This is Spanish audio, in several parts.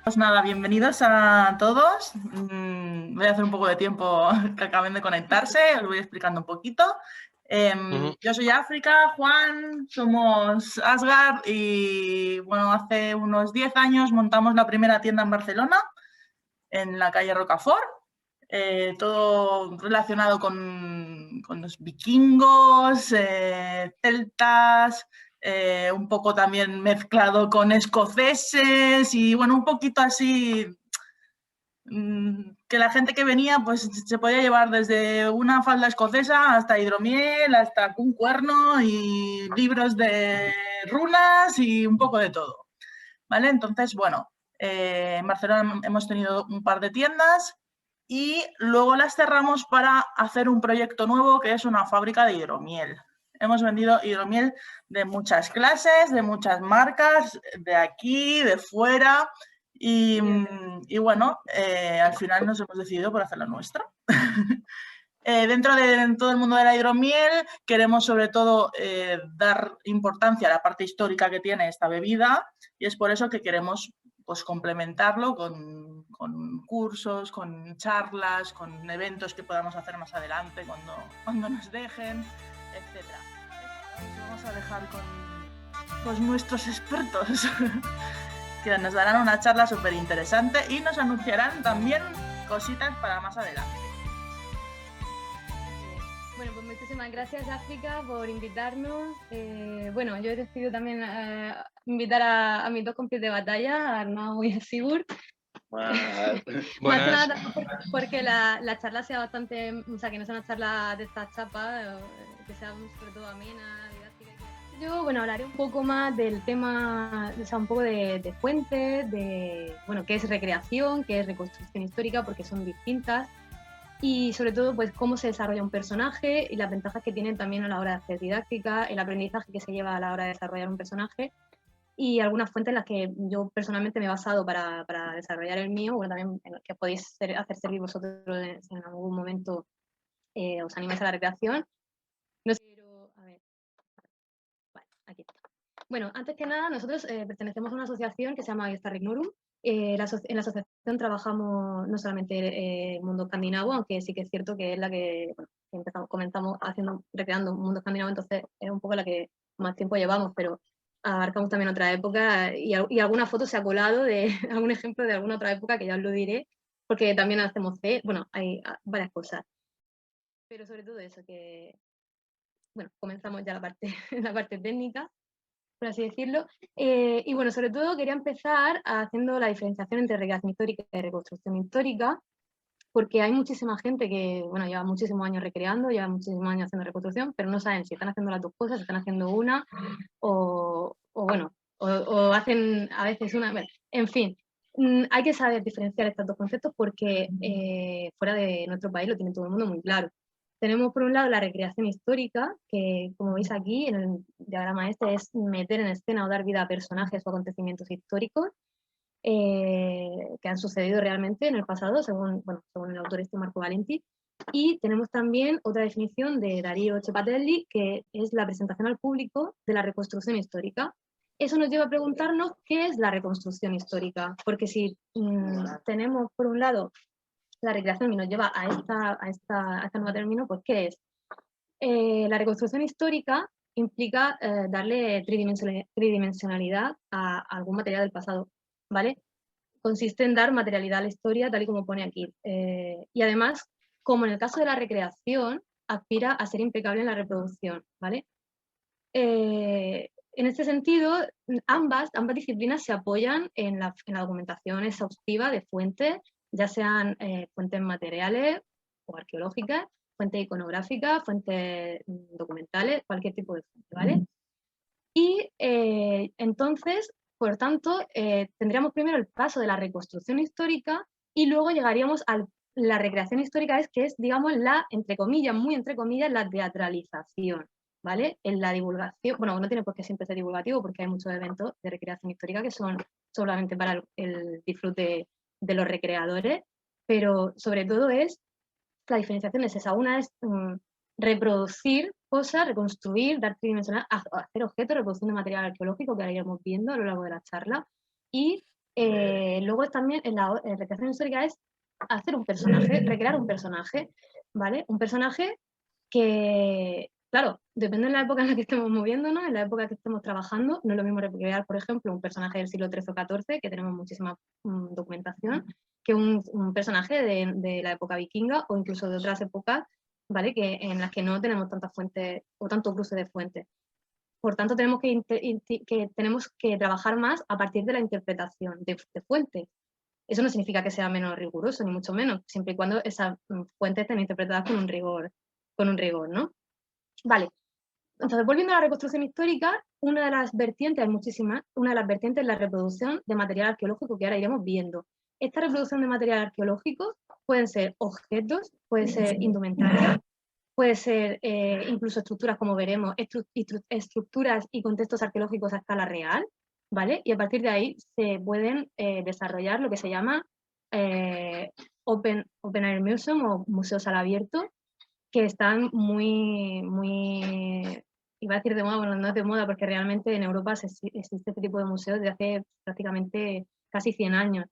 Pues nada, bienvenidos a todos. Voy a hacer un poco de tiempo que acaben de conectarse, os voy explicando un poquito. Yo soy África, Juan, somos Asgard y bueno, hace unos 10 años montamos la primera tienda en Barcelona, en la calle Rocafort. Todo relacionado con los vikingos, celtas, un poco también mezclado con escoceses y bueno, un poquito así que la gente que venía pues se podía llevar desde una falda escocesa hasta hidromiel, hasta un cuerno y libros de runas y un poco de todo, ¿vale? Entonces, bueno, en Barcelona hemos tenido un par de tiendas y luego las cerramos para hacer un proyecto nuevo que es una fábrica de hidromiel. Hemos vendido hidromiel de muchas clases, de muchas marcas, de aquí, de fuera. Y bueno, al final nos hemos decidido por hacer la nuestra. Dentro de todo el mundo de la hidromiel queremos sobre todo dar importancia a la parte histórica que tiene esta bebida y es por eso que queremos pues, complementarlo con cursos, con charlas, con eventos que podamos hacer más adelante cuando nos dejen, etc. Vamos a dejar con pues, nuestros expertos que nos darán una charla súper interesante y nos anunciarán también cositas para más adelante. Bueno, pues muchísimas gracias, África, por invitarnos. Bueno, yo he decidido también invitar a mis dos compis de batalla, a Arnau y a Sigur. Más que nada porque la charla sea bastante, o sea, que no sea una charla de esta chapa, que sea sobre todo amena, didáctica. Yo, bueno, hablaré un poco más del tema, o sea, un poco de fuentes, de, bueno, qué es recreación, qué es reconstrucción histórica, porque son distintas. Y sobre todo, pues cómo se desarrolla un personaje y las ventajas que tienen también a la hora de hacer didáctica, el aprendizaje que se lleva a la hora de desarrollar un personaje y algunas fuentes en las que yo personalmente me he basado para desarrollar el mío, bueno, también en las que podéis hacer servir vosotros en algún momento os animáis a la recreación. No sé, pero, a ver, vale, aquí está. Bueno, antes que nada, nosotros pertenecemos a una asociación que se llama Gestar Ignorum. En la asociación trabajamos no solamente el mundo escandinavo, aunque sí que es cierto que es la que, bueno, comenzamos recreando un mundo escandinavo, entonces es un poco la que más tiempo llevamos, pero abarcamos también otra época y alguna foto se ha colado de algún ejemplo de alguna otra época que ya os lo diré, porque también hacemos bueno, hay varias cosas. Pero sobre todo eso, que, bueno, comenzamos ya la parte, la parte técnica, por así decirlo. Y bueno, sobre todo quería empezar haciendo la diferenciación entre recreación histórica y reconstrucción histórica, porque hay muchísima gente que, bueno, lleva muchísimos años recreando, lleva muchísimos años haciendo reconstrucción, pero no saben si están haciendo las dos cosas, si están haciendo una, o bueno, o hacen a veces una. Bueno, en fin, hay que saber diferenciar estos dos conceptos porque fuera de nuestro país lo tiene todo el mundo muy claro. Tenemos por un lado la recreación histórica, que como veis aquí en el diagrama este es meter en escena o dar vida a personajes o acontecimientos históricos que han sucedido realmente en el pasado, según el autor Marco Valenti. Y tenemos también otra definición de Darío Cepatelli, que es la presentación al público de la reconstrucción histórica. Eso nos lleva a preguntarnos qué es la reconstrucción histórica, porque si tenemos por un lado la recreación y nos lleva a esta nueva término, pues ¿qué es? La reconstrucción histórica implica darle tridimensionalidad a algún material del pasado, ¿vale? Consiste en dar materialidad a la historia tal y como pone aquí. Y además, como en el caso de la recreación, aspira a ser impecable en la reproducción, ¿vale? En este sentido, ambas disciplinas se apoyan en la documentación exhaustiva de fuentes, ya sean fuentes materiales o arqueológicas, fuentes iconográficas, fuentes documentales, cualquier tipo de fuente, ¿vale? Y entonces, por tanto, tendríamos primero el paso de la reconstrucción histórica y luego llegaríamos a la recreación histórica, que es, digamos, entre comillas, muy entre comillas, la teatralización, ¿vale? En la divulgación, bueno, no tiene por qué siempre ser divulgativo porque hay muchos eventos de recreación histórica que son solamente para el disfrute de los recreadores, pero sobre todo la diferenciación es esa. Una es reproducir cosas, reconstruir, dar tridimensional, hacer objetos, reproducción de material arqueológico que ahora iremos viendo a lo largo de la charla, y Luego también en la recreación histórica es hacer un personaje, recrear un personaje, ¿vale? Un personaje que, claro, depende de la época en la que estemos moviéndonos, en la época que estemos trabajando, no es lo mismo recrear, por ejemplo, un personaje del siglo XIII o XIV, que tenemos muchísima documentación, que un personaje de la época vikinga o incluso de otras épocas, ¿vale? En las que no tenemos tantas fuentes o tanto cruce de fuentes. Por tanto, tenemos que trabajar más a partir de la interpretación de fuentes. Eso no significa que sea menos riguroso, ni mucho menos, siempre y cuando esas fuentes estén interpretadas con un rigor, ¿no? Vale. Entonces, volviendo a la reconstrucción histórica, una de las vertientes, hay muchísimas, una de las vertientes es la reproducción de material arqueológico que ahora iremos viendo. Esta reproducción de material arqueológico pueden ser objetos, puede ser indumentaria, puede ser incluso estructuras, como veremos, estructuras y contextos arqueológicos a escala real, ¿vale? Y a partir de ahí se pueden desarrollar lo que se llama Open Air Museum o museos al abierto, que están muy, iba a decir de moda, bueno, no es de moda porque realmente en Europa existe este tipo de museos desde hace prácticamente casi 100 años.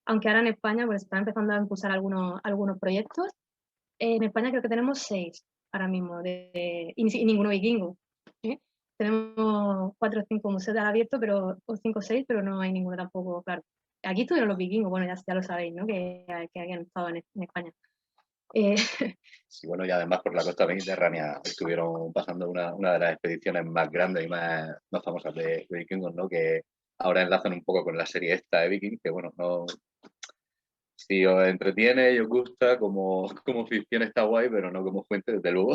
Aunque ahora en España pues están empezando a impulsar algunos proyectos. En España creo que tenemos 6 ahora mismo, y ninguno vikingo. ¿Eh? Tenemos 4 o 5 museos al abierto, o 5 o 6, pero no hay ninguno tampoco, claro. Aquí estuvieron los vikingos, bueno, ya lo sabéis, ¿no? Que habían estado en España. Sí, bueno, y además por la costa mediterránea estuvieron pasando una de las expediciones más grandes y más famosas de vikingos, ¿no? Que ahora enlazan un poco con la serie esta de Vikings, que bueno, no, si os entretiene y os gusta, como ficción está guay, pero no como fuente, desde luego.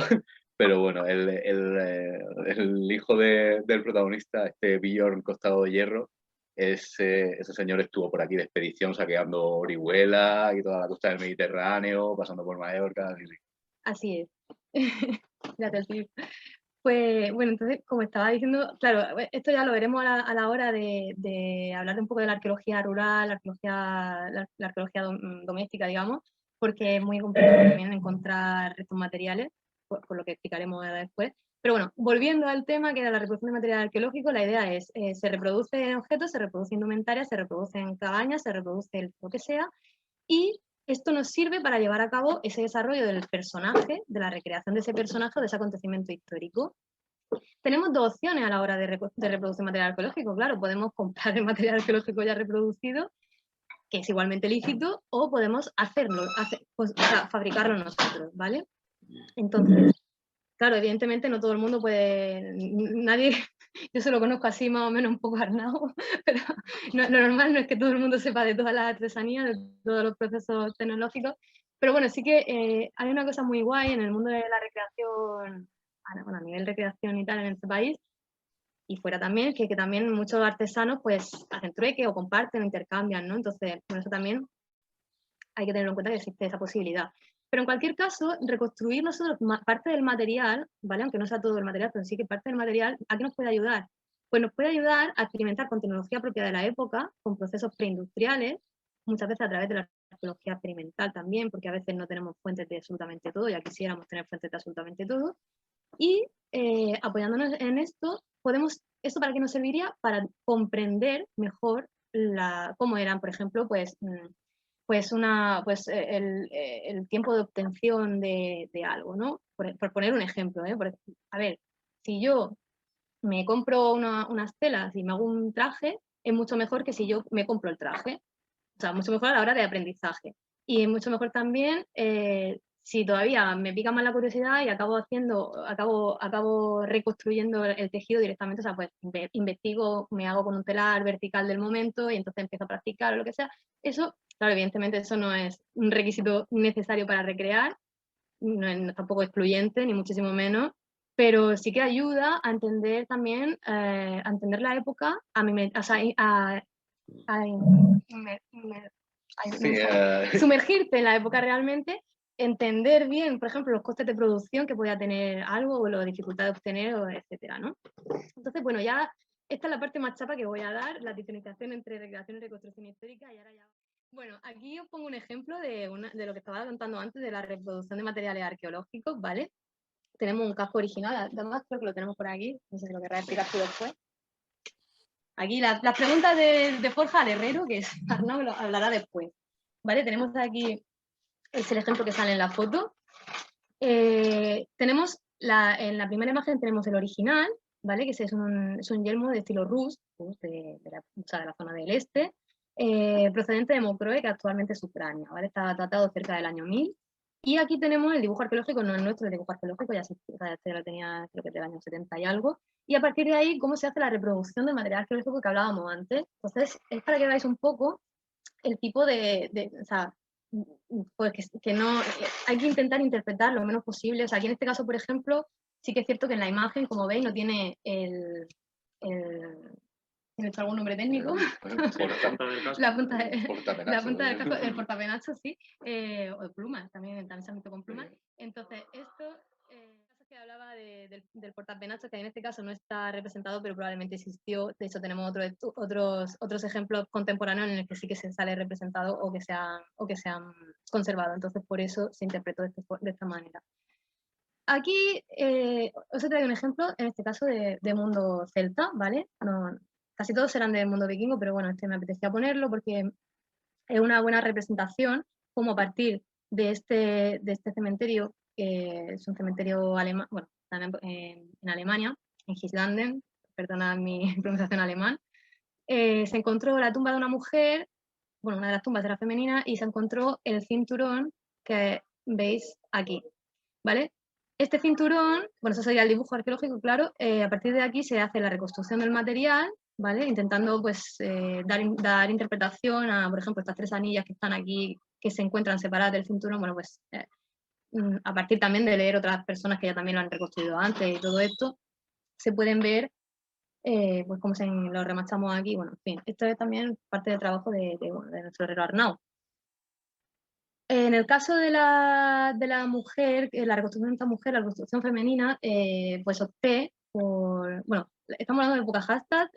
Pero bueno, el hijo del protagonista, este Bjorn Costado de Hierro, ese señor estuvo por aquí de expedición saqueando Orihuela y toda la costa del Mediterráneo, pasando por Mallorca. Sí. Así es. Gracias, sí. Pues bueno, entonces, como estaba diciendo, claro, esto ya lo veremos a la hora de hablar un poco de la arqueología rural, la arqueología doméstica, digamos, porque es muy complicado también encontrar estos materiales, por lo que explicaremos después. Pero bueno, volviendo al tema que era la reproducción de material arqueológico, la idea es, se reproduce objetos, se reproduce indumentaria, se reproducen cabañas, se reproduce lo que sea, y esto nos sirve para llevar a cabo ese desarrollo del personaje, de la recreación de ese personaje o de ese acontecimiento histórico. Tenemos 2 opciones a la hora de reproducir material arqueológico. Claro, podemos comprar el material arqueológico ya reproducido, que es igualmente lícito, o podemos fabricarlo nosotros, ¿vale? Entonces, claro, evidentemente no todo el mundo puede, nadie, yo se lo conozco así más o menos un poco Arnau, pero lo normal no es que todo el mundo sepa de todas las artesanías, de todos los procesos tecnológicos, pero bueno, sí que hay una cosa muy guay en el mundo de la recreación, bueno, a nivel recreación y tal en este país, y fuera también, que también muchos artesanos pues hacen trueque o comparten o intercambian, ¿no? Entonces, por eso también hay que tener en cuenta que existe esa posibilidad. Pero en cualquier caso, reconstruir nosotros parte del material, ¿vale? Aunque no sea todo el material, pero sí que parte del material, ¿a qué nos puede ayudar? Pues nos puede ayudar a experimentar con tecnología propia de la época, con procesos preindustriales, muchas veces a través de la arqueología experimental también, porque a veces no tenemos fuentes de absolutamente todo, ya quisiéramos tener fuentes de absolutamente todo. Y apoyándonos en esto, ¿esto para qué nos serviría? Para comprender mejor cómo eran, por ejemplo, pues el tiempo de obtención de algo, ¿no? Por poner un ejemplo, ¿eh? A ver, si yo me compro unas telas y me hago un traje, es mucho mejor que si yo me compro el traje. O sea, mucho mejor a la hora de aprendizaje. Y es mucho mejor también si todavía me pica más la curiosidad y acabo reconstruyendo el tejido directamente, o sea, pues investigo, me hago con un telar vertical del momento y entonces empiezo a practicar o lo que sea. Eso, claro, evidentemente eso no es un requisito necesario para recrear, no es tampoco excluyente, ni muchísimo menos, pero sí que ayuda a entender también, a entender la época, sumergirte en la época realmente, entender bien, por ejemplo, los costes de producción que podía tener algo o la dificultad de obtener, etcétera, ¿no? Entonces, bueno, ya esta es la parte más chapa que voy a dar, la diferenciación entre recreación y reconstrucción histórica, y ahora ya... Bueno, aquí os pongo un ejemplo de lo que estaba contando antes de la reproducción de materiales arqueológicos, ¿vale? Tenemos un casco original, además creo que lo tenemos por aquí, no sé si lo querrás explicar tú después. Aquí las preguntas de Forja al Herrero, que Arnau lo hablará después. ¿Vale? Tenemos aquí, es el ejemplo que sale en la foto. Tenemos, en la primera imagen tenemos el original, ¿vale? Que es un yelmo de estilo Rus, de la zona del este, procedente de Mocroe, que actualmente es Ucrania, ¿vale? Está datado cerca del año 1000. Y aquí tenemos el dibujo arqueológico, no es nuestro, el dibujo arqueológico, ya este lo tenía creo que del año 70 y algo. Y a partir de ahí, cómo se hace la reproducción del material arqueológico que hablábamos antes. Entonces, es para que veáis un poco el tipo o sea, pues que no, hay que intentar interpretar lo menos posible. O sea, aquí en este caso, por ejemplo, sí que es cierto que en la imagen, como veis, no tiene ¿tiene algún nombre técnico? La punta del casco, el portapenacho, sí, o de plumas, también se han visto con plumas. Entonces, esto que hablaba del portapenacho, que en este caso no está representado, pero probablemente existió. De hecho, tenemos otros ejemplos contemporáneos en los que sí que se sale representado o que se han conservado. Entonces, por eso se interpretó de esta manera. Aquí os he traído un ejemplo, en este caso, de mundo celta, ¿vale? Casi todos serán del mundo vikingo, pero bueno, me apetecía ponerlo porque es una buena representación, como a partir de este cementerio, que es un cementerio alemán, bueno, en Alemania, en Gislanden, perdona mi pronunciación alemán, se encontró la tumba de una mujer, bueno, una de las tumbas era femenina, y se encontró el cinturón que veis aquí, ¿vale? Este cinturón, bueno, eso sería el dibujo arqueológico, claro, a partir de aquí se hace la reconstrucción del material, ¿vale? Intentando, pues, dar interpretación a, por ejemplo, estas 3 anillas que están aquí, que se encuentran separadas del cinturón, bueno, pues, a partir también de leer otras personas que ya también lo han reconstruido antes y todo esto, se pueden ver, pues, cómo lo remachamos aquí, bueno, en fin, esto es también parte del trabajo de nuestro herrero Arnau. En el caso de la mujer, la reconstrucción de esta mujer, la reconstrucción femenina, pues opté por, bueno, estamos hablando de época hashtag,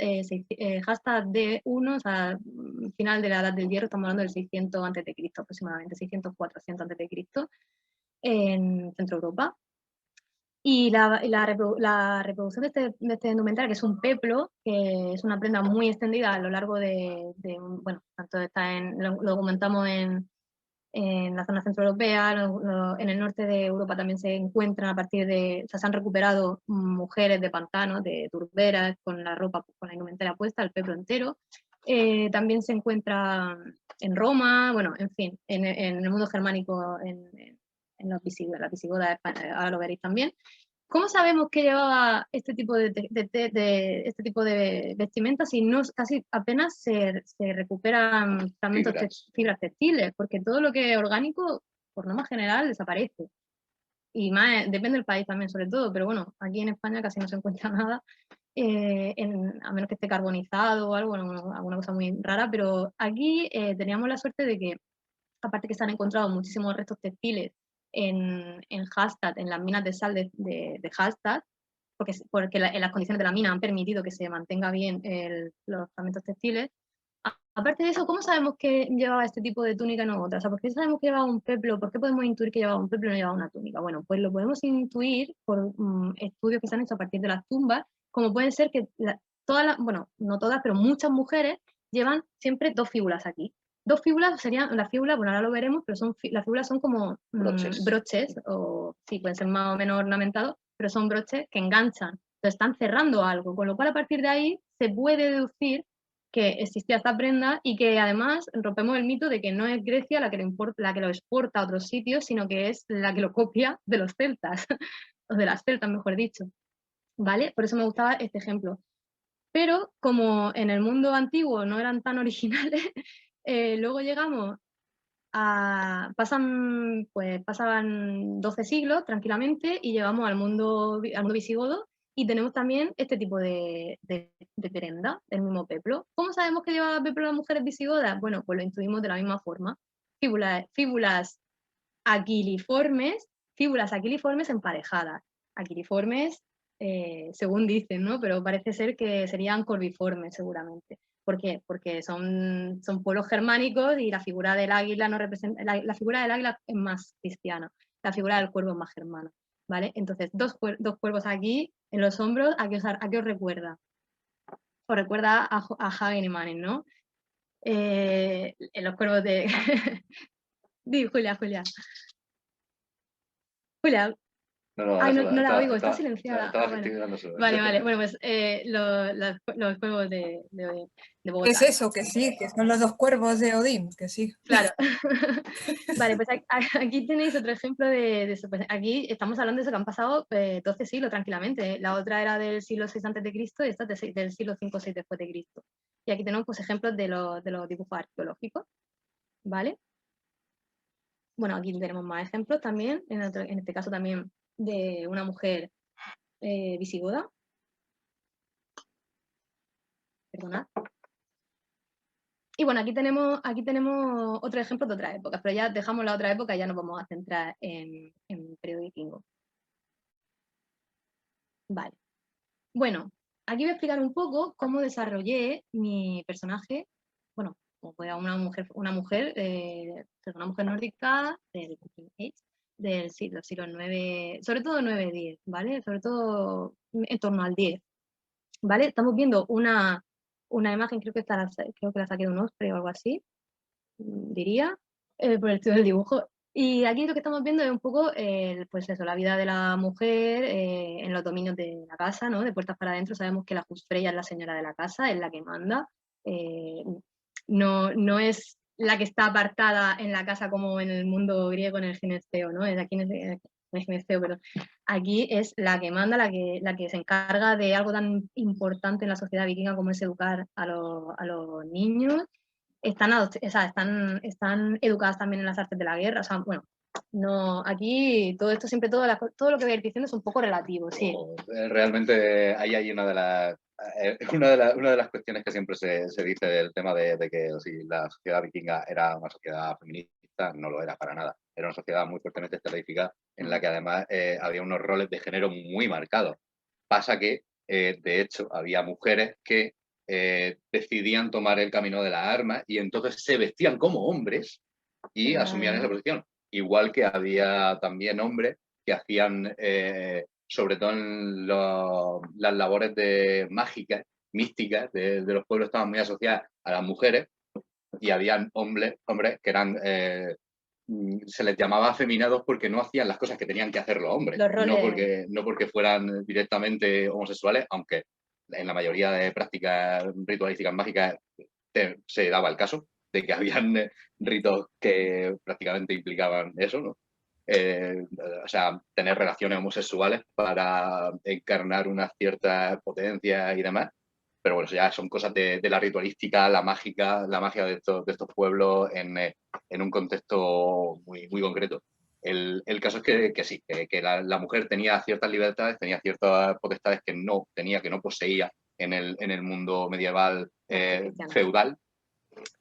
hashtag D1, o sea, final de la Edad del Hierro, estamos hablando del 600 a.C. aproximadamente, 600-400 a.C. en Centro Europa. Y la reproducción de este indumentario, que es un peplo, que es una prenda muy extendida a lo largo bueno, tanto lo comentamos en la zona centroeuropea, en el norte de Europa también se encuentran a partir o sea, se han recuperado mujeres de pantanos, de turberas, con la ropa, con la indumentaria puesta, el peplo entero. También se encuentra en Roma, bueno, en fin, en el mundo germánico, en las visigodas, ahora lo veréis también. ¿Cómo sabemos que llevaba este tipo este tipo de vestimenta si no casi apenas se recuperan fragmentos fibras textiles? Porque todo lo que es orgánico, por norma general, desaparece. Y más, depende del país también, sobre todo, pero bueno, aquí en España casi no se encuentra nada, a menos que esté carbonizado o algo, bueno, alguna cosa muy rara, pero aquí teníamos la suerte de que, aparte que se han encontrado muchísimos restos textiles en Hallstatt, en las minas de sal de Hallstatt, porque en las condiciones de la mina han permitido que se mantenga bien los fragmentos textiles. Aparte de eso, ¿cómo sabemos que llevaba este tipo de túnica y no otra? O sea, ¿por qué sabemos que llevaba un peplo? ¿Por qué podemos intuir que llevaba un peplo y no llevaba una túnica? Bueno, pues lo podemos intuir por estudios que se han hecho a partir de las tumbas, como pueden ser que bueno, no todas, pero muchas mujeres llevan siempre 2 fíbulas aquí. 2 fíbulas serían, las fíbulas, bueno, ahora lo veremos, pero las fíbulas son como broches, o sí, pueden ser más o menos ornamentados, pero son broches que enganchan, entonces están cerrando algo, con lo cual a partir de ahí se puede deducir que existía esta prenda y que además rompemos el mito de que no es Grecia la que lo exporta a otros sitios, sino que es la que lo copia de los celtas, o de las celtas, mejor dicho, ¿vale? Por eso me gustaba este ejemplo. Pero como en el mundo antiguo no eran tan originales, luego llegamos pasaban 12 siglos tranquilamente y llegamos al mundo visigodo y tenemos también este tipo de prenda, del mismo peplo. ¿Cómo sabemos que llevaba peplo las mujeres visigodas? Bueno, pues lo intuimos de la misma forma. Fíbulas aquiliformes emparejadas. Aquiliformes, según dicen, ¿no? Pero parece ser que serían corviformes seguramente. ¿Por qué? Porque son pueblos germánicos y la figura del águila no representa, la figura del águila es más cristiana, la figura del cuervo es más germana, ¿vale? Entonces, dos cuervos aquí en los hombros, ¿a qué os recuerda? os recuerda a Hagen y Manen, ¿no? En los cuervos de... Di, Julia. Julia. No, Ay, ahora no la oigo, está estaba silenciada. estaba Vale. gestionando solo. Vale. Bueno, pues los cuervos de Bogotá. ¿Qué es eso? Que sí, que son los 2 cuervos de Odín, que sí. Claro. Vale, pues aquí tenéis otro ejemplo de eso. Pues aquí estamos hablando de eso que han pasado 12 siglos tranquilamente. La otra era del siglo VI a.C. y esta es del siglo V o VI después de Cristo. Y aquí tenemos pues, ejemplos de los dibujos arqueológicos. ¿Vale? Bueno, aquí tenemos más ejemplos también, en este caso también de una mujer visigoda. Perdonad. Y bueno, aquí tenemos otro ejemplo de otras épocas, pero ya dejamos la otra época y ya nos vamos a centrar en periodo vikingo. Vale. Bueno, aquí voy a explicar un poco cómo desarrollé mi personaje. Bueno, como fue una mujer nórdica del Viking Age, del siglo IX, sobre todo 9-10, ¿vale? Sobre todo en torno al 10, ¿vale? Estamos viendo una imagen, creo que la saqué de un Osprey o algo así, diría, por el estilo del dibujo. Y aquí lo que estamos viendo es un poco, pues eso, la vida de la mujer en los dominios de la casa, ¿no? De puertas para adentro. Sabemos que la Juzfreya es la señora de la casa, es la que manda. No es la que está apartada en la casa como en el mundo griego en el ginesteo, ¿no? Es aquí en el ginesteo, pero aquí es la que manda, la que se encarga de algo tan importante en la sociedad vikinga como es educar a los niños. Están educadas también en las artes de la guerra. O sea, bueno, no, aquí todo esto siempre, todo lo que voy a ir diciendo es un poco relativo, sí. Realmente ahí hay una de las cuestiones que siempre se dice del tema de que si la sociedad vikinga era una sociedad feminista, no lo era para nada. Era una sociedad muy fuertemente estereotipada en la que además había unos roles de género muy marcados. Pasa que, de hecho, había mujeres que decidían tomar el camino de las armas y entonces se vestían como hombres y asumían esa posición. Igual que había también hombres que hacían, sobre todo en las labores mágicas, místicas de los pueblos, estaban muy asociadas a las mujeres, y habían hombres que eran... se les llamaba afeminados porque no hacían las cosas que tenían que hacer los hombres, no porque fueran directamente homosexuales, aunque en la mayoría de prácticas ritualísticas mágicas se daba el caso de que habían ritos que prácticamente implicaban eso, ¿no? O sea, tener relaciones homosexuales para encarnar una cierta potencia y demás. Pero bueno, ya son cosas de la ritualística, la magia de estos pueblos en un contexto muy, muy concreto. El caso es que sí, que la mujer tenía ciertas libertades, tenía ciertas potestades que no tenía, que no poseía en el mundo medieval feudal.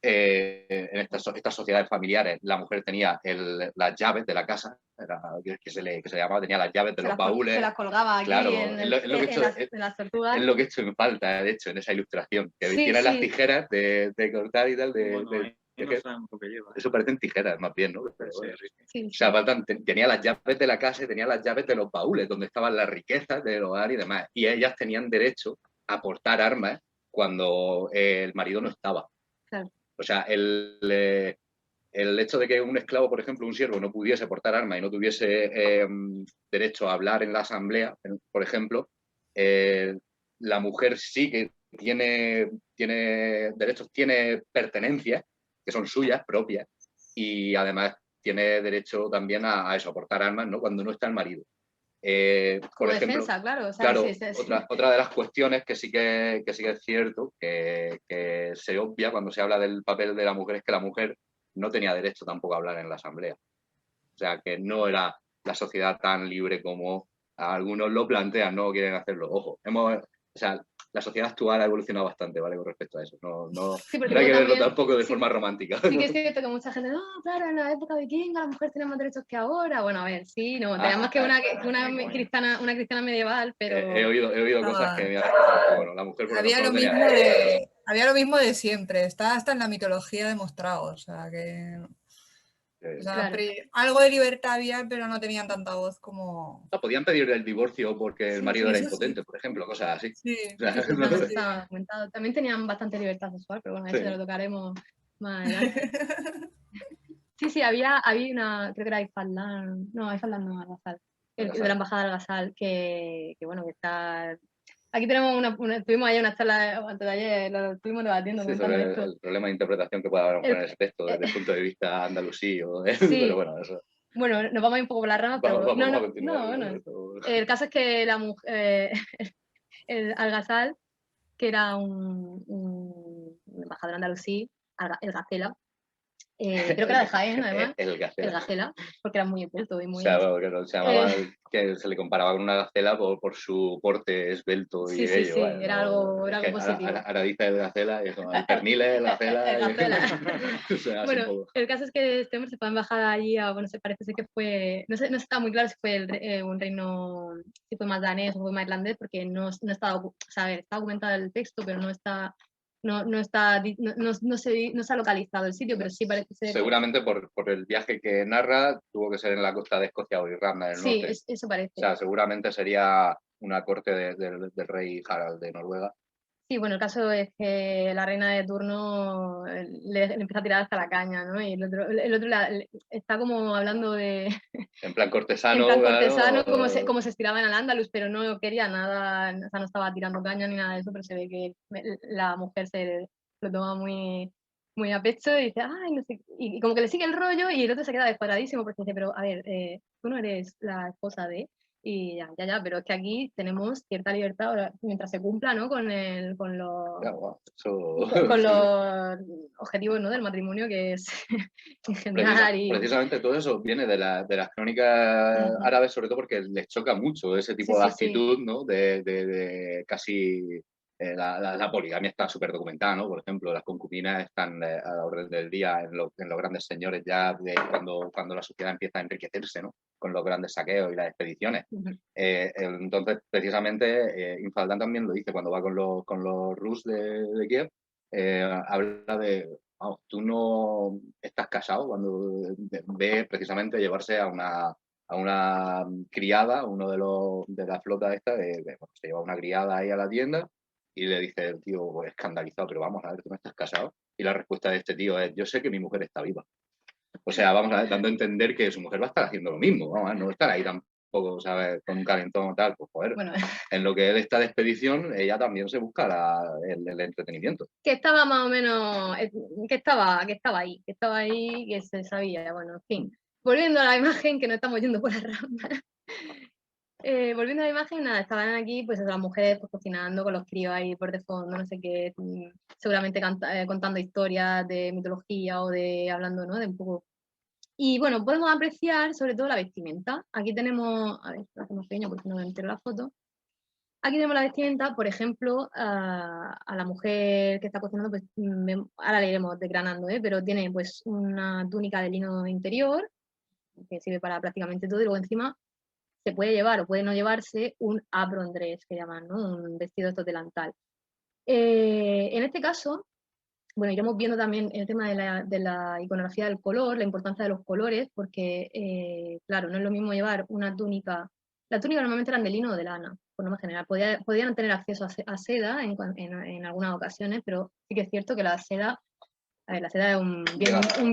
En estas sociedades familiares, la mujer tenía las llaves de la casa, que se le llamaba, tenía las llaves de los baúles. Se las colgaba aquí, claro, en las tortugas. Es lo que he hecho en falta, de hecho, en esa ilustración. Que tiene las tijeras de cortar y tal. Eso parecen tijeras, más bien, ¿no? Pero, bueno, sí. O sea, tenía las llaves de la casa y tenía las llaves de los baúles, donde estaban las riquezas del hogar y demás. Y ellas tenían derecho a portar armas cuando el marido no estaba. Claro. O sea, el hecho de que un esclavo, por ejemplo, un siervo, no pudiese portar armas y no tuviese derecho a hablar en la asamblea, por ejemplo, la mujer sí que tiene derechos, tiene pertenencias que son suyas, propias, y además tiene derecho también a eso, a portar armas, ¿no? Cuando no está el marido. Por ejemplo, defensa, claro. O sea, claro, sí. Otra de las cuestiones que sí que es cierto, que se obvia cuando se habla del papel de la mujer, es que la mujer no tenía derecho tampoco a hablar en la asamblea. O sea, que no era la sociedad tan libre como algunos lo plantean, no quieren hacerlo. Ojo, o sea, la sociedad actual ha evolucionado bastante, ¿vale? Con respecto a eso. No hay que verlo tampoco de forma romántica. Sí que es cierto que mucha gente, no, claro, en la época vikinga las mujeres tenían más derechos que ahora. Bueno, a ver, sí, no, tenemos que una cristiana medieval, pero... He oído cosas que me han rescatado. Bueno, la mujer, por había lo mismo de siempre, está hasta en la mitología demostrado, o sea que... O sea, Claro. algo de libertad había, pero no tenían tanta voz como... No, podían pedir el divorcio porque el Sí, marido sí, era eso sí. impotente, por ejemplo, cosas así. Sí, O sea, eso ¿no? También sí. estaba documentado. También tenían bastante libertad sexual, pero bueno, eso Sí. ya lo tocaremos más adelante. Sí, había una, creo que era Ifaldán, no, Ifaldán no, Algazal, de la embajada de Algazal, que bueno, que está... Aquí tenemos tuvimos ayer una charla, antes de ayer, lo estuvimos debatiendo, Sí, comentando sobre esto. el problema de interpretación que puede haber con ese texto desde el punto de vista andalusí, Sí. pero bueno, eso. Bueno, nos vamos a ir un poco por las ramas, pero Vamos a continuar. el caso es que la mujer, el Algazal, que era un embajador andalusí, el Gacela, creo que era de Jaén, además, El Gacela. Gacela, porque era muy esbelto y O muy... sea, bueno, se llamaba, que se le comparaba con una gacela por su porte esbelto y Sí, bello. Bueno, era algo es que positivo. ahora dice el gacela, y eso, el pernil, el gacela. El Gacela. O sea, así un Bueno, poco. el caso es que este hombre se fue a embajada allí bueno, se parece ser que fue, no está muy claro si fue un reino, si fue más danés o fue más irlandés, porque no está, o sea, a ver, está documentado el texto, pero no está, no se ha localizado el sitio, pero sí parece ser... Seguramente por el viaje que narra, tuvo que ser en la costa de Escocia o Irlanda del Sí, Norte. eso parece. O sea, seguramente sería una corte del rey Harald de Noruega. Sí, bueno, el caso es que la reina de turno le empieza a tirar hasta la caña, ¿no? Y el otro está como hablando de... En plan cortesano. En plan cortesano, claro. como se estiraba en el Andalus, pero no quería nada, o sea, no estaba tirando caña ni nada de eso, pero se ve que la mujer se lo toma muy, muy a pecho y dice, ay, no sé, y como que le sigue el rollo y el otro se queda descuadradísimo porque dice, pero a ver, tú no eres la esposa de... Y ya, pero es que aquí tenemos cierta libertad ahora, mientras se cumpla, ¿no? Con los objetivos, ¿no? Del matrimonio, que es engendrar y... Precisamente todo eso viene de las crónicas árabes, sobre todo porque les choca mucho ese tipo de actitud, ¿no? De casi... la poligamia está súper documentada, ¿no? Por ejemplo, las concubinas están a la orden del día en los grandes señores ya cuando la sociedad empieza a enriquecerse, ¿no? Con los grandes saqueos y las expediciones. Entonces, precisamente, Infaldán también lo dice cuando va con los Rus de Kiev, habla de, vamos, tú no estás casado, cuando ve precisamente llevarse a una criada, uno de la flota esta, bueno, se lleva una criada ahí a la tienda y le dice el tío, pues, escandalizado, pero vamos a ver, ¿tú no estás casado? Y la respuesta de este tío es, yo sé que mi mujer está viva. O sea, vamos a ver, dando a entender que su mujer va a estar haciendo lo mismo, vamos a ver, no va a estar ahí tampoco, ¿sabes? Con un calentón o tal, pues joder. Bueno. En lo que él está de expedición, ella también se busca el entretenimiento. Que estaba más o menos, que estaba ahí, que se sabía, bueno, en fin. Volviendo a la imagen, que no estamos yendo por las ramas. Volviendo a la imagen, nada, estaban aquí, pues las mujeres pues, cocinando con los críos ahí por de fondo, no sé qué, seguramente contando historias de mitología o hablando, ¿no? De un poco. Y bueno, podemos apreciar sobre todo la vestimenta. Aquí tenemos, a ver, lo hacemos pequeño porque no me entero la foto. Aquí tenemos la vestimenta, por ejemplo, a la mujer que está cocinando, pues ahora la iremos desgranando, pero tiene pues una túnica de lino interior, que sirve para prácticamente todo, y luego encima se puede llevar o puede no llevarse un apron dress, que llaman, ¿no? Un vestido estos delantal. En este caso, bueno, iremos viendo también el tema de la iconografía del color, la importancia de los colores, porque, claro, no es lo mismo llevar una túnica. Las túnicas normalmente eran de lino o de lana, por norma general. Podían tener acceso a seda en algunas ocasiones, pero sí que es cierto que la seda es un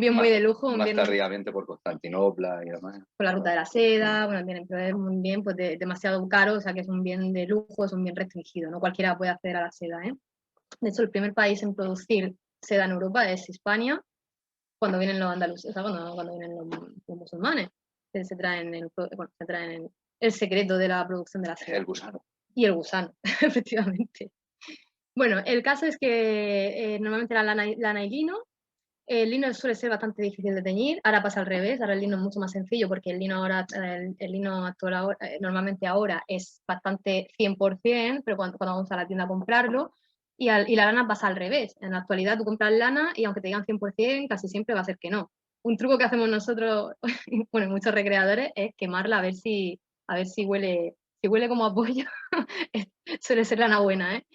bien muy de lujo. Más tardíamente por Constantinopla y demás. Por la ruta de la seda, bueno, pero es un bien pues, demasiado caro, o sea que es un bien de lujo, es un bien restringido, no cualquiera puede acceder a la seda, ¿eh? De hecho, el primer país en producir seda en Europa es Hispania, cuando vienen los andaluces, o sea, cuando vienen los musulmanes, que se traen el secreto de la producción de la seda. El gusano. Y el gusano, efectivamente. Bueno, el caso es que normalmente era lana y lino. El lino suele ser bastante difícil de teñir, ahora pasa al revés, ahora el lino es mucho más sencillo porque el lino actual ahora, normalmente ahora es bastante 100%, pero cuando vamos a la tienda a comprarlo, y la lana pasa al revés. En la actualidad tú compras lana y aunque te digan 100%, casi siempre va a ser que no. Un truco que hacemos nosotros, bueno, muchos recreadores, es quemarla a ver si huele como a pollo. Suele ser lana buena, ¿eh?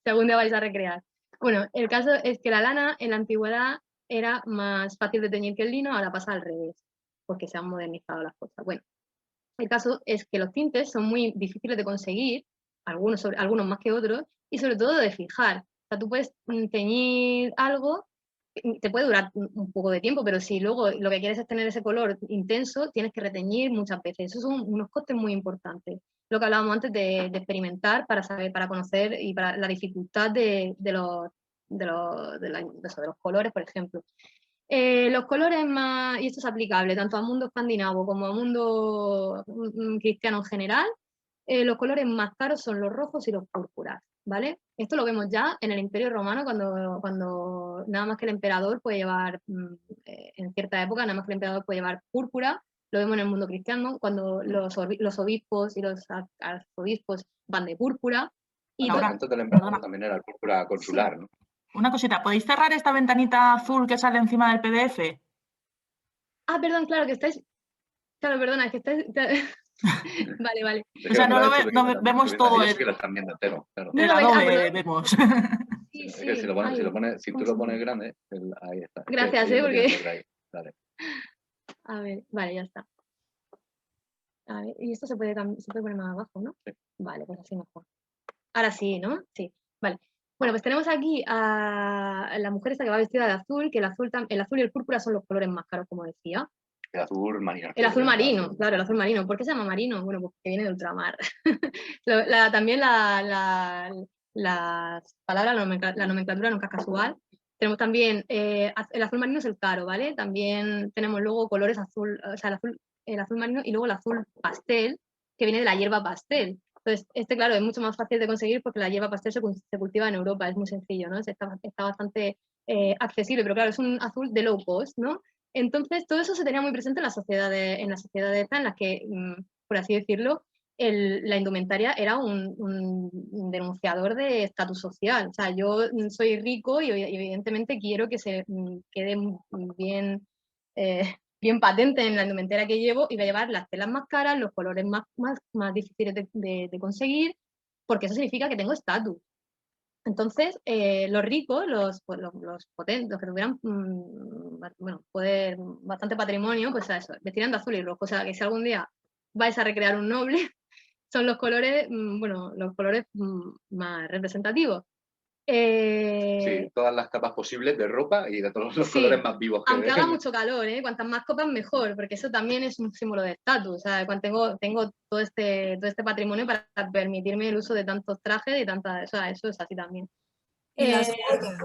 Si algún día vais a recrear. Bueno, el caso es que la lana en la antigüedad era más fácil de teñir que el lino, ahora pasa al revés. porque se han modernizado las cosas. Bueno, el caso es que los tintes son muy difíciles de conseguir, algunos más que otros, y sobre todo de fijar. O sea, tú puedes teñir algo, te puede durar un poco de tiempo, pero si luego lo que quieres es tener ese color intenso, tienes que reteñir muchas veces. Esos son unos costes muy importantes. Lo que hablábamos antes de experimentar para saber, para conocer y para la dificultad de los colores, por ejemplo. Los colores más, y esto es aplicable tanto al mundo escandinavo como al mundo cristiano en general, los colores más caros son los rojos y los púrpuras, ¿vale? Esto lo vemos ya en el Imperio Romano cuando nada más que el emperador puede llevar, en cierta época, nada más que el emperador puede llevar púrpura. Lo vemos en el mundo cristiano cuando los obispos y los arzobispos van de púrpura. Y Ahora, antes del emperador también era el púrpura consular, sí. ¿no? Una cosita, ¿podéis cerrar esta ventanita azul que sale encima del PDF? Ah, perdón, claro que estáis... Claro, perdona, es que estáis... Vale. O sea, no vemos todo. Ellos sí que lo están viendo entero, claro. No El lo veis, Adobe vemos. Sí, Es que si tú lo pones grande, ahí está. Gracias, porque... Vale. A ver, vale, ya está. A ver, y esto se puede poner más abajo, ¿no? Sí. Vale, pues así mejor. Ahora sí, ¿no? Sí, vale. Bueno, pues tenemos aquí a la mujer esta que va vestida de azul, que el azul y el púrpura son los colores más caros, como decía. El azul marino. El azul marino, claro, el azul marino. ¿Por qué se llama marino? Bueno, porque viene de ultramar. También las palabras, la nomenclatura nunca es casual. Tenemos también, el azul marino es el caro, ¿vale? También tenemos luego colores azul, o sea, el azul marino y luego el azul pastel, que viene de la hierba pastel. Entonces, claro, es mucho más fácil de conseguir porque la hierba pastel se cultiva en Europa, es muy sencillo, ¿no? Está bastante accesible, pero claro, es un azul de low cost, ¿no? Entonces, todo eso se tenía muy presente en la sociedad en las que, por así decirlo, la indumentaria era un denunciador de estatus social. O sea, yo soy rico y evidentemente quiero que se quede bien, bien patente en la indumentaria que llevo y voy a llevar las telas más caras, los colores más difíciles de conseguir, porque eso significa que tengo estatus. Entonces, los ricos, los potentes, los que tuvieran poder, bastante patrimonio, pues a eso, vestirán de azul y rojo. O sea, que si algún día vais a recrear un noble, son los colores, los colores más representativos. Sí, todas las capas posibles de ropa y de todos los colores más vivos. Aunque haga mucho calor, cuantas más copas mejor, porque eso también es un símbolo de estatus. O sea, cuando tengo todo este patrimonio para permitirme el uso de tantos trajes y tantas... O sea, eso es así también. Y las joyas.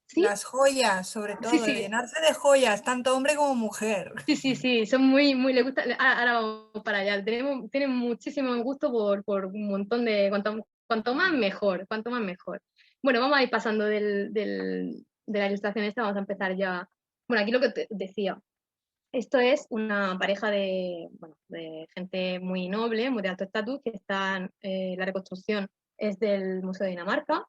¿Sí? Las joyas, sobre todo, llenarse de joyas, tanto hombre como mujer. Sí, son muy, le gusta, ahora vamos para allá, tienen muchísimo gusto por un montón de, cuanto más mejor. Bueno, vamos a ir pasando de la ilustración esta, vamos a empezar ya. Bueno, aquí lo que te decía, esto es una pareja de gente muy noble, muy de alto estatus, que están, la reconstrucción es del Museo de Dinamarca,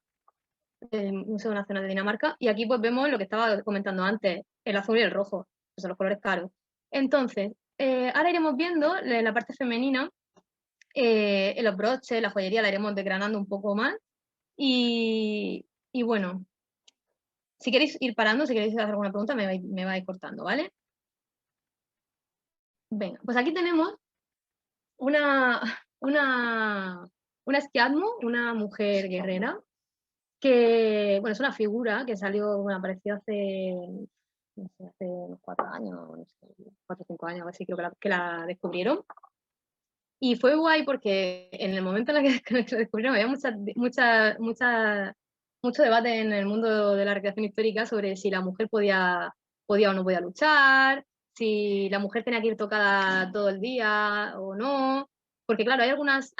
del Museo Nacional de Dinamarca, y aquí pues vemos lo que estaba comentando antes, el azul y el rojo, que son los colores caros. Entonces, ahora iremos viendo la parte femenina, en los broches, la joyería la iremos desgranando un poco más, y bueno, si queréis ir parando, si queréis hacer alguna pregunta, me vais cortando, ¿vale? Venga, pues aquí tenemos una esquiadmo, una mujer guerrera, que, bueno, es una figura que apareció hace unos 4 años, no sé, 4 o 5 años, así creo que la descubrieron. Y fue guay porque en el momento en el que la descubrieron había mucho debate en el mundo de la recreación histórica sobre si la mujer podía o no podía luchar, si la mujer tenía que ir tocada todo el día o no. Porque claro, hay algunas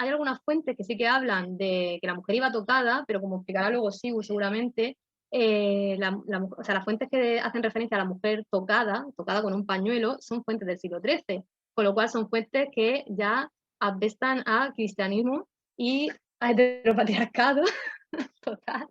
fuentes que sí que hablan de que la mujer iba tocada, pero como explicará luego Sigur seguramente, o sea, las fuentes que hacen referencia a la mujer tocada con un pañuelo, son fuentes del siglo XIII, con lo cual son fuentes que ya apestan a cristianismo y a heteropatriarcado. Total.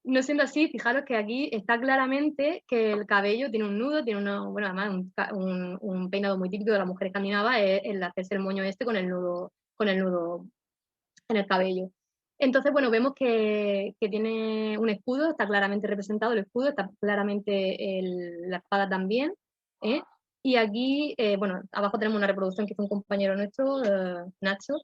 No siendo así, fijaros que aquí está claramente que el cabello tiene un nudo, tiene además un peinado muy típico de la mujer escandinava, es el hacerse el moño este con el nudo en el cabello. Entonces, bueno, vemos que tiene un escudo, está claramente representado el escudo, está claramente la espada también. Y aquí, bueno, abajo tenemos una reproducción que hizo un compañero nuestro, Nacho,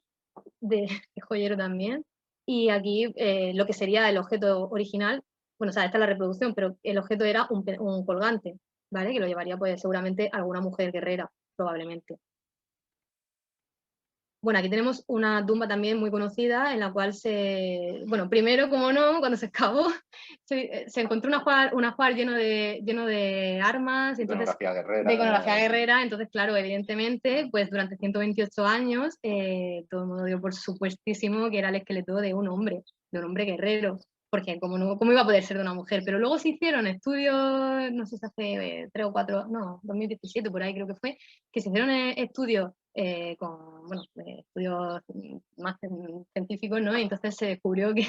de joyero también. Y aquí lo que sería el objeto original, bueno, o sea, esta es la reproducción, pero el objeto era un colgante, ¿vale? Que lo llevaría pues seguramente alguna mujer guerrera, probablemente. Bueno, aquí tenemos una tumba también muy conocida en la cual bueno, primero, como no, cuando se excavó, se encontró un ajuar lleno de armas. De entonces, iconografía guerrera. De iconografía guerrera, entonces, claro, evidentemente, pues durante 128 años todo el mundo dio por supuestísimo que era el esqueleto de un hombre guerrero. Porque ¿cómo iba a poder ser de una mujer? Pero luego se hicieron estudios, no sé si hace 3 o 4, no, 2017 por ahí creo que fue, que se hicieron estudios con, bueno, estudios más científicos, ¿no? Y entonces se descubrió que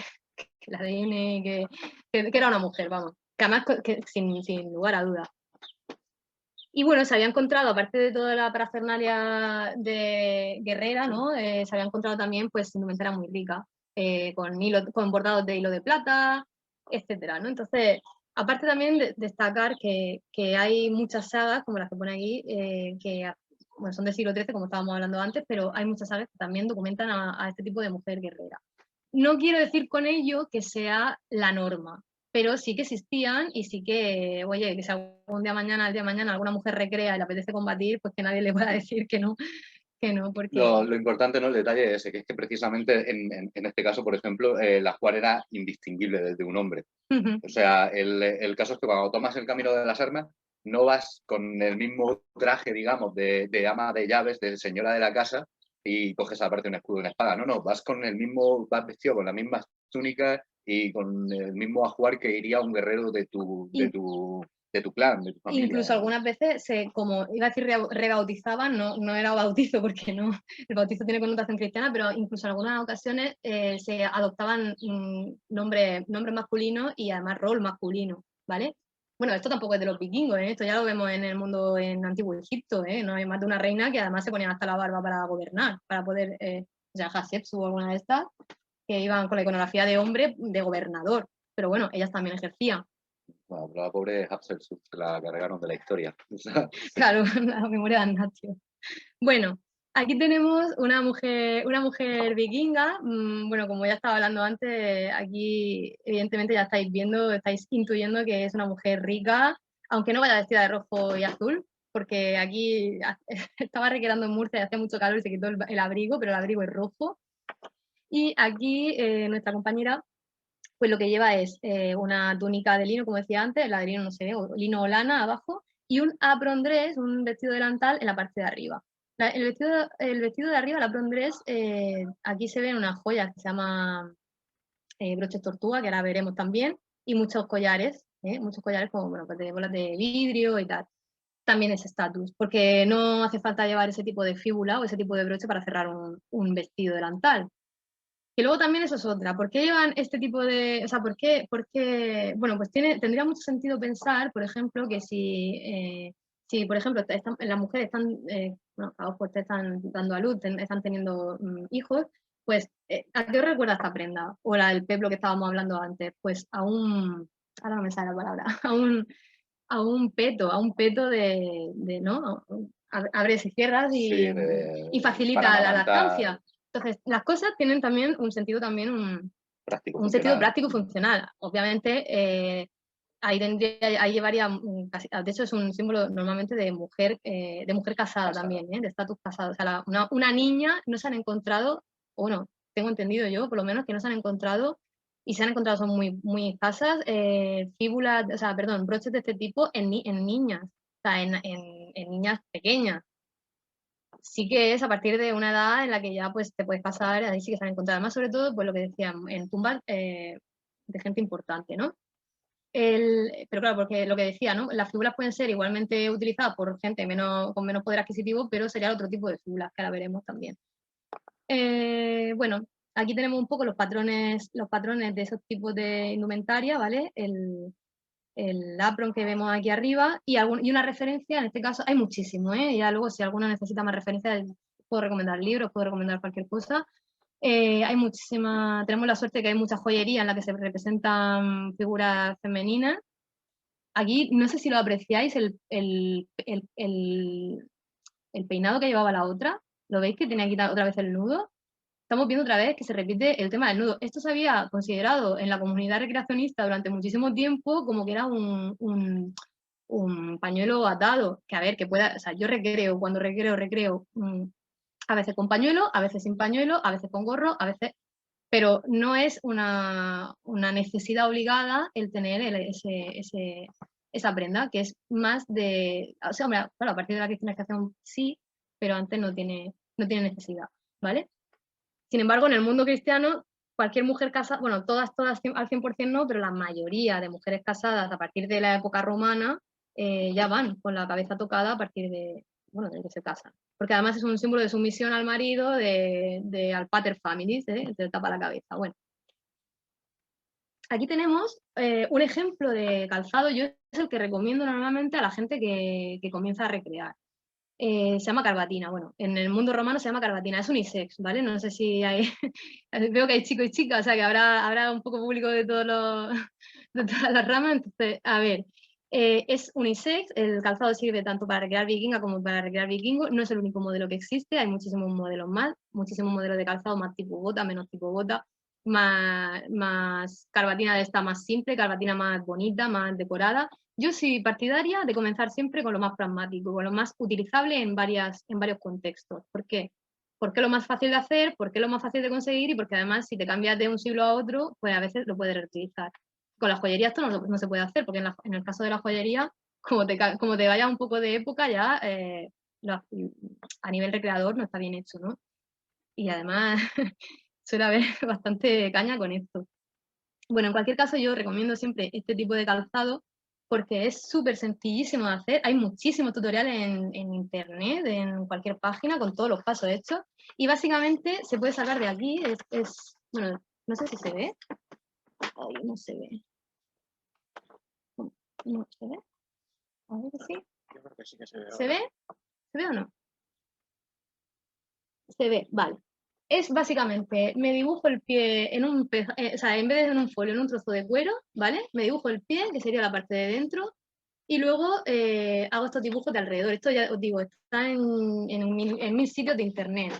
el ADN, que era una mujer, vamos, que además sin lugar a dudas. Y bueno, se había encontrado, aparte de toda la parafernalia de guerrera, ¿no? Se había encontrado también, pues, indumentaria muy rica, con bordados de hilo de plata, etcétera, ¿no? Entonces, aparte también de destacar que hay muchas sagas, como las que pone aquí, que bueno, son del siglo XIII, como estábamos hablando antes, pero hay muchas sagas que también documentan a este tipo de mujer guerrera. No quiero decir con ello que sea la norma, pero sí que existían y sí que, oye, que si algún día mañana, el día de mañana, alguna mujer recrea y le apetece combatir, pues que nadie le pueda decir que no, porque... Lo importante, ¿no? El detalle es que es que precisamente en este caso, por ejemplo, el ajuar era indistinguible de un hombre. O sea, el caso es que cuando tomas el camino de las armas, no vas con el mismo traje, digamos, de ama de llaves, de señora de la casa, y coges aparte un escudo y una espada. No, vas con el mismo, vas vestido con las mismas túnicas y con el mismo ajuar que iría un guerrero de tu clan, de tu familia. Incluso algunas veces, como iba a decir rebautizaban, no era bautizo porque no, el bautizo tiene connotación cristiana, pero incluso en algunas ocasiones se adoptaban nombres masculinos y además rol masculino, ¿vale? Bueno, esto tampoco es de los vikingos, esto ya lo vemos en el mundo en Antiguo Egipto, no hay más de una reina que además se ponían hasta la barba para gobernar, para poder, o sea, Hatshepsut o alguna de estas, que iban con la iconografía de hombre de gobernador, pero bueno, ellas también ejercían. Bueno, pero la pobre Hatshepsut la cargaron de la historia. Claro, la memoria de Anatio. Bueno, aquí tenemos una mujer vikinga. Bueno, como ya estaba hablando antes, aquí evidentemente ya estáis intuyendo que es una mujer rica, aunque no vaya vestida de rojo y azul, porque aquí estaba requerando en Murcia y hace mucho calor y se quitó el abrigo, pero el abrigo es rojo. Y aquí nuestra compañera pues lo que lleva es una túnica de lino, como decía antes, la de lino no se ve, lino o lana abajo, y un apron dress, un vestido delantal en la parte de arriba. El vestido de arriba, el apron dress, aquí se ven unas joyas que se llaman broches tortuga, que ahora veremos también, y muchos collares como bueno, pues de bolas de vidrio y tal. También es estatus, porque no hace falta llevar ese tipo de fíbula o ese tipo de broche para cerrar un vestido delantal. Y luego también eso es otra. ¿Por qué llevan este tipo de...? O sea, ¿por qué? Bueno, pues tendría mucho sentido pensar, por ejemplo, que si por ejemplo, las mujeres están, bueno, pues te están dando a luz, están teniendo hijos, pues, ¿a qué os recuerda esta prenda? O el peplo que estábamos hablando antes, pues ahora no me sale la palabra, a un peto de ¿no? Abres y cierras y facilita la lactancia. Entonces, las cosas tienen también un sentido sentido práctico y funcional. Obviamente, ahí llevaría, de hecho es un símbolo normalmente de mujer casada también, de estatus casado. O sea, una niña no se han encontrado, o bueno, tengo entendido yo, por lo menos, que no se han encontrado, y se han encontrado, son muy, muy escasas, fíbulas, o sea, perdón, broches de este tipo en niñas, o sea, en niñas pequeñas. Sí que es a partir de una edad en la que ya pues te puedes casar, ahí sí que se han encontrado, además sobre todo pues lo que decían, en tumbas de gente importante, ¿no? Pero claro, porque lo que decía, ¿no? Las figuras pueden ser igualmente utilizadas por gente con menos poder adquisitivo, pero sería otro tipo de figuras que ahora veremos también. Bueno, aquí tenemos un poco los patrones de esos tipos de indumentaria, ¿vale? El apron que vemos aquí arriba y una referencia, en este caso hay muchísimo, ya luego si alguno necesita más referencias puedo recomendar libros, puedo recomendar cualquier cosa. Hay tenemos la suerte de que hay mucha joyería en la que se representan figuras femeninas aquí no sé si lo apreciáis, el peinado que llevaba la otra. ¿Lo veis que tiene aquí otra vez el nudo? Estamos viendo otra vez que se repite el tema del nudo. Esto se había considerado en la comunidad recreacionista durante muchísimo tiempo como que era un pañuelo atado, que a ver, que pueda, o sea, yo recreo, cuando recreo, a veces con pañuelo, a veces sin pañuelo, a veces con gorro, a veces, pero no es una necesidad obligada el tener esa prenda, que es más de, o sea, hombre, claro, a partir de la cristianización sí, pero antes no tiene necesidad, ¿vale? Sin embargo, en el mundo cristiano, cualquier mujer casada, bueno, todas al 100% no, pero la mayoría de mujeres casadas a partir de la época romana ya van con la cabeza tocada a partir de, bueno, de que se casan. Porque además es un símbolo de sumisión al marido, al pater familias, te tapa la cabeza. Bueno, aquí tenemos un ejemplo de calzado. Yo es el que recomiendo normalmente a la gente que comienza a recrear. Se llama Carbatina. Bueno, en el mundo romano se llama Carbatina. Es unisex, ¿vale? No sé si hay... Veo que hay chicos y chicas, o sea que habrá un poco público de, de todas las ramas. Entonces, a ver, es unisex. El calzado sirve tanto para recrear vikinga como para recrear vikingo. No es el único modelo que existe. Hay muchísimos modelos más. Muchísimos modelos de calzado, más tipo bota, menos tipo bota. Más Carbatina de esta más simple, Carbatina más bonita, más decorada. Yo soy partidaria de comenzar siempre con lo más pragmático, con lo más utilizable en varios contextos. ¿Por qué? Porque es lo más fácil de hacer, porque es lo más fácil de conseguir y porque además si te cambias de un siglo a otro, pues a veces lo puedes reutilizar. Con la joyería esto no se puede hacer, porque en el caso de la joyería, como te vaya un poco de época ya, a nivel recreador no está bien hecho, ¿no? Y además suele haber bastante caña con esto. Bueno, en cualquier caso yo recomiendo siempre este tipo de calzado porque es súper sencillísimo de hacer. Hay muchísimos tutoriales en internet, en cualquier página, con todos los pasos hechos. Y básicamente se puede sacar de aquí. Bueno, no sé si se ve. Ay, no se ve. No se ve. A ver si. Yo creo que sí que se ve. ¿Se ve? ¿Se ve o no? Se ve, vale. Es básicamente, me dibujo el pie en o sea, en vez de en un folio, en un trozo de cuero, ¿vale? Me dibujo el pie, que sería la parte de dentro, y luego hago estos dibujos de alrededor. Esto ya os digo, está en mil sitios de internet.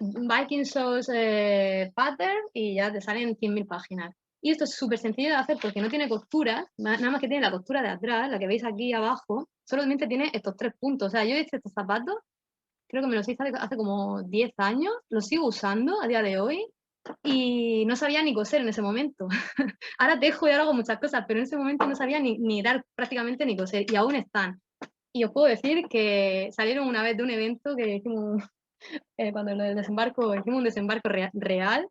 Viking Sauce Pattern y ya te salen 100.000 páginas. Y esto es súper sencillo de hacer porque no tiene costuras, nada más que tiene la costura de atrás, la que veis aquí abajo, solamente tiene estos 3 puntos. O sea, yo hice estos zapatos, creo que me los hice hace como 10 años, los sigo usando a día de hoy y no sabía ni coser en ese momento. Ahora tejo y ahora hago muchas cosas, pero en ese momento no sabía ni dar prácticamente ni coser y aún están. Y os puedo decir que salieron una vez de un evento que hicimos, cuando en el desembarco, hicimos un desembarco real,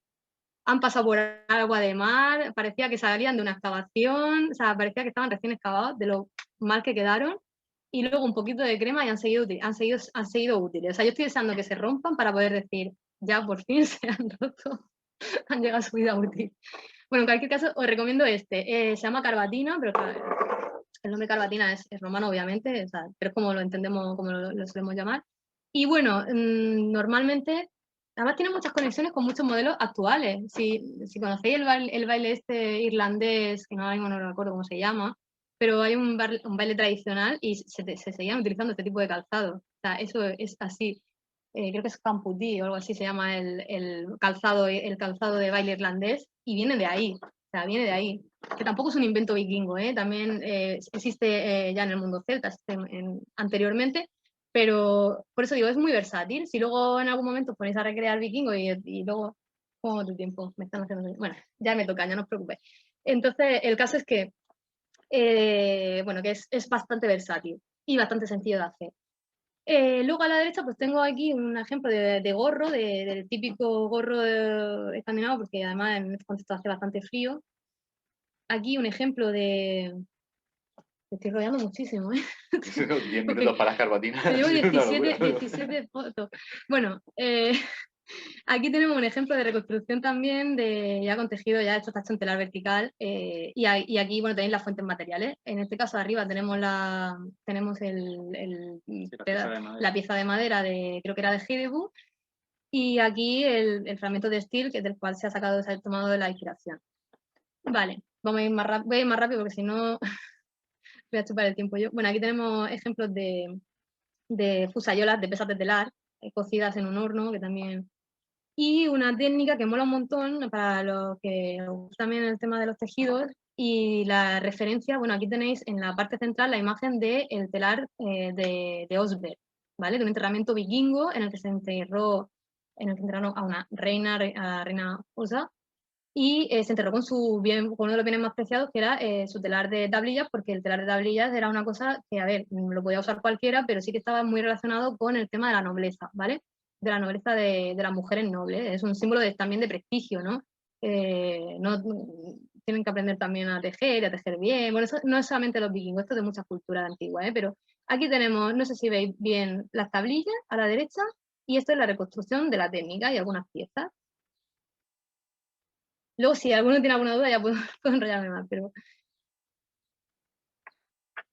han pasado por agua de mar, parecía que salían de una excavación, o sea, parecía que estaban recién excavados de lo mal que quedaron, y luego un poquito de crema y han seguido útiles. O sea, yo estoy deseando que se rompan para poder decir, ya por fin se han roto, han llegado a su vida útil. Bueno, en cualquier caso, os recomiendo este. Se llama Carbatina, pero claro, el nombre Carbatina es romano, obviamente, o sea, pero es como lo entendemos, como lo solemos llamar. Y bueno, normalmente, además tiene muchas conexiones con muchos modelos actuales. Si conocéis el baile este irlandés, que ahora mismo no recuerdo cómo se llama, pero hay un baile tradicional y se seguían utilizando este tipo de calzado. O sea, eso es así. Creo que es Camputí o algo así se llama el calzado de baile irlandés y viene de ahí. O sea, viene de ahí. Que tampoco es un invento vikingo, ¿eh? También existe ya en el mundo celta anteriormente, pero por eso digo, es muy versátil. Si luego en algún momento os ponéis a recrear vikingo y luego, ¿cómo tu tiempo? Me están haciendo... Bueno, ya me toca, ya no os preocupéis. Entonces, el caso es que, bueno, que es bastante versátil y bastante sencillo de hacer. Luego a la derecha pues tengo aquí un ejemplo de gorro, del típico gorro escandinavo, porque además en este contexto hace bastante frío. Aquí un ejemplo de... Me estoy rodeando muchísimo, ¿eh? 10 minutos para las carbatinas. Llevo 17 fotos. Bueno, aquí tenemos un ejemplo de reconstrucción también, ya con tejido, ya hecho en telar vertical, y aquí, bueno, tenéis las fuentes materiales. En este caso, arriba tenemos la pieza de madera creo que era de Hidebu, y aquí el fragmento de steel, que es del cual se ha tomado de la inspiración. Vale, voy a ir más rápido porque si no voy a chupar el tiempo yo. Bueno, aquí tenemos ejemplos de fusayolas de pesas de telar, cocidas en un horno, que también... Y una técnica que mola un montón para los que os gusta también el tema de los tejidos, y la referencia, bueno, aquí tenéis en la parte central la imagen del telar de Osberg, ¿vale? De un enterramiento vikingo en el que se enterraron a una reina, a la reina Osa, y se enterró con uno de los bienes más preciados, que era su telar de tablillas, porque el telar de tablillas era una cosa que, a ver, lo podía usar cualquiera, pero sí que estaba muy relacionado con el tema de la nobleza, ¿vale? De la nobleza de las mujeres nobles. Es un símbolo también de prestigio, ¿no? Tienen que aprender también a tejer bien. Bueno, eso no es solamente los vikingos, esto es de muchas culturas antiguas, pero aquí tenemos, no sé si veis bien las tablillas a la derecha, y esto es la reconstrucción de la técnica y algunas piezas. Luego, si alguno tiene alguna duda, ya puedo enrollarme más, pero...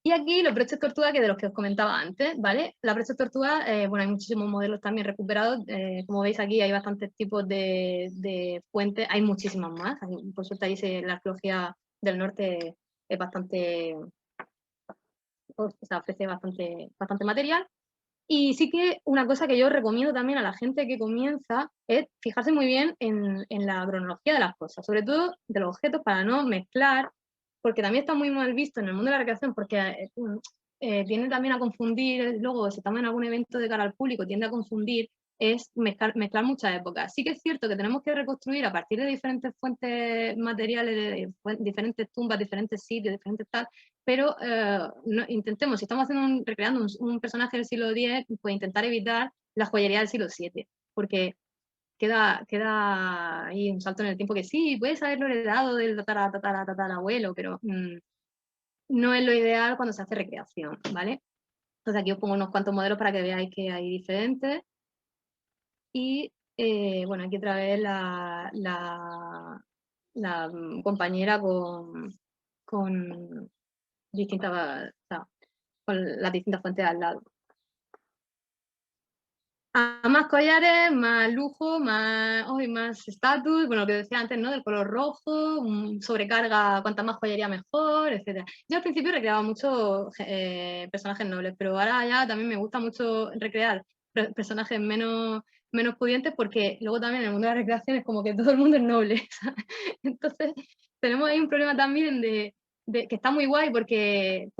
Y aquí los broches tortuga, que de los que os comentaba antes, ¿vale? Las broches tortuga, bueno, hay muchísimos modelos también recuperados. Como veis aquí hay bastantes tipos de fuentes, hay muchísimas más. Por suerte ahí la arqueología del norte es bastante... O sea, ofrece bastante material. Y sí que una cosa que yo recomiendo también a la gente que comienza es fijarse muy bien en la cronología de las cosas, sobre todo de los objetos, para no mezclar, porque también está muy mal visto en el mundo de la recreación, porque tiende también a confundir, luego si estamos en algún evento de cara al público, tiende a confundir, es mezclar muchas épocas. Sí que es cierto que tenemos que reconstruir a partir de diferentes fuentes materiales, de diferentes tumbas, diferentes sitios, diferentes tal, pero intentemos, si estamos recreando un personaje del siglo X, pues intentar evitar la joyería del siglo VII, porque queda ahí un salto en el tiempo que sí, puedes haberlo heredado del tatarabuelo, pero no es lo ideal cuando se hace recreación, ¿vale? Entonces aquí os pongo unos cuantos modelos para que veáis que hay diferentes. Y bueno, aquí otra vez la compañera con distintas, o sea, con las distintas fuentes al lado. A más collares, más lujo, más estatus, bueno, lo que decía antes, ¿no? Del color rojo, sobrecarga, cuanta más joyería mejor, etc. Yo al principio recreaba mucho personajes nobles, pero ahora ya también me gusta mucho recrear personajes menos pudientes, porque luego también en el mundo de la recreación es como que todo el mundo es noble, ¿sabes? Entonces tenemos ahí un problema también que está muy guay porque,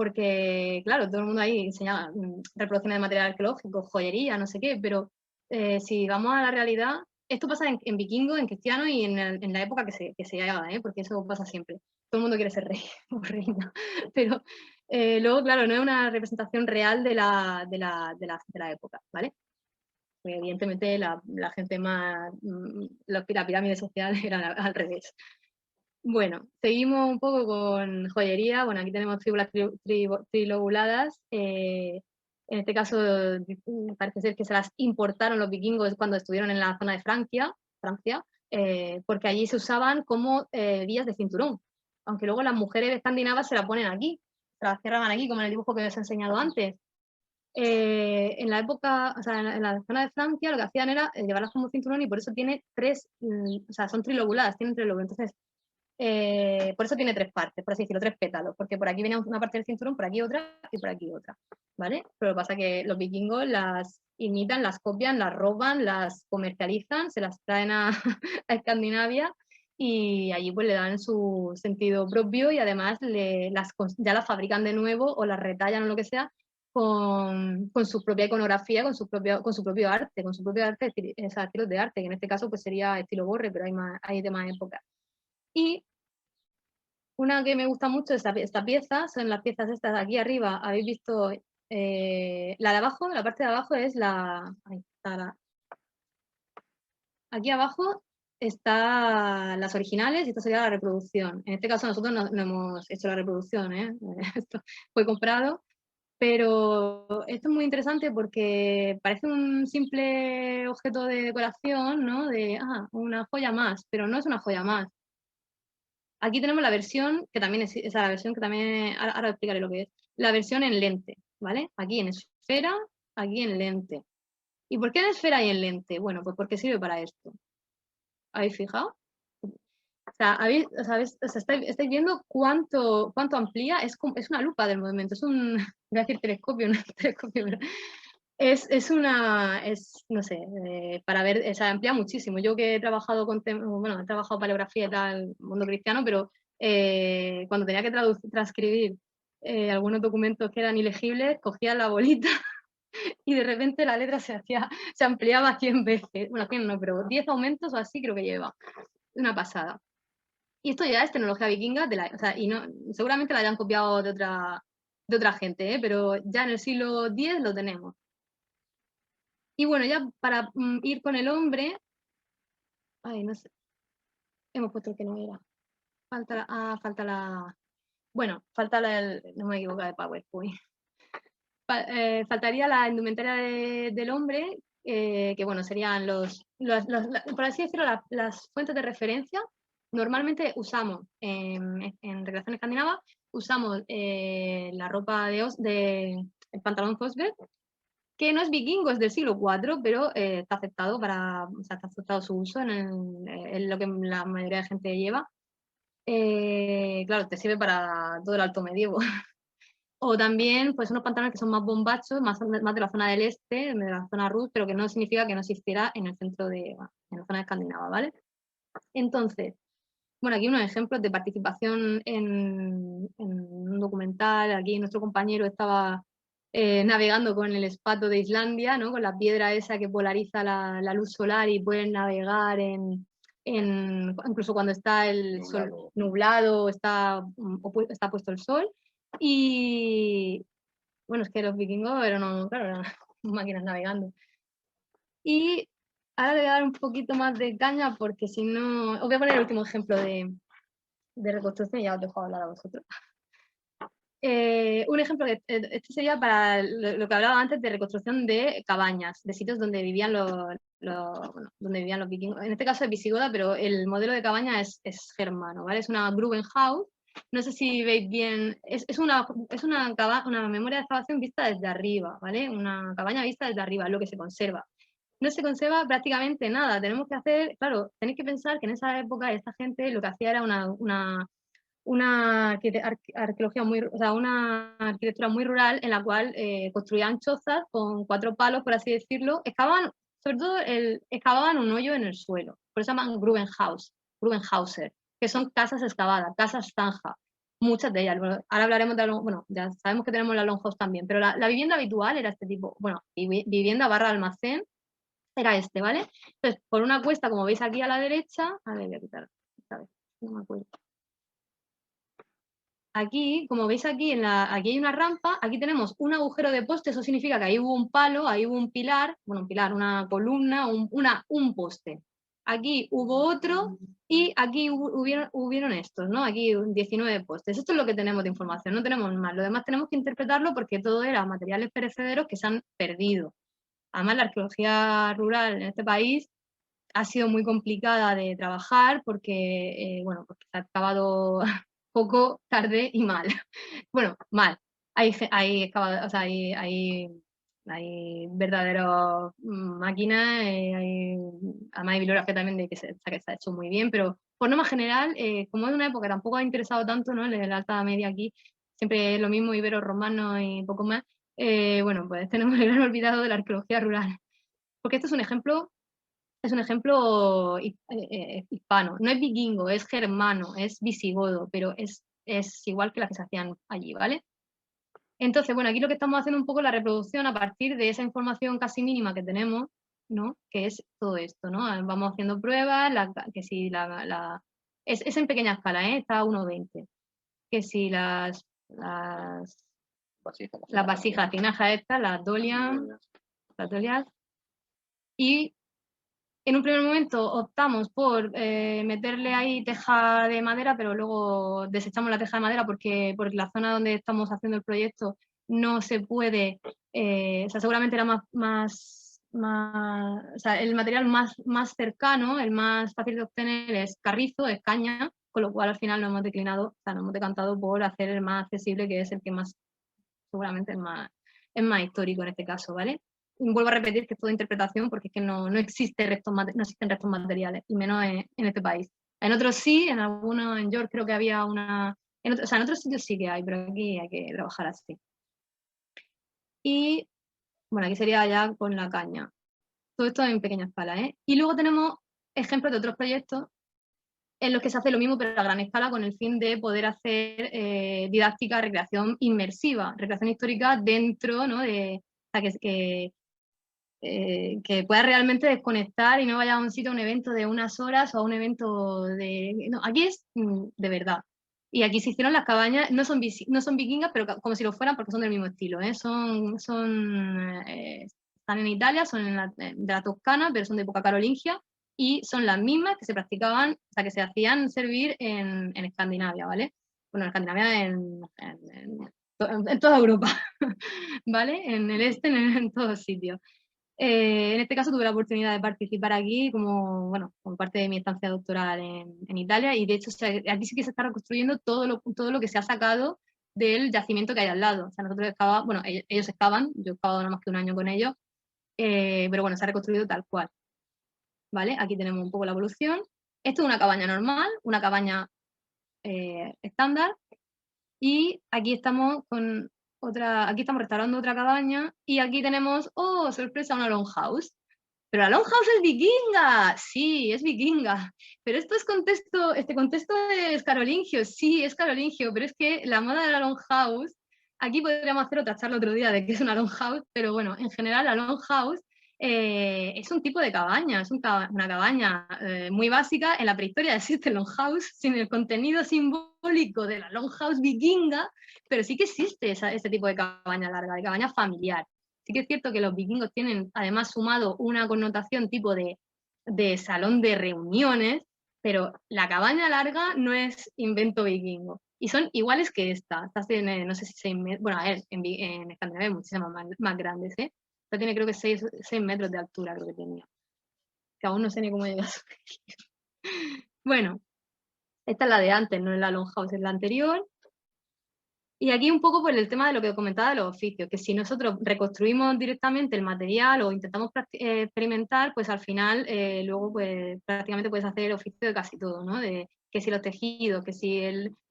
claro, todo el mundo ahí enseña reproducciones de material arqueológico, joyería, no sé qué, pero si vamos a la realidad, esto pasa en vikingo, en cristiano y en la época que se haga, porque eso pasa siempre. Todo el mundo quiere ser rey o reina, pero luego, claro, no es una representación real de la época, ¿vale? Porque evidentemente la gente más, la pirámide social era al revés. Bueno, seguimos un poco con joyería. Bueno, aquí tenemos fíbulas trilobuladas. En este caso parece ser que se las importaron los vikingos cuando estuvieron en la zona de Francia, porque allí se usaban como vías de cinturón. Aunque luego las mujeres escandinavas se la ponen aquí, se las cerraban aquí, como en el dibujo que os he enseñado antes. En la época, o sea, en la zona de Francia lo que hacían era llevarlas como cinturón, y por eso tiene o sea, son trilobuladas, tienen 3 lóbulos. Entonces, por eso tiene 3 partes, por así decirlo, 3 pétalos, porque por aquí viene una parte del cinturón, por aquí otra y por aquí otra, ¿vale? Pero lo que pasa es que los vikingos las imitan, las copian, las roban, las comercializan, se las traen a Escandinavia, y allí pues le dan su sentido propio, y además ya las fabrican de nuevo o las retallan o lo que sea con su propia iconografía, con su propio arte, estilos de arte, que en este caso pues sería estilo Borre, pero hay de más época. Y una que me gusta mucho de esta pieza, son las piezas estas de aquí arriba. Habéis visto la de abajo, la parte de abajo es aquí abajo están las originales y esta sería la reproducción. En este caso nosotros no hemos hecho la reproducción, esto fue comprado, pero esto es muy interesante porque parece un simple objeto de decoración, ¿no? De una joya más, pero no es una joya más. Aquí tenemos la versión que también es esa, la versión que también, ahora explicaré lo que es, la versión en lente, ¿vale? Aquí en esfera, aquí en lente. ¿Y por qué en esfera y en lente? Bueno, pues porque sirve para esto. ¿Habéis fijado? O sea, estáis viendo cuánto amplía, es una lupa del movimiento, es un, voy a decir telescopio, no es telescopio, pero no sé, para ver, o sea, amplía muchísimo. Yo que he trabajado bueno, he trabajado paleografía y tal, mundo cristiano, pero cuando tenía que transcribir algunos documentos que eran ilegibles, cogía la bolita y de repente la letra se ampliaba 100 veces. Bueno, 100 no, pero 10 aumentos o así creo que lleva. Una pasada. Y esto ya es tecnología vikinga, o sea, y no, seguramente la hayan copiado de otra gente, pero ya en el siglo X lo tenemos. Y bueno, ya para ir con el hombre, ay, no sé, hemos puesto el que no era. Bueno, no me equivoco de PowerPoint. Faltaría la indumentaria del hombre, que bueno, serían por así decirlo, las fuentes de referencia. Normalmente usamos, en recreación escandinava, usamos la ropa el pantalón Cosberg, que no es vikingo, es del siglo IV, pero está aceptado está aceptado su uso en lo que la mayoría de gente lleva. Claro, te sirve para todo el alto medievo. O también, pues, unos pantalones que son más bombachos, más de la zona del este, de la zona Rus, pero que no significa que no existiera en el centro en la zona escandinava, ¿vale? Entonces, bueno, aquí unos ejemplos de participación en un documental. Aquí nuestro compañero estaba navegando con el espato de Islandia, ¿no? Con la piedra esa que polariza la luz solar y pueden navegar incluso cuando está el sol nublado, está puesto el sol. Y bueno, es que los vikingos eran máquinas navegando. Y ahora le voy a dar un poquito más de caña porque si no... Os voy a poner el último ejemplo de reconstrucción y ya os dejo hablar a vosotros. Un ejemplo, este sería para lo que hablaba antes de reconstrucción de cabañas, de sitios donde vivían donde vivían los vikingos. En este caso es visigoda, pero el modelo de cabaña es germano, ¿vale? Es una Grubenhaus. No sé si veis bien, es una memoria de excavación vista desde arriba, ¿vale? Una cabaña vista desde arriba, lo que se conserva. No se conserva prácticamente nada. Tenemos que hacer, claro, tenéis que pensar que en esa época esta gente lo que hacía era una arqueología una arquitectura muy rural en la cual construían chozas con 4 palos, por así decirlo. Sobre todo excavaban un hoyo en el suelo, por eso se llaman Grubenhauser, que son casas excavadas, casas zanja, muchas de ellas. Bueno, ahora hablaremos de bueno, ya sabemos que tenemos la longhouse también, pero la vivienda habitual era este tipo, bueno, vivienda / almacén, era este, ¿vale? Entonces, por una cuesta, como veis aquí a la derecha, a ver, voy a quitar esta vez, no me acuerdo. Aquí, como veis aquí, aquí hay una rampa, aquí tenemos un agujero de poste, eso significa que ahí hubo un palo, ahí hubo un pilar, una columna, un poste. Aquí hubo otro y aquí hubieron estos, ¿no? Aquí 19 postes. Esto es lo que tenemos de información, no tenemos más. Lo demás tenemos que interpretarlo porque todo era materiales perecederos que se han perdido. Además, la arqueología rural en este país ha sido muy complicada de trabajar porque, porque se ha excavado poco, tarde y mal. Bueno, mal. Hay verdaderas máquinas, además hay bibliografía también de que se ha hecho muy bien, pero por norma general, como es una época que tampoco ha interesado tanto, ¿no? En la Alta Media aquí, siempre es lo mismo, ibero romano y poco más, bueno, pues tenemos el gran olvidado de la arqueología rural. Porque este es un ejemplo hispano, no es vikingo, es germano, es visigodo, pero es igual que las que se hacían allí, ¿vale? Entonces, bueno, aquí lo que estamos haciendo un poco la reproducción a partir de esa información casi mínima que tenemos, ¿no? Que es todo esto, ¿no? Vamos haciendo pruebas, que si es en pequeña escala, ¿eh? Está a 1,20. Que si las vasijas, tinajas estas, las dolias, y en un primer momento optamos por meterle ahí teja de madera, pero luego desechamos la teja de madera porque la zona donde estamos haciendo el proyecto no se puede, seguramente era el material más cercano, el más fácil de obtener es carrizo, es caña, con lo cual al final nos hemos decantado por hacer el más accesible, que es el que seguramente es más histórico en este caso, ¿vale? Vuelvo a repetir que es toda interpretación porque es que no existen restos materiales, y menos en este país. En otros sí, en algunos, en York creo que había una... En otros sitios sí que hay, pero aquí hay que trabajar así. Y, bueno, aquí sería ya con la caña. Todo esto en pequeña escala, ¿eh? Y luego tenemos ejemplos de otros proyectos en los que se hace lo mismo, pero a gran escala, con el fin de poder hacer didáctica, recreación inmersiva, recreación histórica dentro, ¿no? De, o sea, que pueda realmente desconectar y no vaya a un sitio, a un evento de unas horas o a un evento de... No, aquí es de verdad. Y aquí se hicieron las cabañas, no son vikingas, pero como si lo fueran porque son del mismo estilo. Están en Italia, son de la Toscana, pero son de época carolingia y son las mismas que se practicaban, o sea, que se hacían servir en Escandinavia, ¿vale? Bueno, en Escandinavia, en toda Europa, ¿vale? En el este, en todos sitios. En este caso tuve la oportunidad de participar aquí como parte de mi estancia doctoral en Italia y de hecho aquí sí que se está reconstruyendo todo lo que se ha sacado del yacimiento que hay al lado. O sea, nosotros ellos excavan, yo he excavado no más que un año con ellos, pero bueno, se ha reconstruido tal cual. ¿Vale? Aquí tenemos un poco la evolución. Esto es una cabaña normal, una cabaña estándar y aquí estamos aquí estamos restaurando otra cabaña y aquí tenemos, ¡oh, sorpresa!, una longhouse. Pero la longhouse es vikinga, sí, es vikinga. Pero este contexto es carolingio, sí, es carolingio, pero es que la moda de la longhouse, aquí podríamos hacer otra charla otro día de qué es una longhouse, pero bueno, en general la longhouse es un tipo de cabaña, es una cabaña muy básica. En la prehistoria existe el longhouse sin el contenido simbólico de la longhouse vikinga, pero sí que existe ese tipo de cabaña larga, de cabaña familiar. Sí que es cierto que los vikingos tienen además sumado una connotación tipo de salón de reuniones, pero la cabaña larga no es invento vikingo. Y son iguales que esta. Estas tienen, no sé si 6 metros, bueno, a ver, en Escandinavia hay muchísimas más grandes, ¿eh? Esta tiene creo que 6 metros de altura, creo que tenía. Que aún no sé ni cómo llega a su... Bueno, esta es la de antes, no es la longhouse, es la anterior. Y aquí un poco por el tema de lo que comentaba de los oficios, que si nosotros reconstruimos directamente el material o intentamos experimentar, pues al final luego pues prácticamente puedes hacer el oficio de casi todo, ¿no? Que si los tejidos, que si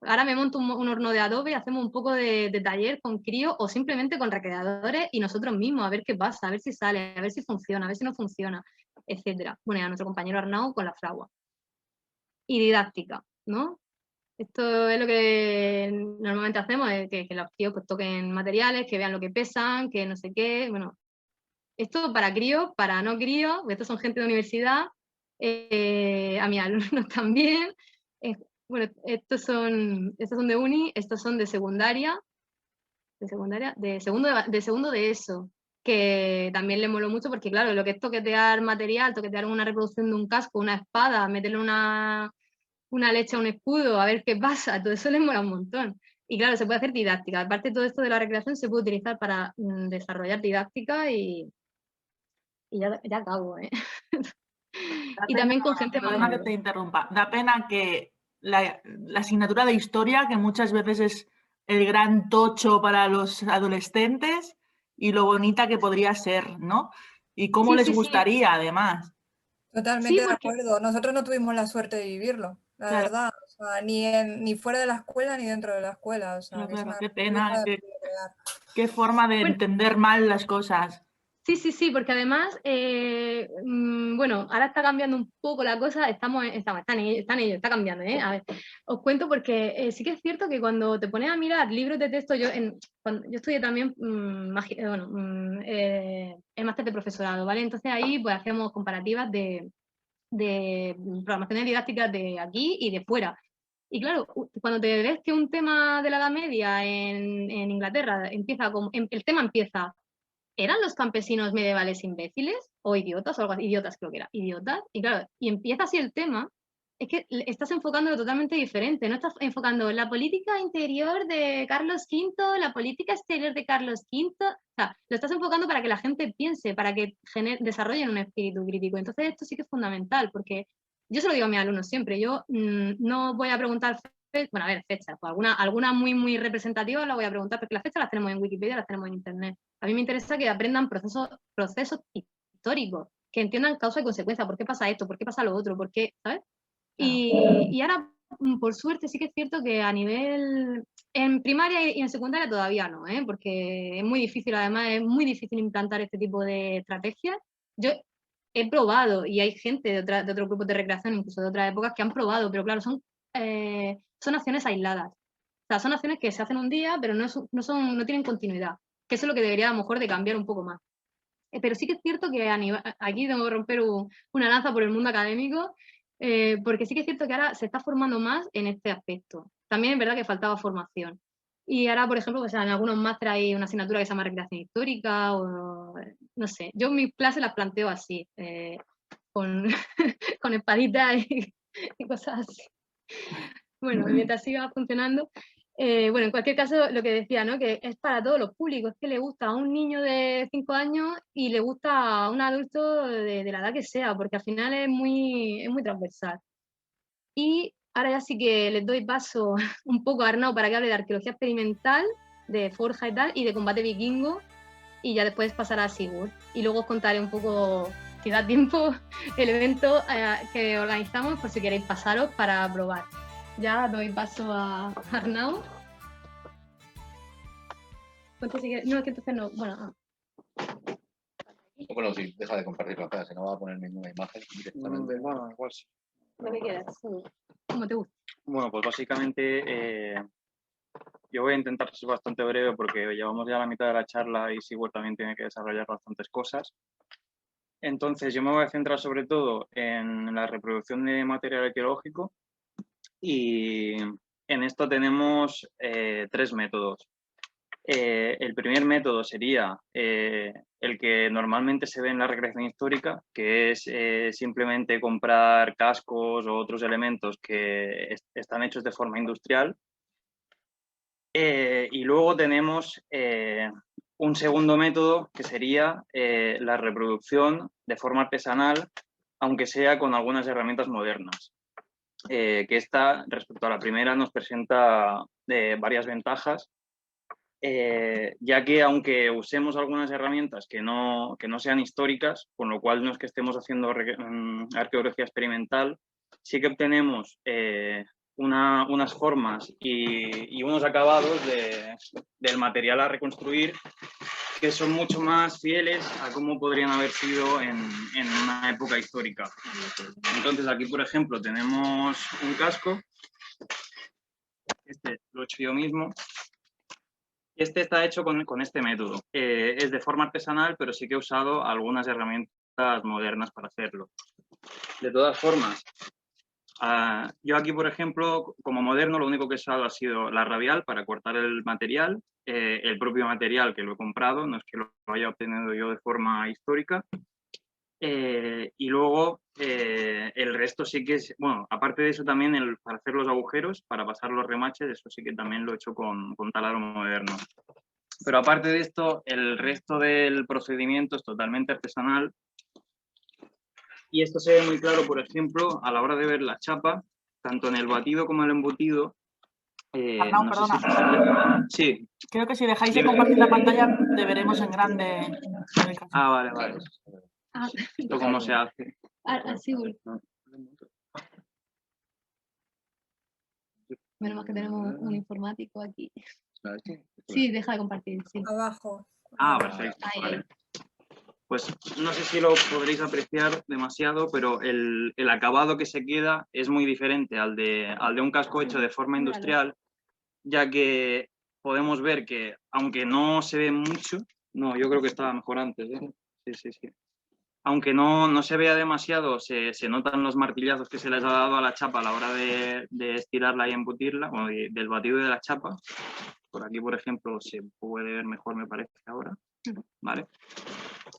ahora me monto un horno de adobe y hacemos un poco de taller con críos o simplemente con recreadores y nosotros mismos, a ver qué pasa, a ver si sale, a ver si funciona, a ver si no funciona, etcétera. Bueno, y a nuestro compañero Arnau con la fragua. Y didáctica, ¿no? Esto es lo que normalmente hacemos, es que los críos pues, toquen materiales, que vean lo que pesan, que no sé qué. Bueno, esto para críos, para no críos, pues estos son gente de universidad, a mis alumnos también. Bueno, estos son de uni, estos son de secundaria, de segundo de ESO, que también le moló mucho porque, claro, lo que es toquetear material, toquetear una reproducción de un casco, una espada, meterle una leche a un escudo, a ver qué pasa, todo eso les mola un montón. Y claro, se puede hacer didáctica. Aparte de todo esto de la recreación, se puede utilizar para desarrollar didáctica y ya acabo, ¿eh? Y también con gente más mayor. Que te interrumpa. Da pena que la asignatura de historia, que muchas veces es el gran tocho para los adolescentes, y lo bonita que podría ser, ¿no? Y cómo les gustaría, además. Totalmente de acuerdo. Nosotros no tuvimos la suerte de vivirlo, la verdad. O sea, ni fuera de la escuela ni dentro de la escuela. O sea, qué pena, qué forma de entender mal las cosas. Sí, porque además, bueno, ahora está cambiando un poco la cosa, está cambiando, ¿eh? A ver, os cuento porque sí que es cierto que cuando te pones a mirar libros de texto, yo estudié también el máster de profesorado, ¿vale? Entonces ahí pues hacemos comparativas de programaciones didácticas de aquí y de fuera. Y claro, cuando te ves que un tema de la Edad Media en Inglaterra el tema empieza, ¿eran los campesinos medievales imbéciles o idiotas o algo así? Idiotas creo que era, idiotas. Y claro, y empieza así el tema, es que estás enfocándolo totalmente diferente, no estás enfocando la política interior de Carlos V, la política exterior de Carlos V, o sea, lo estás enfocando para que la gente piense, para que desarrollen un espíritu crítico. Entonces esto sí que es fundamental, porque yo se lo digo a mis alumnos siempre, yo no voy a preguntar, bueno, a ver, fechas, pues alguna muy, muy representativa la voy a preguntar, porque las fechas las tenemos en Wikipedia, las tenemos en Internet. A mí me interesa que aprendan procesos históricos, que entiendan causa y consecuencia, por qué pasa esto, por qué pasa lo otro, por qué, ¿sabes? Y ahora, por suerte, sí que es cierto que a nivel... En primaria y en secundaria todavía no, porque es muy difícil, además es muy difícil implantar este tipo de estrategias. Yo he probado, y hay gente de otros grupos de recreación, incluso de otras épocas, que han probado, pero claro, son acciones aisladas. O sea, son acciones que se hacen un día, pero no tienen continuidad, que eso es lo que debería a lo mejor de cambiar un poco más. Pero sí que es cierto que aquí tengo que romper una lanza por el mundo académico, porque sí que es cierto que ahora se está formando más en este aspecto. También es verdad que faltaba formación. Y ahora, por ejemplo, pues en algunos másteres hay una asignatura que se llama recreación histórica, o no sé. Yo mis clases las planteo así, con, con espaditas y cosas así. Bueno, mientras siga funcionando. Bueno, en cualquier caso, lo que decía, ¿no? Que es para todos los públicos, es que le gusta a un niño de 5 años y le gusta a un adulto de la edad que sea, porque al final es muy transversal. Y ahora ya sí que les doy paso un poco a Arnau para que hable de arqueología experimental, de forja y tal, y de combate vikingo, y ya después pasará a Sigurd. Y luego os contaré un poco, si da tiempo, el evento que organizamos, por si queréis pasaros para probar. Ya doy paso a Arnau. No, es que entonces no. Bueno, Bueno, sí, deja de compartir la pantalla, si no va a poner ninguna imagen directamente. Bueno, igual sí. lo que quieras, como te gusta. Bueno, pues básicamente yo voy a intentar ser bastante breve porque llevamos ya la mitad de la charla y Sigurd también tiene que desarrollar bastantes cosas. Entonces, yo me voy a centrar sobre todo en la reproducción de material arqueológico y en esto tenemos 3 métodos. El primer método sería el que normalmente se ve en la recreación histórica, que es simplemente comprar cascos o otros elementos que están hechos de forma industrial. Y luego tenemos un segundo método que sería la reproducción de forma artesanal, aunque sea con algunas herramientas modernas. Que esta, respecto a la primera, nos presenta varias ventajas, ya que aunque usemos algunas herramientas que no sean históricas, con lo cual no es que estemos haciendo arqueología experimental, sí que obtenemos unas formas y unos acabados del material a reconstruir que son mucho más fieles a cómo podrían haber sido en una época histórica. Entonces aquí, por ejemplo, tenemos un casco, este lo he hecho yo mismo. Este está hecho con este método. Es de forma artesanal, pero sí que he usado algunas herramientas modernas para hacerlo. De todas formas, yo aquí, por ejemplo, como moderno, lo único que he usado ha sido la rabial para cortar el material, el propio material que lo he comprado, no es que lo haya obtenido yo de forma histórica. Y luego el resto sí que es, bueno, aparte de eso también para hacer los agujeros, para pasar los remaches, eso sí que también lo he hecho con taladro moderno. Pero aparte de esto, el resto del procedimiento es totalmente artesanal. Y esto se ve muy claro, por ejemplo, a la hora de ver la chapa, tanto en el batido como en el embutido. Arnau, no perdona. Sí. Creo que si dejáis de compartir la pantalla, te veremos en grande. Vale. ¿Esto cómo se hace? Sigurd. Menos mal que tenemos un informático aquí. Sí, deja de compartir. Sí. Abajo. Perfecto. Vale. Pues no sé si lo podréis apreciar demasiado, pero el acabado que se queda es muy diferente al de un casco hecho de forma industrial, ya que podemos ver que, aunque no se ve mucho, no, yo creo que estaba mejor antes, Sí. Aunque no se vea demasiado, se notan los martillazos que se les ha dado a la chapa a la hora de estirarla y embutirla, bueno, del batido de la chapa. Por aquí, por ejemplo, se puede ver mejor, me parece, ahora. ¿Vale?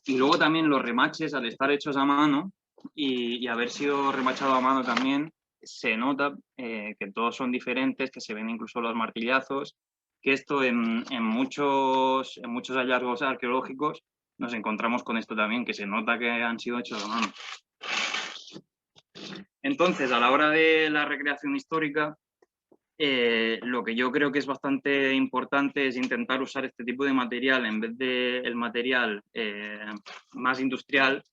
Y luego también los remaches, al estar hechos a mano y haber sido remachado a mano también, se nota que todos son diferentes, que se ven incluso los martillazos, que esto en muchos hallazgos arqueológicos nos encontramos con esto también, que se nota que han sido hechos a mano. Entonces, a la hora de la recreación histórica, lo que yo creo que es bastante importante es intentar usar este tipo de material en vez del material más industrial,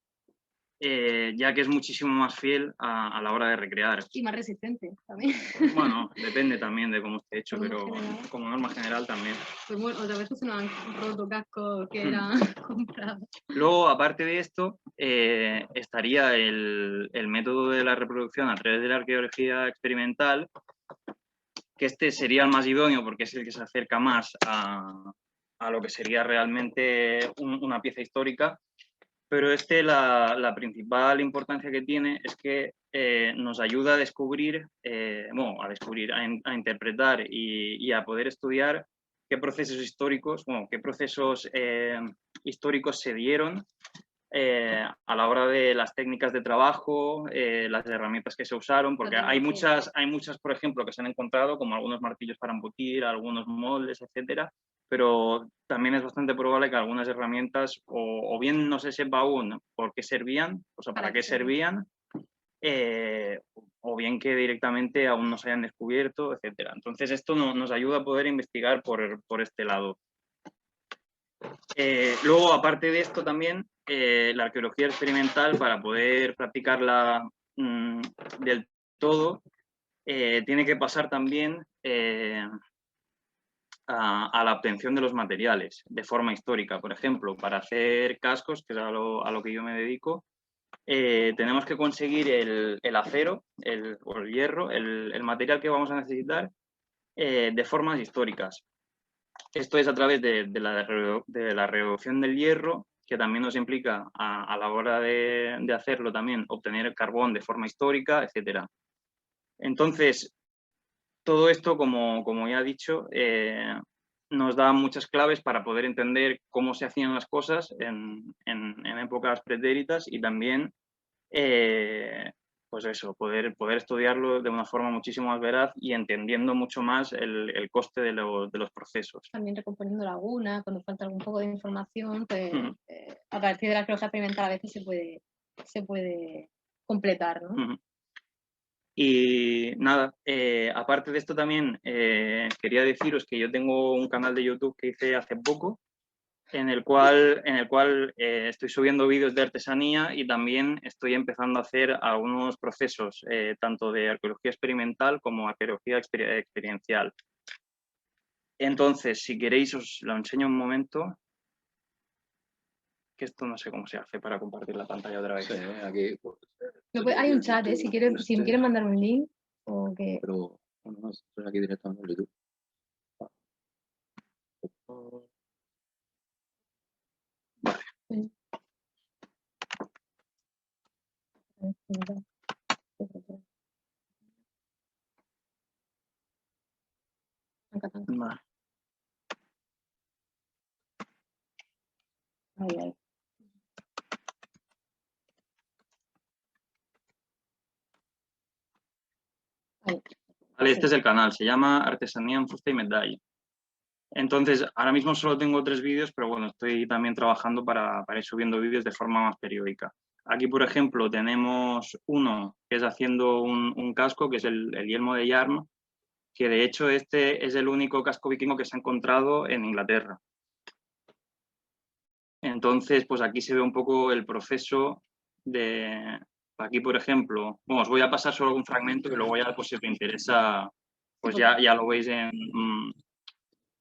ya que es muchísimo más fiel a la hora de recrear. Y más resistente también. Bueno, depende también de cómo esté hecho, Como pero general. como norma general también. Pues bueno, otras veces se nos han roto cascos que eran comprados. Luego, aparte de esto, estaría el método de la reproducción a través de la arqueología experimental, que este sería el más idóneo porque es el que se acerca más a lo que sería realmente una pieza histórica, pero la principal importancia que tiene es que nos ayuda a descubrir, a interpretar y a poder estudiar qué procesos históricos, qué procesos históricos se dieron a la hora de las técnicas de trabajo, las herramientas que se usaron, porque hay muchas, por ejemplo, que se han encontrado, como algunos martillos para embutir, algunos moldes, etcétera, pero también es bastante probable que algunas herramientas o bien no se sepa aún por qué servían, o sea, para qué servían, o bien que directamente aún no se hayan descubierto, etcétera. Entonces esto nos ayuda a poder investigar por este lado. Luego, aparte de esto también, la arqueología experimental, para poder practicarla del todo, tiene que pasar también a la obtención de los materiales de forma histórica. Por ejemplo, para hacer cascos, que es a lo que yo me dedico, tenemos que conseguir el acero o el hierro, el material que vamos a necesitar de formas históricas. Esto es a través de la reducción del hierro, que también nos implica a la hora de hacerlo también obtener el carbón de forma histórica, etc. Entonces, todo esto, como ya he dicho, nos da muchas claves para poder entender cómo se hacían las cosas en épocas pretéritas y también pues eso, poder estudiarlo de una forma muchísimo más veraz y entendiendo mucho más el coste de los procesos. También recomponiendo lagunas, cuando falta algún poco de información, pues a partir de la arqueología experimental a veces se puede completar, ¿no? Y nada, aparte de esto también quería deciros que yo tengo un canal de YouTube que hice hace poco, en el cual estoy subiendo vídeos de artesanía y también estoy empezando a hacer algunos procesos, tanto de arqueología experimental como arqueología experiencial. Entonces, si queréis, os lo enseño un momento, que esto no sé cómo se hace para compartir la pantalla otra vez. Sí, aquí, Hay un chat, si me quieres mandar un link o que... Pero, bueno, estoy aquí directamente en YouTube. Vale. Ahí. Vale, este es el canal, se llama Artesanía en Fusta y Medalla. Entonces, ahora mismo solo tengo 3 vídeos, pero bueno, estoy también trabajando para ir subiendo vídeos de forma más periódica. Aquí, por ejemplo, tenemos uno que es haciendo un casco, que es el yelmo de Yarn, que de hecho este es el único casco vikingo que se ha encontrado en Inglaterra. Entonces, pues aquí se ve un poco el proceso de... Aquí, por ejemplo, bueno, os voy a pasar solo un fragmento que luego ya, pues si os interesa, pues ya lo veis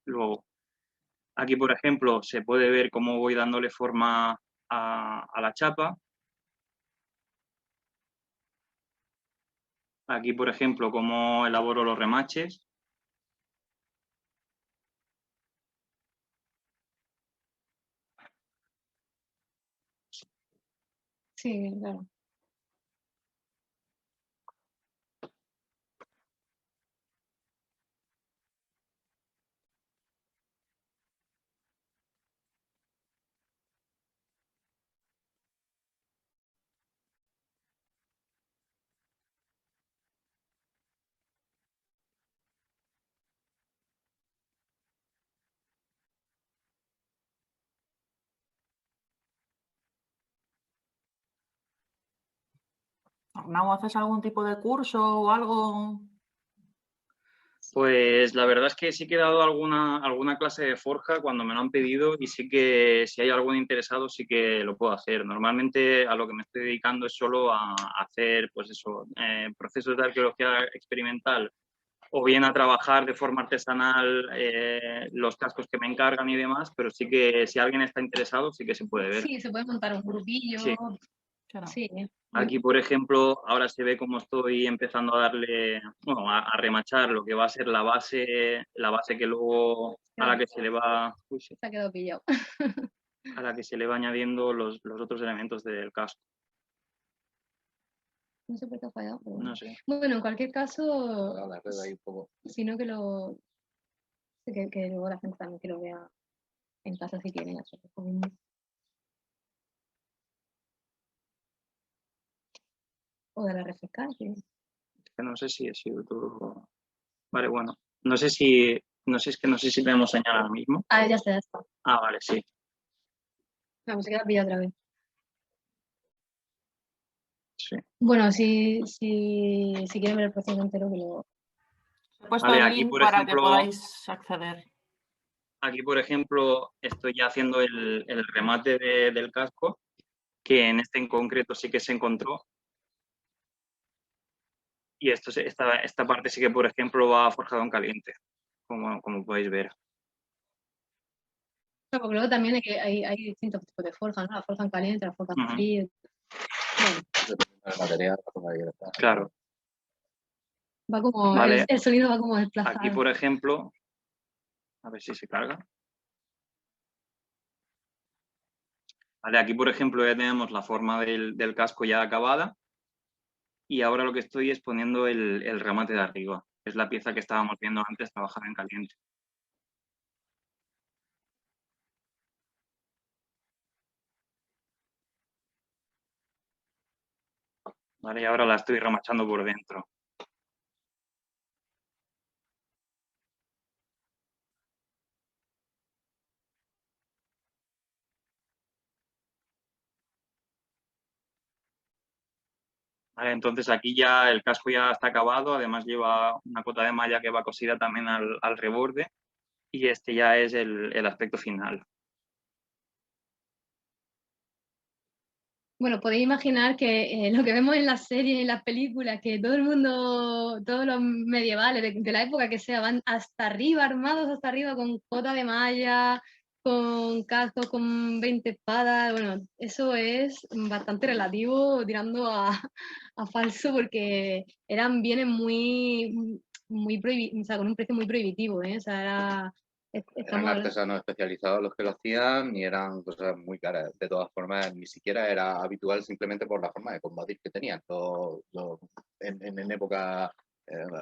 luego. Aquí, por ejemplo, se puede ver cómo voy dándole forma a la chapa. Aquí, por ejemplo, cómo elaboro los remaches. Sí, claro. Arnau, ¿haces algún tipo de curso o algo? Pues la verdad es que sí que he dado alguna clase de forja cuando me lo han pedido y sí que si hay algún interesado sí que lo puedo hacer. Normalmente a lo que me estoy dedicando es solo a hacer pues eso, procesos de arqueología experimental o bien a trabajar de forma artesanal los cascos que me encargan y demás, pero sí que si alguien está interesado sí que se puede ver. Sí, se puede montar un grupillo. Sí. Claro. Sí. Aquí, por ejemplo, ahora se ve cómo estoy empezando a darle, bueno, a remachar lo que va a ser la base que luego a la que se le va, uy, sí, Se ha quedado pillado. a la que se le va añadiendo los otros elementos del casco. No sé por qué ha fallado. Pero bueno. No sé. Bueno, en cualquier caso, La red ahí un poco. sino que que luego la gente también que lo vea en casa si quieren. Eso, o de la refrescar, sí. Que no sé si he sido todo. Vale, bueno. No sé si podemos señalar ahora mismo. Ah, ya está. Ah, vale, sí. La música la pilla otra vez. Sí. Bueno, si quieren ver el proceso entero, que lo... He puesto Vale, el aquí, link por para ejemplo, que podáis acceder. Aquí, por ejemplo, estoy ya haciendo el remate del casco, que en este en concreto sí que se encontró. Y esta parte sí que, por ejemplo, va forjado en caliente, como podéis ver. Porque luego también hay distintos tipos de forja, ¿no? La forja en caliente, la forja en frío. Bueno. El material, claro. Va como, vale. el sonido va como desplazado. Aquí, por ejemplo, a ver si se carga. Vale, aquí, por ejemplo, ya tenemos la forma del casco ya acabada. Y ahora lo que estoy es poniendo el remate de arriba, que es la pieza que estábamos viendo antes trabajada en caliente. Vale, y ahora la estoy remachando por dentro. Vale, entonces aquí ya el casco ya está acabado, además lleva una cota de malla que va cosida también al reborde y este ya es el aspecto final. Bueno, podéis imaginar que lo que vemos en las series, en las películas, que todo el mundo, todos los medievales de la época que sea, van hasta arriba, armados hasta arriba con cota de malla, con cascos, con 20 espadas. Bueno, eso es bastante relativo, tirando a falso, porque eran bienes muy o sea, con un precio muy prohibitivo, ¿eh? O sea, era... Eran artesanos especializados los que lo hacían y eran cosas muy caras. De todas formas, ni siquiera era habitual simplemente por la forma de combatir que tenían. En época,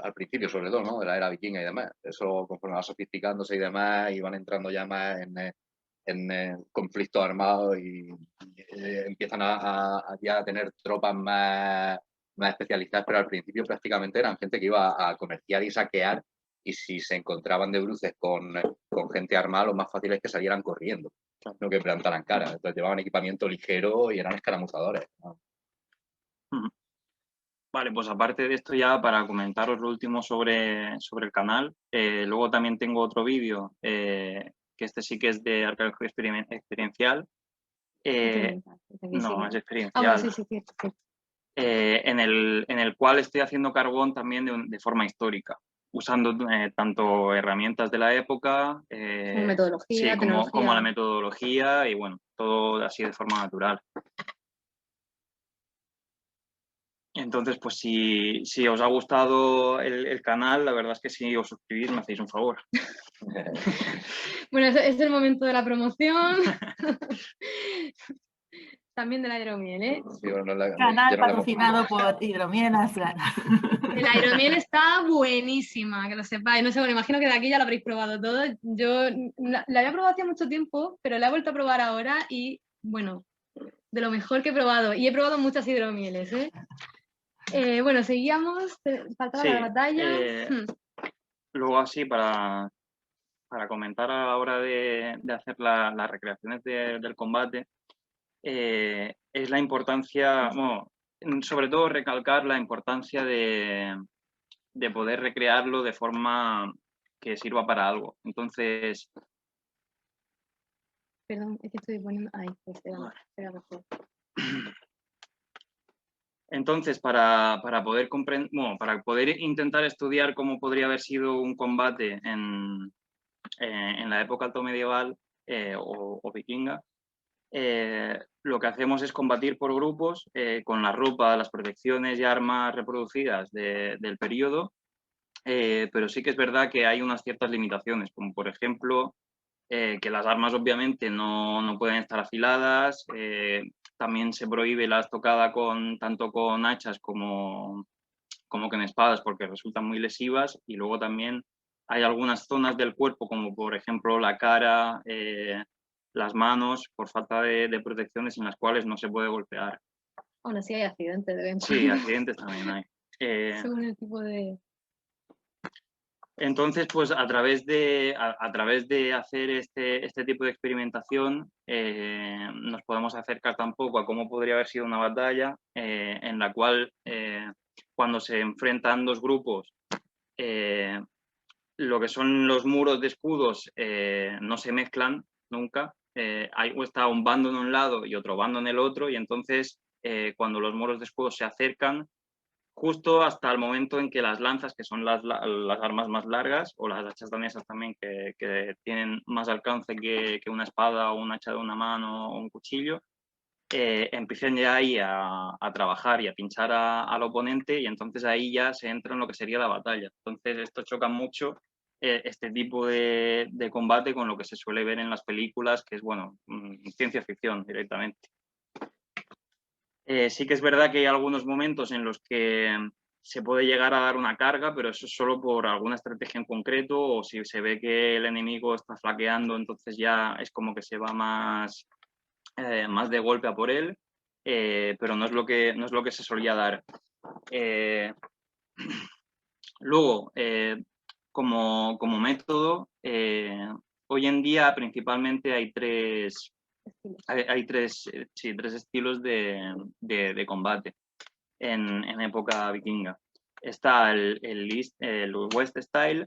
al principio sobre todo, ¿no? De la era vikinga y demás. Eso conforme va sofisticándose y demás, iban entrando ya más en conflictos armados y empiezan ya a tener tropas más especializadas, pero al principio prácticamente eran gente que iba a comerciar y saquear. Y si se encontraban de bruces con gente armada, lo más fácil es que salieran corriendo, no que plantaran cara. Entonces llevaban equipamiento ligero y eran escaramuzadores, ¿no? Vale, pues aparte de esto ya para comentaros lo último sobre el canal, luego también tengo otro vídeo, que este sí que es de arqueología experiencial. No, es experiencial. Ah, bueno, sí, sí, sí. En el cual estoy haciendo carbón también de forma histórica, usando tanto herramientas de la época, metodología, sí, como la metodología y bueno, todo así de forma natural. Entonces, pues si os ha gustado el canal, la verdad es que si os suscribís me hacéis un favor. Bueno, es el momento de la promoción. También de la hidromiel, ¿eh? Sí, bueno, Canal patrocinado por Hidromiel Azlana. La hidromiel está buenísima, que lo sepáis. No sé, bueno, imagino que de aquí ya lo habréis probado todo. Yo la había probado hace mucho tiempo, pero la he vuelto a probar ahora y, bueno, de lo mejor que he probado. Y he probado muchas hidromieles, ¿eh? Bueno, seguíamos. Faltaba la batalla. Luego así, para comentar a la hora de hacer las recreaciones del combate, es la importancia, bueno, sobre todo recalcar la importancia de poder recrearlo de forma que sirva para algo. Entonces... Perdón, es que estoy poniendo... Ahí, pues era mejor. Entonces, para poder para poder intentar estudiar cómo podría haber sido un combate en la época altomedieval o vikinga, lo que hacemos es combatir por grupos con la ropa, las protecciones y armas reproducidas del periodo, pero sí que es verdad que hay unas ciertas limitaciones, como por ejemplo que las armas obviamente no pueden estar afiladas, también se prohíbe la estocada tanto con hachas como con espadas porque resultan muy lesivas, y luego también hay algunas zonas del cuerpo como por ejemplo la cara, las manos, por falta de protecciones en las cuales no se puede golpear. Aún así hay accidentes de vez en cuando. Sí, accidentes también hay. Según el tipo de... Entonces, pues a través de hacer este tipo de experimentación, nos podemos acercar tampoco a cómo podría haber sido una batalla en la cual, cuando se enfrentan dos grupos, lo que son los muros de escudos no se mezclan nunca. Está un bando en un lado y otro bando en el otro, y entonces cuando los muros de escudos se acercan, justo hasta el momento en que las lanzas, que son las armas más largas, o las hachas danesas también, que tienen más alcance que una espada o un hacha de una mano o un cuchillo, empiecen ya ahí a trabajar y a pinchar al oponente, y entonces ahí ya se entra en lo que sería la batalla. Entonces esto choca mucho, este tipo de combate, con lo que se suele ver en las películas, que es, bueno, ciencia ficción directamente. Sí que es verdad que hay algunos momentos en los que se puede llegar a dar una carga, pero eso es solo por alguna estrategia en concreto, o si se ve que el enemigo está flaqueando, entonces ya es como que se va más de golpe a por él, pero no es lo que se solía dar. Luego, como método, hoy en día principalmente hay tres estilos de combate en época vikinga. Está el West Style,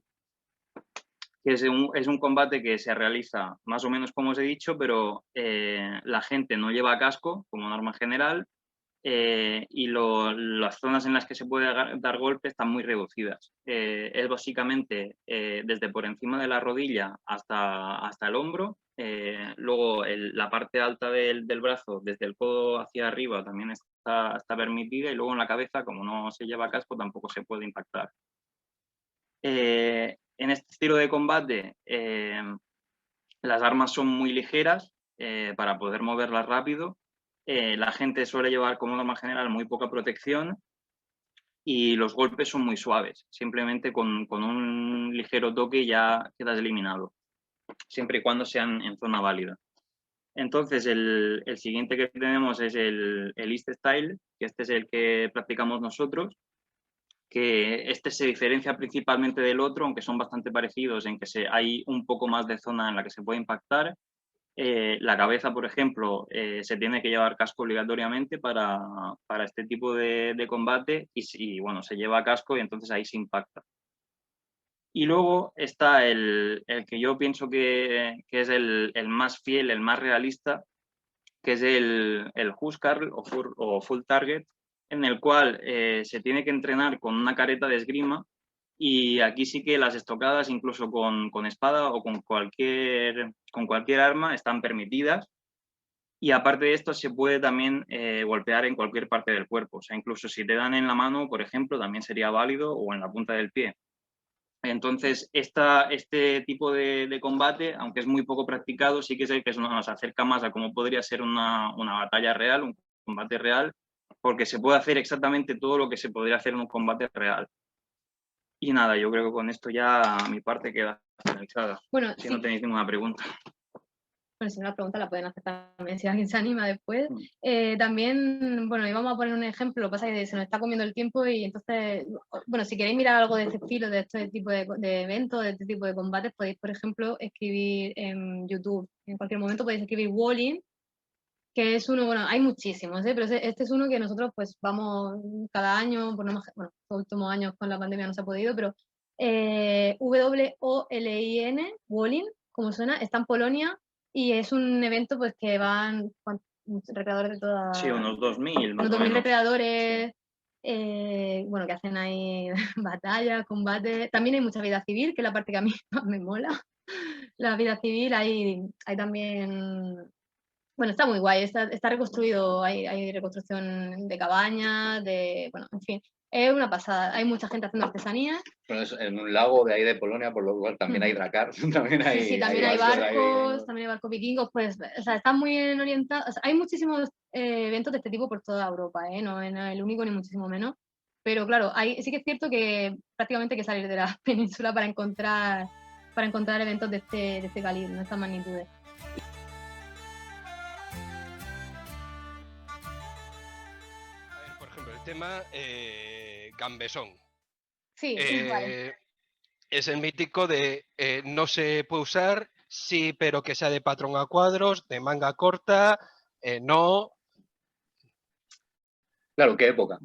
que es un combate que se realiza más o menos como os he dicho, pero la gente no lleva casco como norma general, y las zonas en las que se puede dar golpe están muy reducidas. Es básicamente desde por encima de la rodilla hasta el hombro, luego la parte alta del brazo, desde el codo hacia arriba, también está permitida, y luego en la cabeza, como no se lleva casco, tampoco se puede impactar. En este estilo de combate, las armas son muy ligeras para poder moverlas rápido. La gente suele llevar, como norma general, muy poca protección, y los golpes son muy suaves. Simplemente con un ligero toque ya quedas eliminado, siempre y cuando sean en zona válida. Entonces, el siguiente que tenemos es el East Style, que este es el que practicamos nosotros, que este se diferencia principalmente del otro, aunque son bastante parecidos en que hay un poco más de zona en la que se puede impactar. La cabeza, por ejemplo, se tiene que llevar casco obligatoriamente para este tipo de combate, y bueno, se lleva casco y entonces ahí se impacta. Y luego está el que yo pienso que es el más fiel, el más realista, que es el Huskarl o Full Target, en el cual se tiene que entrenar con una careta de esgrima, y aquí sí que las estocadas, incluso con espada o con cualquier arma, están permitidas. Y aparte de esto, se puede también golpear en cualquier parte del cuerpo. O sea, incluso si te dan en la mano, por ejemplo, también sería válido, o en la punta del pie. Entonces, este tipo de combate, aunque es muy poco practicado, sí que es el que nos acerca más a cómo podría ser una batalla real, un combate real, porque se puede hacer exactamente todo lo que se podría hacer en un combate real. Y nada, yo creo que con esto ya mi parte queda finalizada. Bueno, si sí. no tenéis ninguna pregunta. Bueno, si una pregunta la pueden hacer también si alguien se anima después. También, bueno, íbamos a poner un ejemplo, lo que pasa es que se nos está comiendo el tiempo, y entonces, bueno, si queréis mirar algo de este estilo, de este tipo de eventos, de este tipo de combates, podéis, por ejemplo, escribir en YouTube. En cualquier momento podéis escribir Wall-In que es uno, bueno, hay muchísimos, pero este es uno que nosotros pues vamos cada año, por no más, bueno, los últimos años con la pandemia no se ha podido, pero WOLIN, Wolin, como suena, está en Polonia y es un evento pues que van recreadores de toda... Sí, unos 2000 más unos o 2000 menos. recreadores, bueno, que hacen ahí batallas, combates. También hay mucha vida civil, que es la parte que a mí más me mola. La vida civil, hay también... Bueno, está muy guay, está reconstruido, hay reconstrucción de cabañas, bueno, en fin, es una pasada. Hay mucha gente haciendo artesanías. Bueno, es en un lago de ahí de Polonia, por lo cual también hay dracar, también hay, Sí, también hay barcos, también hay barcos vikingos, pues, o sea, están muy orientados, o sea, hay muchísimos eventos de este tipo por toda Europa, no es el único ni muchísimo menos, pero claro, sí que es cierto que prácticamente hay que salir de la península para encontrar eventos de este calibre, de estas magnitudes. Por ejemplo, el tema gambesón. Sí, vale. Es el mítico de no se puede usar, sí, pero que sea de patrón a cuadros, de manga corta, no. Claro, ¿qué época?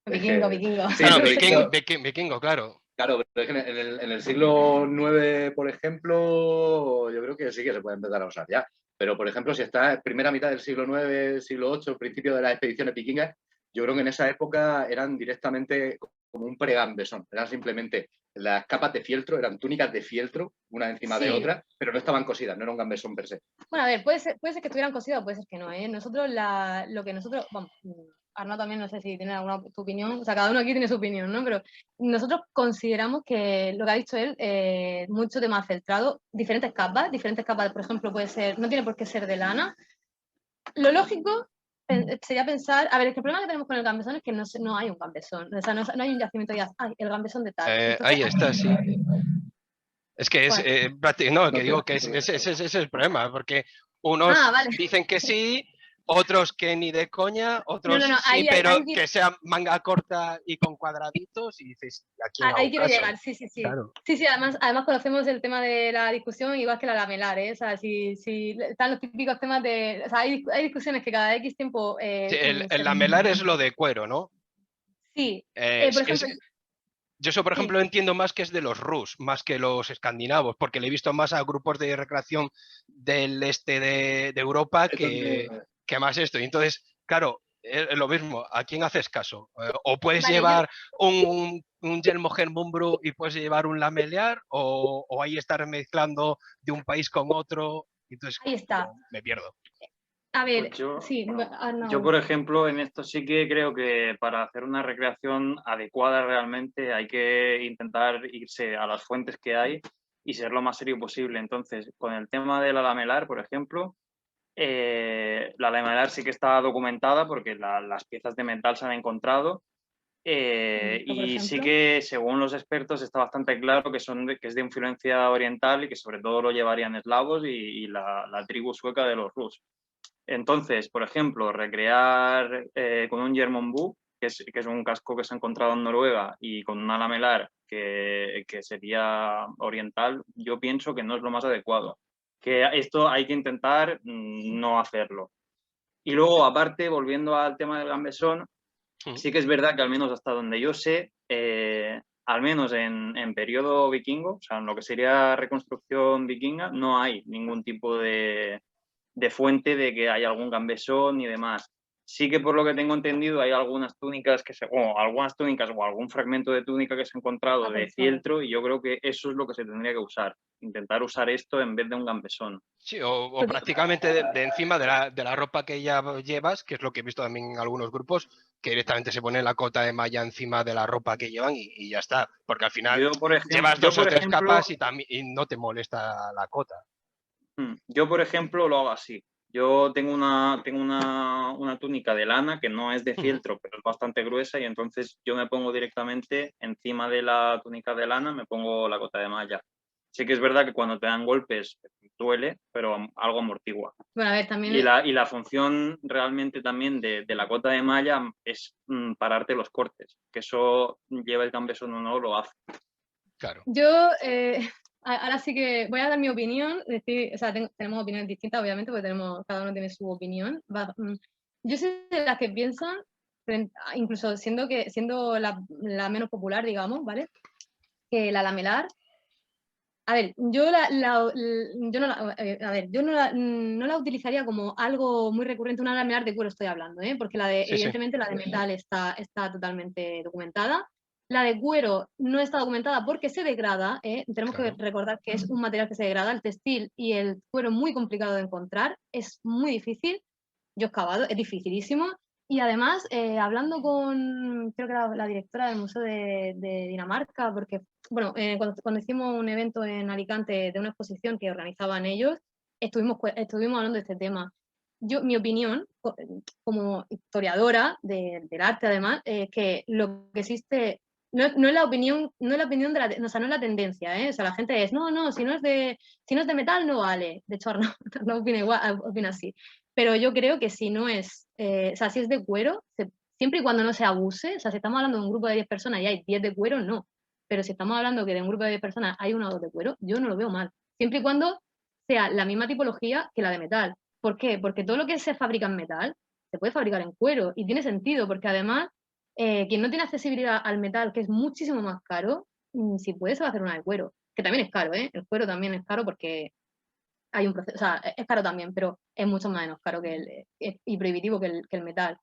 Vikingo. Sí, claro, pero vikingo, claro. Claro, pero es que en el siglo IX, por ejemplo, yo creo que sí que se puede empezar a usar ya. Pero, por ejemplo, si está en primera mitad del siglo IX, siglo VIII, principio de las expediciones vikingas, yo creo que en esa época eran directamente como un pregambesón. Eran simplemente las capas de fieltro, eran túnicas de fieltro, una encima de otra, pero no estaban cosidas, no era un gambesón per se. Bueno, a ver, puede ser que estuvieran cosidas, puede ser que no, ¿eh? Nosotros, lo que nosotros, vamos, Arnaud también, no sé si tiene alguna tu opinión, o sea, cada uno aquí tiene su opinión, ¿no? Pero nosotros consideramos que lo que ha dicho él, mucho tema feltrado, diferentes capas, por ejemplo, puede ser, no tiene por qué ser de lana. Lo lógico sería pensar, a ver, es que el problema que tenemos con el gambesón es que no hay un gambesón, o sea, no hay un yacimiento de el gambesón de tal. Entonces, ahí está, sí. Es que es, no, que digo que ese es el problema, porque unos dicen que sí, otros que ni de coña, otros sí, pero que sea manga corta y con cuadraditos, y dices, ¿a quién hago ahí quiero caso? llegar, sí. Claro. Sí, además conocemos el tema de la discusión igual que la lamelar, ¿eh? O sea, si están los típicos temas de... O sea, hay discusiones que cada X tiempo... Sí, el lamelar es lo de cuero, ¿no? Sí, por ejemplo... Yo eso, por ejemplo, entiendo más que es de los rus, más que los escandinavos, porque le he visto más a grupos de recreación del este de Europa que más esto. Y entonces, claro, es lo mismo, ¿a quién haces caso? O puedes llevar un yelmo germumbru y puedes llevar un lamelear, o ahí estar mezclando de un país con otro. Entonces, ahí está. Me pierdo. A ver, pues yo, por ejemplo, en esto sí que creo que para hacer una recreación adecuada realmente hay que intentar irse a las fuentes que hay y ser lo más serio posible. Entonces, con el tema de la lamelar, por ejemplo, la lamelar sí que está documentada porque las piezas de metal se han encontrado y sí que, según los expertos, está bastante claro que es de influencia oriental y que sobre todo lo llevarían eslavos y la tribu sueca de los rus. Entonces, por ejemplo, recrear con un Yermonbu, que es un casco que se ha encontrado en Noruega, y con una lamelar que sería oriental, yo pienso que no es lo más adecuado. Que esto hay que intentar no hacerlo. Y luego, aparte, volviendo al tema del gambesón, sí que es verdad que al menos hasta donde yo sé, al menos en periodo vikingo, o sea, en lo que sería reconstrucción vikinga, no hay ningún tipo de fuente de que hay algún gambesón y demás. Sí que por lo que tengo entendido hay algunas túnicas o algún fragmento de túnica que se ha encontrado de fieltro y yo creo que eso es lo que se tendría que usar, intentar usar esto en vez de un gambesón. Sí, o prácticamente de encima de la ropa que ya llevas, que es lo que he visto también en algunos grupos, que directamente se pone la cota de malla encima de la ropa que llevan y ya está, porque al final llevas dos o tres capas y no te molesta la cota. Yo, por ejemplo, lo hago así. Yo tengo una túnica de lana que no es de fieltro, pero es bastante gruesa y entonces yo me pongo directamente encima de la túnica de lana, me pongo la cota de malla. Sí que es verdad que cuando te dan golpes duele, pero algo amortigua. Bueno, a ver, también y la función realmente también de la cota de malla es pararte los cortes, que eso lleva el gambesón o no lo hace. Claro. Yo, ahora sí que voy a dar mi opinión. Decir, o sea, tenemos opiniones distintas, obviamente, porque cada uno tiene su opinión. Yo soy de las que piensan, incluso siendo la menos popular, digamos, ¿vale? Que la lamelar. A ver, yo no la utilizaría como algo muy recurrente, una lamelar de cuero estoy hablando, ¿eh? Porque evidentemente la de metal está totalmente documentada. La de cuero no está documentada porque se degrada, ¿eh? Tenemos que recordar que es un material que se degrada, el textil y el cuero es muy complicado de encontrar, es muy difícil. Yo he excavado, es dificilísimo. Y además, hablando con, creo que era la directora del Museo de Dinamarca, porque, bueno, cuando hicimos un evento en Alicante de una exposición que organizaban ellos, estuvimos hablando de este tema. Mi opinión, como historiadora del arte además, es que lo que existe no es la opinión de o sea, no es la tendencia, ¿eh? O sea, la gente es, no, si no es de metal no vale. De hecho, Arnaud opina igual, opina así. Pero yo creo que si no es, o sea, si es de cuero, siempre y cuando no se abuse, o sea, si estamos hablando de un grupo de 10 personas y hay 10 de cuero, no. Pero si estamos hablando que de un grupo de 10 personas hay 1 o 2 de cuero, yo no lo veo mal. Siempre y cuando sea la misma tipología que la de metal. ¿Por qué? Porque todo lo que se fabrica en metal se puede fabricar en cuero y tiene sentido, porque además, quien no tiene accesibilidad al metal, que es muchísimo más caro, si puede se va a hacer una de cuero, que también es caro, ¿eh? El cuero también es caro porque hay un proceso, o sea, es caro también, pero es mucho menos caro y prohibitivo que el metal.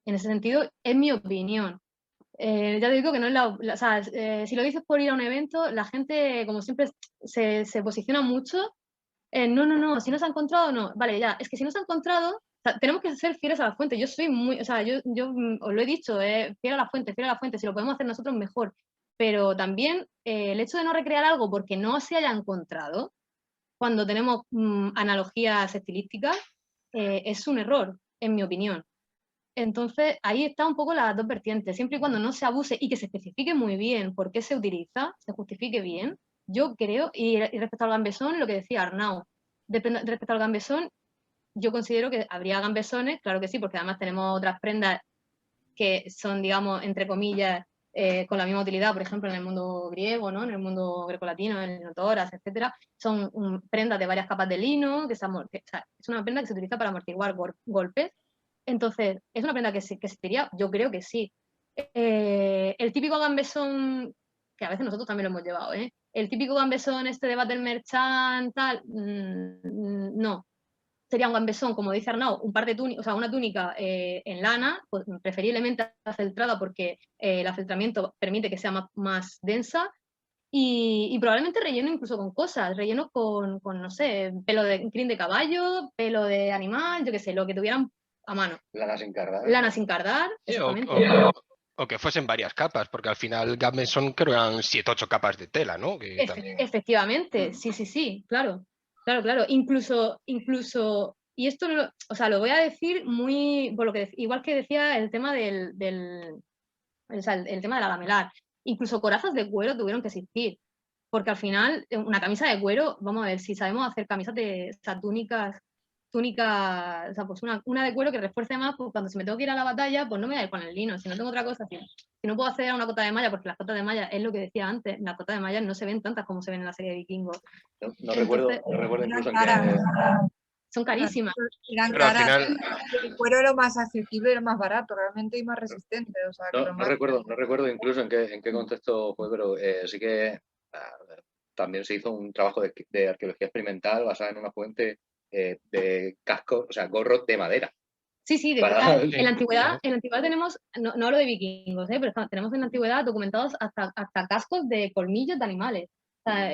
En ese sentido, es mi opinión. Ya te digo que no es o sea, si lo dices por ir a un evento, la gente, como siempre, se posiciona mucho en no, si no se ha encontrado, no. Vale, ya, es que si no se ha encontrado, o sea, tenemos que ser fieles a la fuente. Yo soy muy, o sea, yo os lo he dicho, fiel a la fuente, si lo podemos hacer nosotros, mejor. Pero también el hecho de no recrear algo porque no se haya encontrado, cuando tenemos analogías estilísticas, es un error, en mi opinión. Entonces, ahí está un poco las dos vertientes. Siempre y cuando no se abuse y que se especifique muy bien por qué se utiliza, se justifique bien, yo creo, y respecto al gambesón, lo que decía Arnaud, respecto al gambesón, yo considero que habría gambesones, claro que sí, porque además tenemos otras prendas que son, digamos, entre comillas, con la misma utilidad, por ejemplo, en el mundo griego, ¿no? En el mundo grecolatino, en el notoras, etcétera, son prendas de varias capas de lino, o sea, es una prenda que se utiliza para amortiguar golpes. Entonces, ¿es una prenda que existiría? Yo creo que sí. El típico gambesón, que a veces nosotros también lo hemos llevado, ¿eh? El típico gambesón este de Battle Merchant, tal, no. Sería un gambesón, como dice Arnaud, un par de túnicas, o sea, una túnica en lana, pues, preferiblemente afeltrada porque el afeltramiento permite que sea más densa y probablemente relleno incluso con cosas, relleno con, no sé, pelo de crin de caballo, pelo de animal, yo qué sé, lo que tuvieran a mano. Lana sin cardar. Lana sin cardar, exactamente. O que fuesen varias capas, porque al final gambeson creo que eran 7 o 8 capas de tela, ¿no? Efectivamente, sí, claro. Incluso, y esto o sea, lo voy a decir muy, por lo que igual que decía el tema el tema de la lamelar. Incluso corazas de cuero tuvieron que existir, porque al final una camisa de cuero, vamos a ver, si sabemos hacer camisas o sea, túnicas, o sea, pues una de cuero que refuerce más, pues cuando se me tengo que ir a la batalla, pues no me voy a ir con el lino, si no tengo otra cosa, si no puedo acceder a una cota de malla, porque las cotas de malla, es lo que decía antes, las cotas de malla no se ven tantas como se ven en la serie de Vikingos. No recuerdo incluso en qué... Son carísimas. Eran caras. El cuero era lo más accesible y lo más barato, realmente, y más resistente. O sea, no recuerdo incluso en qué contexto fue, pero sí que también se hizo un trabajo de arqueología experimental basada en una fuente de cascos, o sea, gorros de madera. Sí, en la antigüedad tenemos, no hablo de vikingos, pero tenemos en la antigüedad documentados hasta cascos de colmillos de animales. O sea,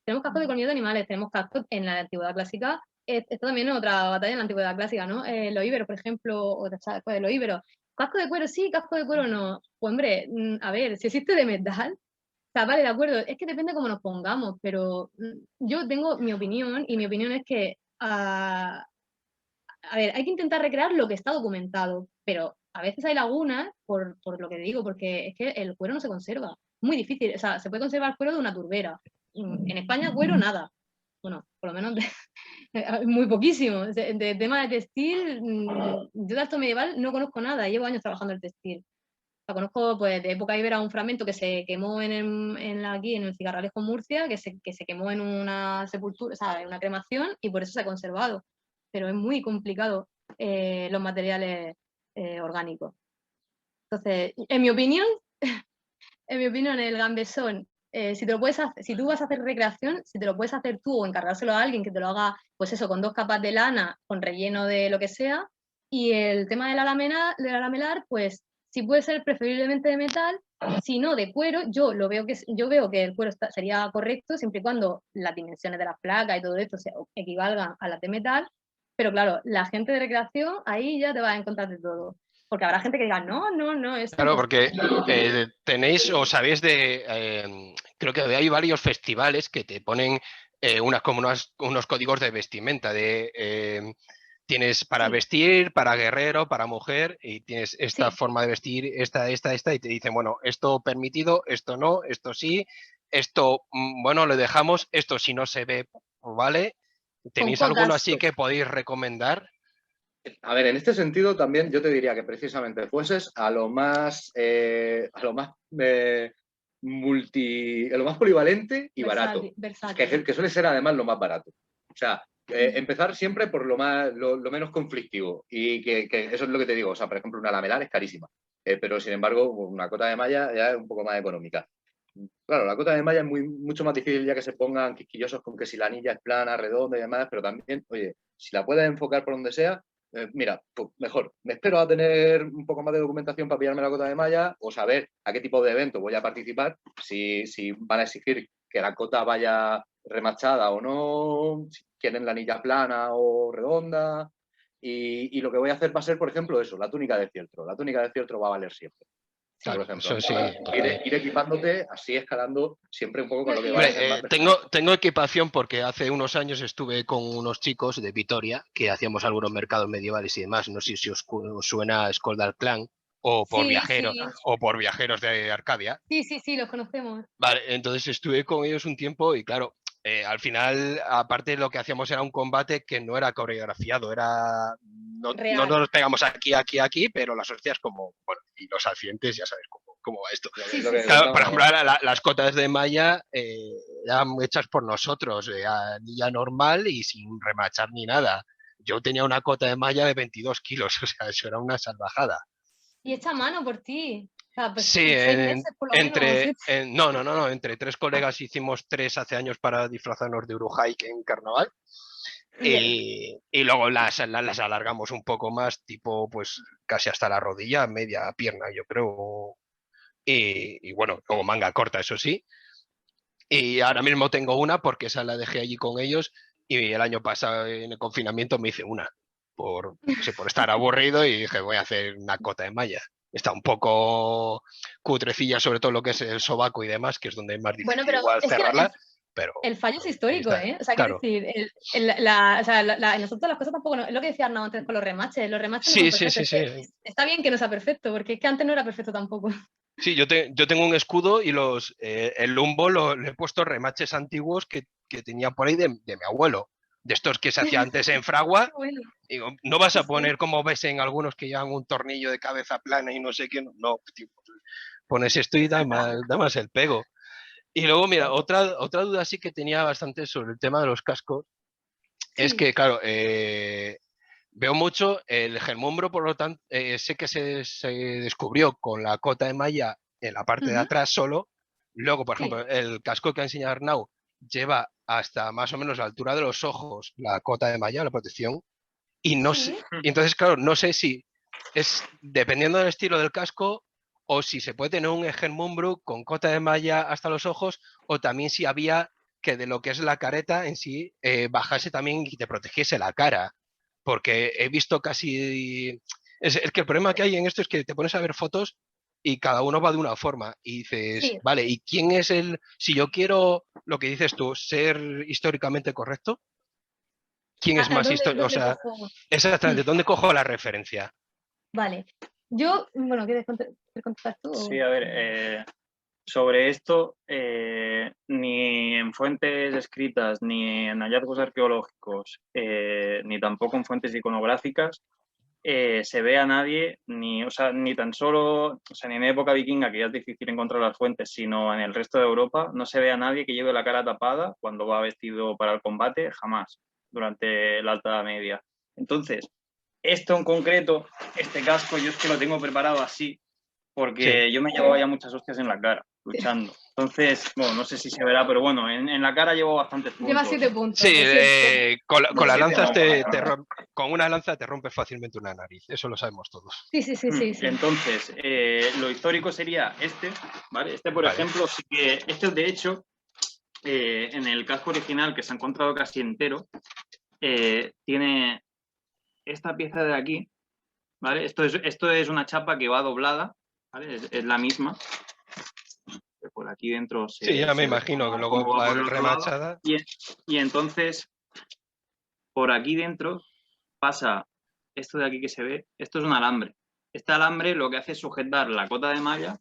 tenemos cascos de colmillos de animales, tenemos cascos en la antigüedad clásica. Esto también es otra batalla en la antigüedad clásica, ¿no? Los íberos, por ejemplo, o después de los íberos. Casco de cuero sí, casco de cuero no. Pues hombre, a ver, si existe de metal, o sea, vale, de acuerdo, es que depende cómo nos pongamos, pero yo tengo mi opinión, y mi opinión es que a ver, hay que intentar recrear lo que está documentado, pero a veces hay lagunas, por lo que digo, porque es que el cuero no se conserva. Muy difícil, o sea, se puede conservar cuero de una turbera. En España, cuero, nada. Bueno, por lo menos muy poquísimo. De tema de textil, yo de alto medieval no conozco nada, llevo años trabajando el textil. sea, conozco pues, de época ibera un fragmento que se quemó aquí en el Cigarralejo Murcia, que se quemó en una sepultura, o sea, en una cremación, y por eso se ha conservado. Pero es muy complicado los materiales orgánicos. Entonces, en mi opinión, el gambesón, si tú vas a hacer recreación, si te lo puedes hacer tú o encargárselo a alguien que te lo haga, pues eso, con 2 capas de lana, con relleno de lo que sea. Y el tema del alamelar, pues sí puede ser preferiblemente de metal, si no de cuero. Yo veo que el cuero sería correcto siempre y cuando las dimensiones de las placas y todo esto se equivalgan a las de metal. Pero claro, la gente de recreación, ahí ya te vas a encontrar de todo. Porque habrá gente que diga, no, es Claro, imposible. porque tenéis o sabéis creo que hay varios festivales que te ponen unos códigos de vestimenta, tienes para vestir, para guerrero, para mujer, y tienes esta forma de vestir, esta, y te dicen, bueno, esto permitido, esto no, esto sí, esto, bueno, le dejamos, esto si no se ve, ¿vale? ¿Tenéis alguno así que podéis recomendar? A ver, en este sentido también yo te diría que precisamente fueses a lo más polivalente y barato, que suele ser además lo más barato. O sea, empezar siempre por lo menos conflictivo, y que eso es lo que te digo. O sea, por ejemplo, una lamelar es carísima, pero sin embargo una cota de malla ya es un poco más económica. Claro, la cota de malla es mucho más difícil, ya que se pongan quisquillosos con que si la anilla es plana, redonda y demás, pero también, oye, si la puedes enfocar por donde sea, mira, pues mejor, me espero a tener un poco más de documentación para pillarme la cota de malla, o saber a qué tipo de evento voy a participar, si van a exigir que la cota vaya remachada o no, si quieren la anilla plana o redonda, y lo que voy a hacer va a ser, por ejemplo, eso, la túnica de fieltro. La túnica de fieltro va a valer siempre. Claro, por ejemplo, eso sí. Ir equipándote, así escalando siempre un poco con lo que va a ser. Tengo equipación porque hace unos años estuve con unos chicos de Vitoria que hacíamos algunos mercados medievales y demás. No sé si os suena Skoldal Clan o por viajeros de Arcadia. Sí, los conocemos. Vale, entonces estuve con ellos un tiempo y claro, al final, aparte lo que hacíamos era un combate que no era coreografiado, no nos pegamos aquí, pero las hostias como, bueno, y los accidentes ya sabes cómo va esto. Claro, por ejemplo, las cotas de malla eran hechas por nosotros, ya normal y sin remachar ni nada. Yo tenía una cota de malla de 22 kilos, o sea, eso era una salvajada. Y hecha a mano por ti. O sea, pues sí, 6 meses por lo menos. No, entre 3 colegas hicimos 3 hace años para disfrazarnos de Urujai en carnaval. Y luego las alargamos un poco más, tipo pues casi hasta la rodilla, media pierna, yo creo. Y bueno, como manga corta, eso sí. Y ahora mismo tengo una porque esa la dejé allí con ellos, y el año pasado en el confinamiento me hice una por estar aburrido y dije voy a hacer una cota de malla. Está un poco cutrecilla, sobre todo lo que es el sobaco y demás, que es donde es más difícil igual cerrarla. Pero el fallo es histórico, ¿eh? O sea, claro. Quiero decir, nosotros las cosas tampoco, es lo que decía Arnau antes con los remaches no son perfectos. Sí. Está bien que no sea perfecto, porque es que antes no era perfecto tampoco. Sí, yo tengo un escudo y el Lumbo le he puesto remaches antiguos que tenía por ahí de mi abuelo, de estos que se hacía antes en fragua. Bueno. Digo, no vas a poner como ves en algunos que llevan un tornillo de cabeza plana y no sé qué, no, tío, pones esto y da más el pego. Y luego, mira, otra duda sí que tenía bastante sobre el tema de los cascos, es que, claro, veo mucho el gelmumbro, por lo tanto, sé que se descubrió con la cota de malla en la parte de atrás solo. Luego, por ejemplo, el casco que ha enseñado Arnau lleva hasta más o menos la altura de los ojos la cota de malla, la protección. Y no sé, y entonces, claro, no sé si es dependiendo del estilo del casco o si se puede tener un Egelmumbru con cota de malla hasta los ojos, o también si había que de lo que es la careta en sí bajase también y te protegiese la cara. Porque he visto casi... Es que el problema que hay en esto es que te pones a ver fotos y cada uno va de una forma y dices, vale, ¿y quién es el...? Si yo quiero, lo que dices tú, ser históricamente correcto, ¿quién es más histórico? O sea, exactamente, ¿dónde cojo la referencia? Vale. Yo, bueno, ¿quieres contestar tú? Sí, a ver, sobre esto, ni en fuentes escritas, ni en hallazgos arqueológicos, ni tampoco en fuentes iconográficas, se ve a nadie, ni tan solo, ni en época vikinga, que ya es difícil encontrar las fuentes, sino en el resto de Europa, no se ve a nadie que lleve la cara tapada cuando va vestido para el combate, jamás, durante la Alta Edad Media. Entonces, esto en concreto, este casco, yo es que lo tengo preparado así, porque yo me llevaba ya muchas hostias en la cara, luchando. Entonces, bueno, no sé si se verá, pero bueno, en la cara llevo bastantes puntos. Lleva 7 puntos. Sí, con las lanzas con una lanza te rompes fácilmente una nariz, eso lo sabemos todos. Sí. Entonces, lo histórico sería este, ¿vale? Este, por ejemplo, sí que este, de hecho, en el casco original, que se ha encontrado casi entero, tiene esta pieza de aquí, ¿vale? Esto es una chapa que va doblada, ¿vale? Es la misma. Por aquí dentro sí, ya me imagino que luego va remachada. Y entonces, por aquí dentro pasa esto de aquí que se ve, esto es un alambre. Este alambre lo que hace es sujetar la cota de malla,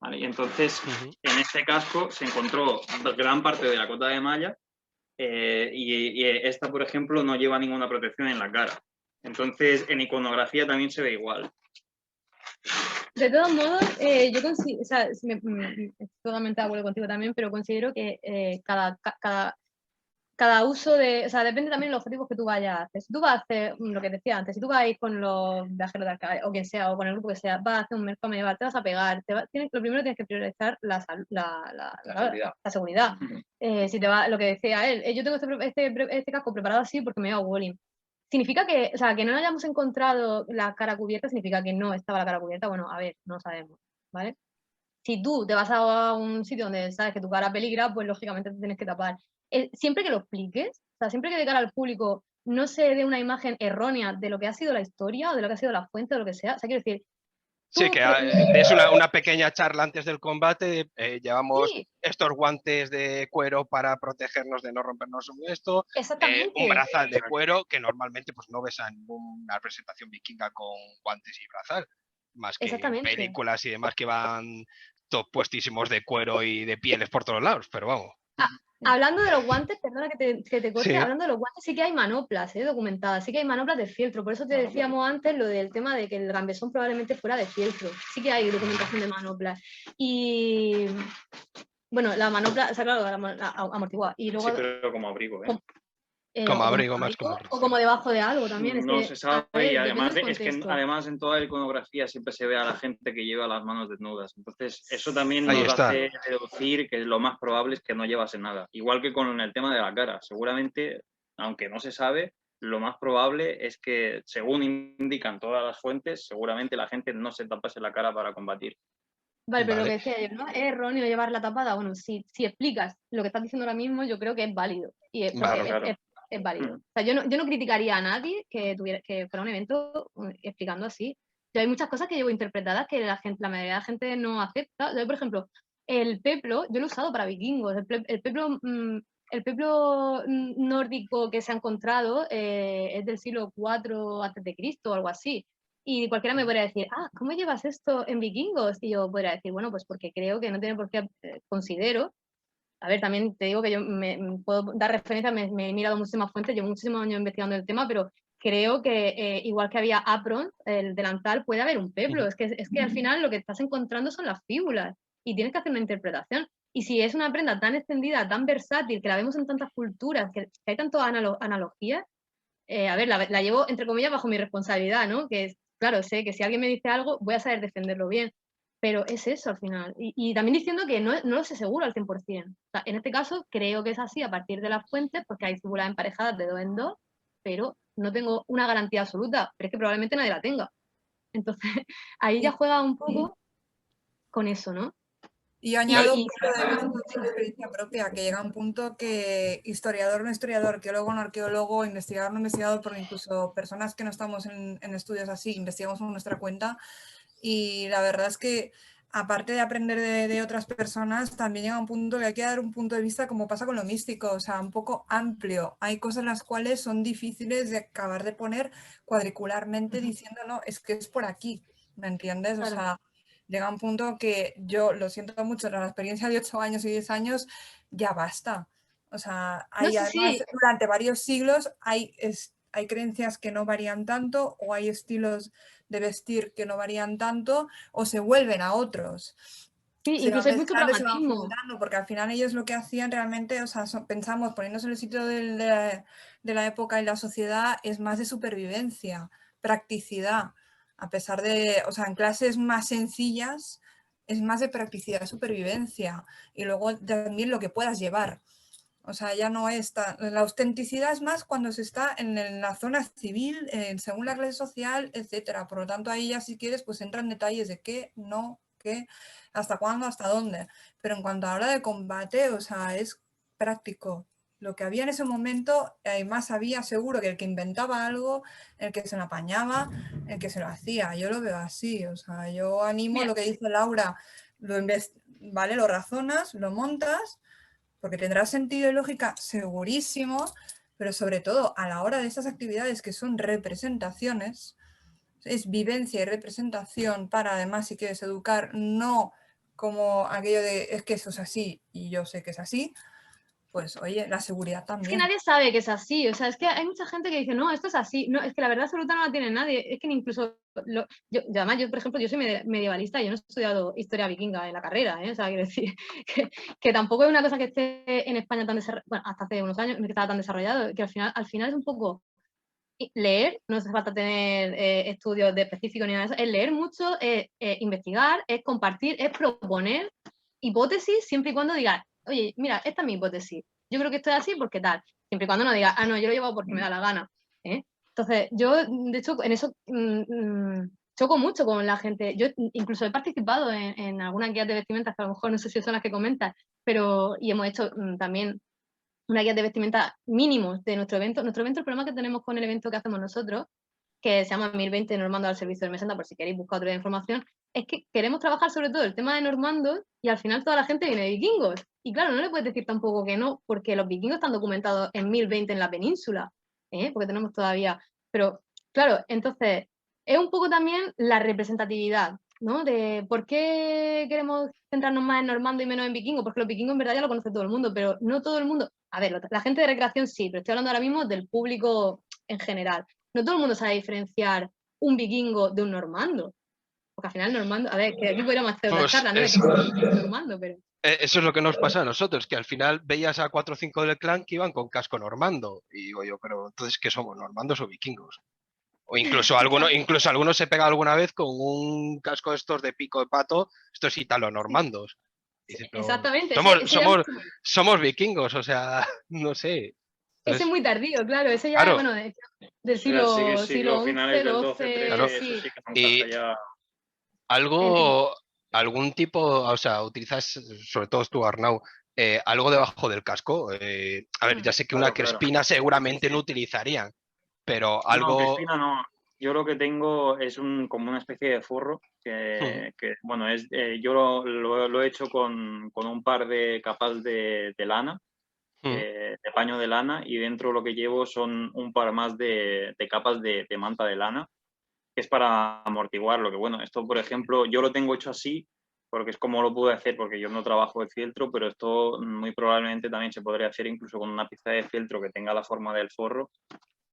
¿vale? Y entonces, en este casco se encontró gran parte de la cota de malla y esta, por ejemplo, no lleva ninguna protección en la cara. Entonces, en iconografía también se ve igual. De todos modos, yo considero, o sea, estoy totalmente de acuerdo contigo también, pero considero que cada uso de, o sea, depende también de los objetivos que tú vayas a hacer. Si tú vas a hacer lo que decía antes, si tú vas a ir con los viajeros de arcade, o quien sea, o con el grupo que sea, vas a hacer un mercado medieval, te vas a pegar, lo primero tienes que priorizar la seguridad. Si te va, lo que decía él, yo tengo este casco preparado así porque me voy a Walling. ¿Significa que, o sea, que no hayamos encontrado la cara cubierta? ¿Significa que no estaba la cara cubierta? Bueno, a ver, no sabemos, ¿vale? Si tú te vas a un sitio donde sabes que tu cara peligra, pues lógicamente te tienes que tapar. Siempre que lo expliques, o sea, siempre que de cara al público no se dé una imagen errónea de lo que ha sido la historia o de lo que ha sido la fuente o lo que sea, o sea, quiero decir... Sí, que es una pequeña charla antes del combate, llevamos estos guantes de cuero para protegernos de no rompernos esto, un brazal de cuero que normalmente pues no ves en una presentación vikinga con guantes y brazal, más que en películas y demás que van todos puestísimos de cuero y de pieles por todos lados, pero vamos. Hablando de los guantes, perdona que te corte, hablando de los guantes sí que hay manoplas documentadas, sí que hay manoplas de fieltro, por eso te decíamos antes lo del tema de que el gambesón probablemente fuera de fieltro, sí que hay documentación de manoplas. Y bueno, la manopla, o sea, claro, amortiguada. Y luego, sí, pero como abrigo, ¿eh? Como abrigo más como abrigo. O como debajo de algo también. No se sabe, y además además en toda la iconografía siempre se ve a la gente que lleva las manos desnudas. Entonces, eso también nos hace deducir que lo más probable es que no llevase nada. Igual que con el tema de la cara. Seguramente, aunque no se sabe, lo más probable es que, según indican todas las fuentes, seguramente la gente no se tapase la cara para combatir. Vale, pero lo que decía yo, ¿no? ¿Es erróneo llevar la tapada? Bueno, si explicas lo que estás diciendo ahora mismo, yo creo que es válido. Y es válido. O sea, yo no criticaría a nadie que fuera un evento explicando así. Yo hay muchas cosas que llevo interpretadas que la mayoría de la gente no acepta. Yo, por ejemplo, el peplo, yo lo he usado para vikingos. El peplo nórdico que se ha encontrado es del siglo IV a.C. o algo así. Y cualquiera me podría decir, ¿cómo llevas esto en vikingos? Y yo podría decir, bueno, pues porque creo que no tiene por qué, considero. A ver, también te digo que yo me puedo dar referencia, me he mirado muchísimas fuentes, llevo muchísimos años investigando el tema, pero creo que igual que había apron, el delantal, puede haber un peplo. Es que al final lo que estás encontrando son las fíbulas y tienes que hacer una interpretación. Y si es una prenda tan extendida, tan versátil, que la vemos en tantas culturas, que hay tantas analogías, a ver, la llevo, entre comillas, bajo mi responsabilidad, ¿no? Que claro, sé que si alguien me dice algo, voy a saber defenderlo bien. Pero es eso al final. Y también diciendo que no lo sé seguro al 100%. O sea, en este caso creo que es así a partir de las fuentes, porque hay figuras emparejadas de 2 en 2, pero no tengo una garantía absoluta, pero es que probablemente nadie la tenga. Entonces, ahí ya juega un poco con eso, ¿no? Y añado un punto de vista de experiencia propia, que llega a un punto que historiador no historiador, arqueólogo no arqueólogo, investigador no investigador, porque incluso personas que no estamos en estudios así, investigamos por nuestra cuenta. Y la verdad es que, aparte de aprender de otras personas, también llega un punto que hay que dar un punto de vista como pasa con lo místico, o sea, un poco amplio. Hay cosas las cuales son difíciles de acabar de poner cuadricularmente diciendo, no, es que es por aquí, ¿me entiendes? Claro. O sea, llega un punto que yo lo siento mucho, la experiencia de 8 años y 10 años ya basta. O sea, hay, además, durante varios siglos hay hay creencias que no varían tanto, o hay estilos de vestir que no varían tanto, o se vuelven a otros. Sí, Se incluso van hay mucho mezclando y se van pragmatismo. juntando, porque al final ellos lo que hacían realmente, o sea, pensamos, poniéndose en el sitio de la época y la sociedad, es más de supervivencia, practicidad, a pesar de, o sea, en clases más sencillas es más de practicidad, supervivencia, y luego también lo que puedas llevar. O sea, ya no es la autenticidad es más cuando se está en la zona civil, según la clase social, etcétera. Por lo tanto, ahí ya si quieres, pues entran detalles de qué, no, qué, hasta cuándo, hasta dónde. Pero en cuanto a la hora de combate, o sea, es práctico. Lo que había en ese momento, más había seguro que el que inventaba algo, el que se lo apañaba, el que se lo hacía. Yo lo veo así. O sea, yo animo lo que dice Laura, ¿vale? Lo razonas, lo montas, porque tendrá sentido y lógica segurísimo, pero sobre todo a la hora de estas actividades que son representaciones, es vivencia y representación para, además, si quieres educar, no como aquello de es que eso es así y yo sé que es así, pues oye, la seguridad Es que también. nadie sabe que es así, o sea, es que hay mucha gente que dice, no, esto es así, no, es que la verdad absoluta no la tiene nadie, es que incluso, además yo, por ejemplo, yo soy medievalista, yo no he estudiado historia vikinga en la carrera, o sea, quiero decir, que tampoco es una cosa que esté en España tan desarrollada, bueno, hasta hace unos años que estaba tan desarrollado, que al final es un poco leer, no hace falta tener estudios de específico ni nada de eso, es leer mucho, investigar, es compartir, es proponer hipótesis siempre y cuando digas, oye, mira, esta es mi hipótesis, yo creo que esto es así porque tal, siempre y cuando no digas, no, yo lo llevo porque me da la gana. Entonces, yo, de hecho, en eso choco mucho con la gente. Yo incluso he participado en algunas guías de vestimentas, que a lo mejor no sé si son las que comentas, pero, y hemos hecho también una guía de vestimenta mínimos de nuestro evento. Nuestro evento, el problema que tenemos con el evento que hacemos nosotros, que se llama 1020 Normando al servicio del Mesenda, por si queréis buscar otra información, es que queremos trabajar sobre todo el tema de normandos y al final toda la gente viene de vikingos. Y claro, no le puedes decir tampoco que no, porque los vikingos están documentados en 1020 en la península, porque tenemos todavía... Pero claro, entonces es un poco también la representatividad, ¿no? De por qué queremos centrarnos más en normando y menos en vikingo, porque los vikingos en verdad ya lo conoce todo el mundo, pero no todo el mundo... A ver, la gente de recreación sí, pero estoy hablando ahora mismo del público en general. No todo el mundo sabe diferenciar un vikingo de un normando. Porque al final normando, a ver, que aquí podríamos hacer otra Pues charla, ¿no? De qué es normando, pero... Eso es lo que nos pasa a nosotros, que al final veías a 4 o 5 del clan que iban con casco normando. Y digo yo, pero entonces, ¿qué somos? ¿Normandos o vikingos? O incluso algunos se pega alguna vez con un casco estos de pico de pato, estos italo-normandos. Dices, pero exactamente. somos vikingos, o sea, no sé. Ese es muy tardío, claro. Ese ya, claro, bueno, del siglo finales del 12, XI, 13, claro. eso sí que son Y casas ya... algún tipo, o sea, utilizas, sobre todo tú, Arnau, algo debajo del casco. A ver, ya sé que una crespina seguramente no utilizarían, pero algo... No, crespina no. Yo lo que tengo es como una especie de forro que bueno, yo lo he hecho con un par de capas de lana, de paño de lana, y dentro lo que llevo son un par más de capas de manta de lana, que es para amortiguar lo que, bueno, esto por ejemplo, yo lo tengo hecho así porque es como lo pude hacer, porque yo no trabajo de fieltro, pero esto muy probablemente también se podría hacer incluso con una pieza de fieltro que tenga la forma del forro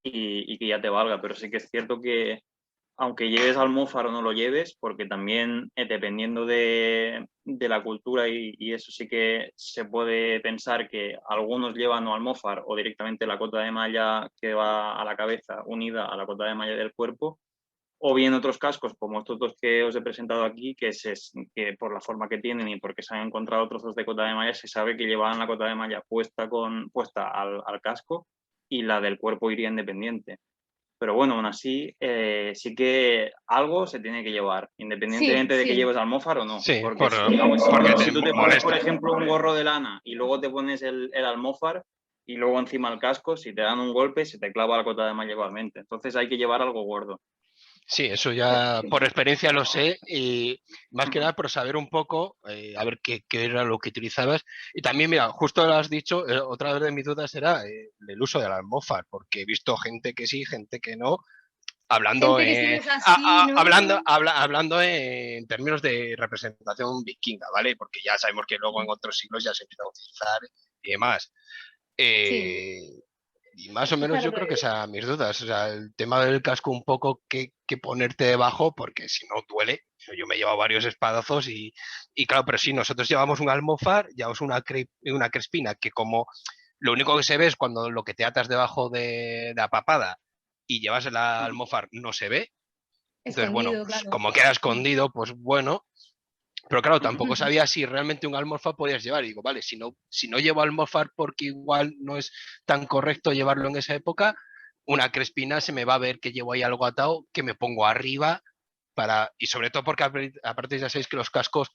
y que ya te valga, pero sí que es cierto que aunque lleves almófar o no lo lleves, porque también dependiendo de la cultura y eso sí que se puede pensar que algunos llevan o almófar o directamente la cota de malla que va a la cabeza unida a la cota de malla del cuerpo, o bien otros cascos como estos dos que os he presentado aquí, que por la forma que tienen y porque se han encontrado trozos de cota de malla, se sabe que llevaban la cota de malla puesta al casco y la del cuerpo iría independiente. Pero bueno, aún así, sí que algo se tiene que llevar, independientemente de que lleves almófar o no. Sí, porque si tú te pones, por ejemplo, un gorro de lana y luego te pones el almófar y luego encima el casco, si te dan un golpe, se te clava la cota de malla igualmente. Entonces hay que llevar algo gordo. Sí, eso ya por experiencia lo sé, y más que nada por saber un poco, a ver qué era lo que utilizabas. Y también, mira, justo lo has dicho, otra vez de mis dudas era el uso del almófar, porque he visto gente que sí, gente que no, hablando, hablando en términos de representación vikinga, ¿vale? Porque ya sabemos que luego en otros siglos ya se empieza a utilizar y demás. Más o menos yo creo que esas mis dudas. O sea, el tema del casco un poco que ponerte debajo, porque si no duele. Yo me he llevado varios espadazos y claro, pero sí, nosotros llevamos un almofar, llevamos una crespina que como lo único que se ve es cuando lo que te atas debajo de la papada y llevas el almofar no se ve. Entonces, bueno, pues, claro. como queda escondido, pues bueno. Pero claro, tampoco sabía si realmente un almofar podías llevar. Y digo, vale, si no llevo almofar porque igual no es tan correcto llevarlo en esa época, una crespina se me va a ver que llevo ahí algo atado, que me pongo arriba y sobre todo porque aparte ya sabéis que los cascos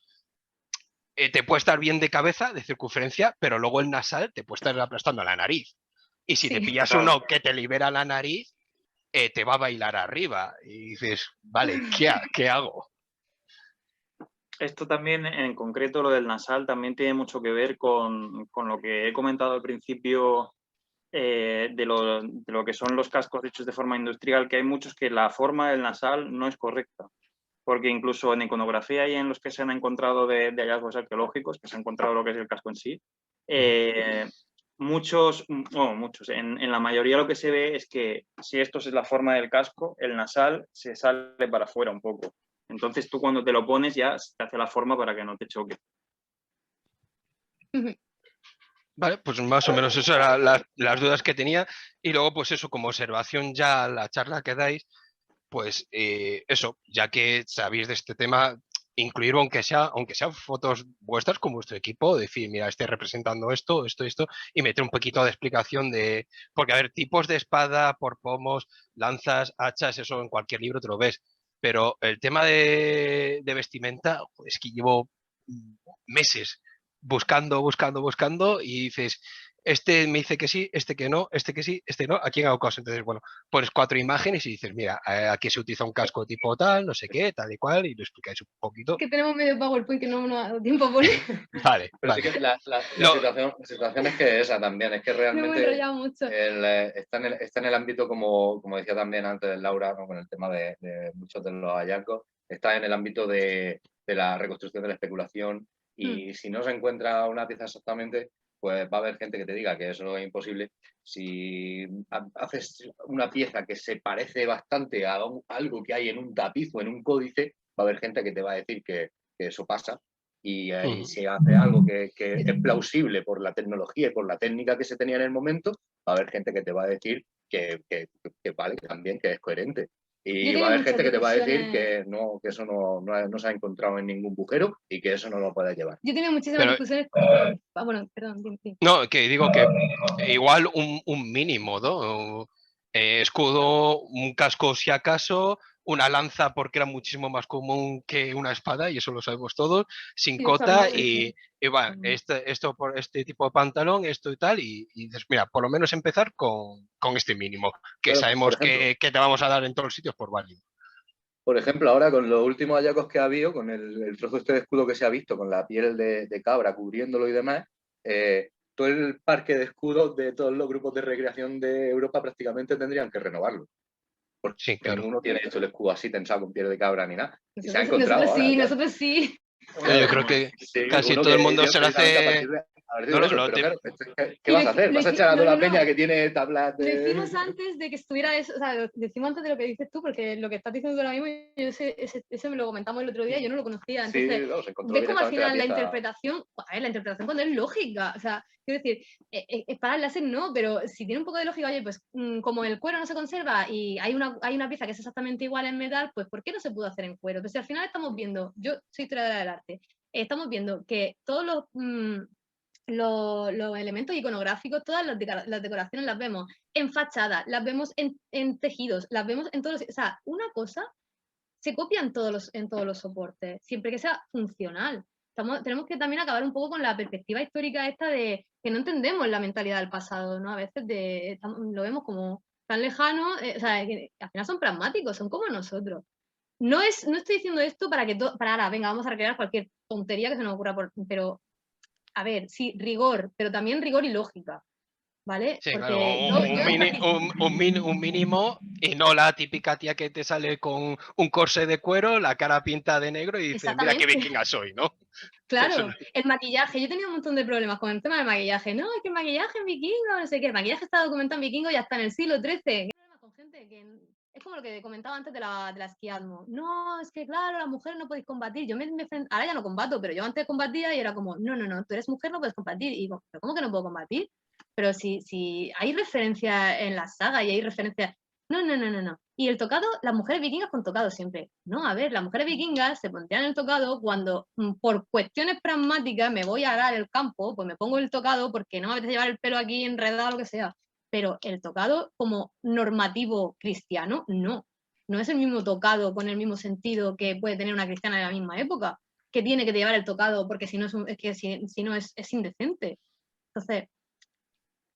te puede estar bien de cabeza, de circunferencia, pero luego el nasal te puede estar aplastando la nariz. Y si te pillas uno que te libera la nariz, te va a bailar arriba. Y dices, vale, ¿qué hago? Esto también, en concreto, lo del nasal, también tiene mucho que ver con lo que he comentado al principio de lo que son los cascos hechos de forma industrial, que hay muchos que la forma del nasal no es correcta. Porque incluso en iconografía y en los que se han encontrado de hallazgos arqueológicos, que se ha encontrado lo que es el casco en sí, muchos, en la mayoría lo que se ve es que si esto es la forma del casco, el nasal se sale para afuera un poco. Entonces tú cuando te lo pones ya te hace la forma para que no te choque. Vale, pues más o menos eso eran las dudas que tenía. Y luego, pues eso, como observación ya la charla que dais, pues eso, ya que sabéis de este tema, incluir aunque sea fotos vuestras con vuestro equipo, decir, mira, estoy representando esto, y meter un poquito de explicación porque a ver, tipos de espada, por pomos, lanzas, hachas, eso en cualquier libro te lo ves, pero el tema de vestimenta, es que llevo meses buscando y dices, este me dice que sí, este que no, este que sí, este no, ¿a quién hago caso? Entonces, bueno, pones 4 imágenes y dices, mira, aquí se utiliza un casco tipo tal, no sé qué, tal y cual, y lo explicáis un poquito. Que tenemos medio PowerPoint que no nos ha dado tiempo a poner. Vale, pero vale. sí que la situación es que esa también, es que realmente mucho. está en el ámbito, como decía también antes Laura, ¿no? Con el tema de muchos de los hallazgos, está en el ámbito de la reconstrucción de la especulación y si no se encuentra una pieza exactamente, pues va a haber gente que te diga que eso es imposible. Si haces una pieza que se parece bastante a algo que hay en un tapiz o en un códice, va a haber gente que te va a decir que eso pasa. Y si hace algo que es plausible por la tecnología y por la técnica que se tenía en el momento, va a haber gente que te va a decir que vale, también, que es coherente. Y va a haber gente que te va a decir que eso no se ha encontrado en ningún bujero y que eso no lo puedes llevar. Yo tenía muchísimas discusiones. Bueno, perdón. No, que digo que igual un mínimo, ¿no? Escudo, un casco si acaso, una lanza porque era muchísimo más común que una espada, y eso lo sabemos todos, sin cota, y bueno, esto por este tipo de pantalón, esto y tal, y dices, mira, por lo menos empezar con este mínimo, que Pero, sabemos ejemplo, que te vamos a dar en todos los sitios por válido. Por ejemplo, ahora con los últimos hallazgos que ha habido, con el trozo este de escudo que se ha visto, con la piel de cabra cubriéndolo y demás, todo el parque de escudos de todos los grupos de recreación de Europa prácticamente tendrían que renovarlo. Porque sí, claro. ninguno tiene hecho el escudo así tensado con piel de cabra ni nada. Y se ha encontrado nosotros sí. Yo creo que casi todo el mundo se lo hace... ¿Qué vas a hacer? ¿Vas a echar a toda la peña que tiene tablas de...? Lo hicimos antes de que estuviera eso, o sea, decimos antes de lo que dices tú, porque lo que estás diciendo tú ahora mismo, yo ese me lo comentamos el otro día, yo no lo conocía. Entonces, ves como al final la interpretación cuando es lógica, o sea, quiero decir, para el láser no, pero si tiene un poco de lógica, oye, pues como el cuero no se conserva y hay una pieza que es exactamente igual en metal, pues ¿por qué no se pudo hacer en cuero? Entonces al final estamos viendo, yo soy historiadora del arte, estamos viendo que todos los elementos iconográficos, todas las decoraciones las vemos en fachadas, las vemos en tejidos, las vemos en todos los... O sea, una cosa se copia en todos los soportes, siempre que sea funcional. Tenemos que también acabar un poco con la perspectiva histórica esta de que no entendemos la mentalidad del pasado, ¿no? A veces lo vemos como tan lejano, o sea, que al final son pragmáticos, son como nosotros. No estoy diciendo esto para ahora, venga, vamos a recrear cualquier tontería que se nos ocurra, pero a ver, sí, rigor, pero también rigor y lógica, ¿vale? Sí, porque claro, un mínimo, y no la típica tía que te sale con un corsé de cuero, la cara pinta de negro y dices, mira qué vikinga soy, ¿no? Claro, el maquillaje. Yo he tenido un montón de problemas con el tema del maquillaje. No, es que el maquillaje en vikingo, no sé qué. El maquillaje está documentado en vikingo y hasta en el siglo XIII. ¿Qué problema con gente que es como lo que comentaba antes de la esquiadmo? No, es que claro, las mujeres no podéis combatir. Yo ahora ya no combato, pero yo antes combatía y era como, no, tú eres mujer, no puedes combatir. Y digo, ¿pero cómo que no puedo combatir? Pero si hay referencia en la saga y hay referencia... No. Y el tocado, las mujeres vikingas con tocado siempre. No, a ver, las mujeres vikingas se pondrían el tocado cuando por cuestiones pragmáticas me voy a arar el campo, pues me pongo el tocado porque no me apetece llevar el pelo aquí enredado o lo que sea. Pero el tocado como normativo cristiano, no. No es el mismo tocado con el mismo sentido que puede tener una cristiana de la misma época, que tiene que llevar el tocado porque si no es indecente. Entonces,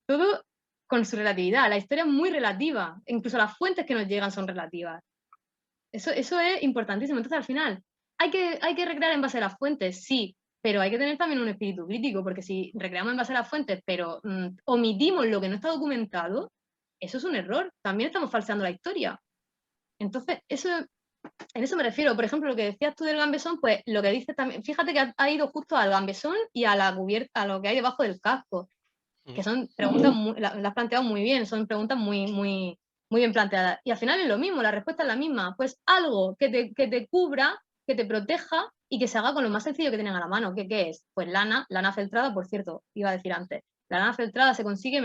todo con su relatividad. La historia es muy relativa. Incluso las fuentes que nos llegan son relativas. Eso es importantísimo. Entonces, al final, ¿hay que recrear en base a las fuentes? Sí, pero hay que tener también un espíritu crítico, porque si recreamos en base a las fuentes, pero omitimos lo que no está documentado, eso es un error. También estamos falseando la historia. Entonces, en eso me refiero. Por ejemplo, lo que decías tú del gambesón, pues lo que dices también, fíjate que ha ido justo al gambesón y a la cubierta, a lo que hay debajo del casco, que son preguntas, las has planteado muy bien, son preguntas muy bien planteadas. Y al final es lo mismo, la respuesta es la misma. Pues algo que te cubra, que te proteja y que se haga con lo más sencillo que tienen a la mano. ¿Qué es? Pues lana feltrada, por cierto, iba a decir antes. La lana feltrada se consigue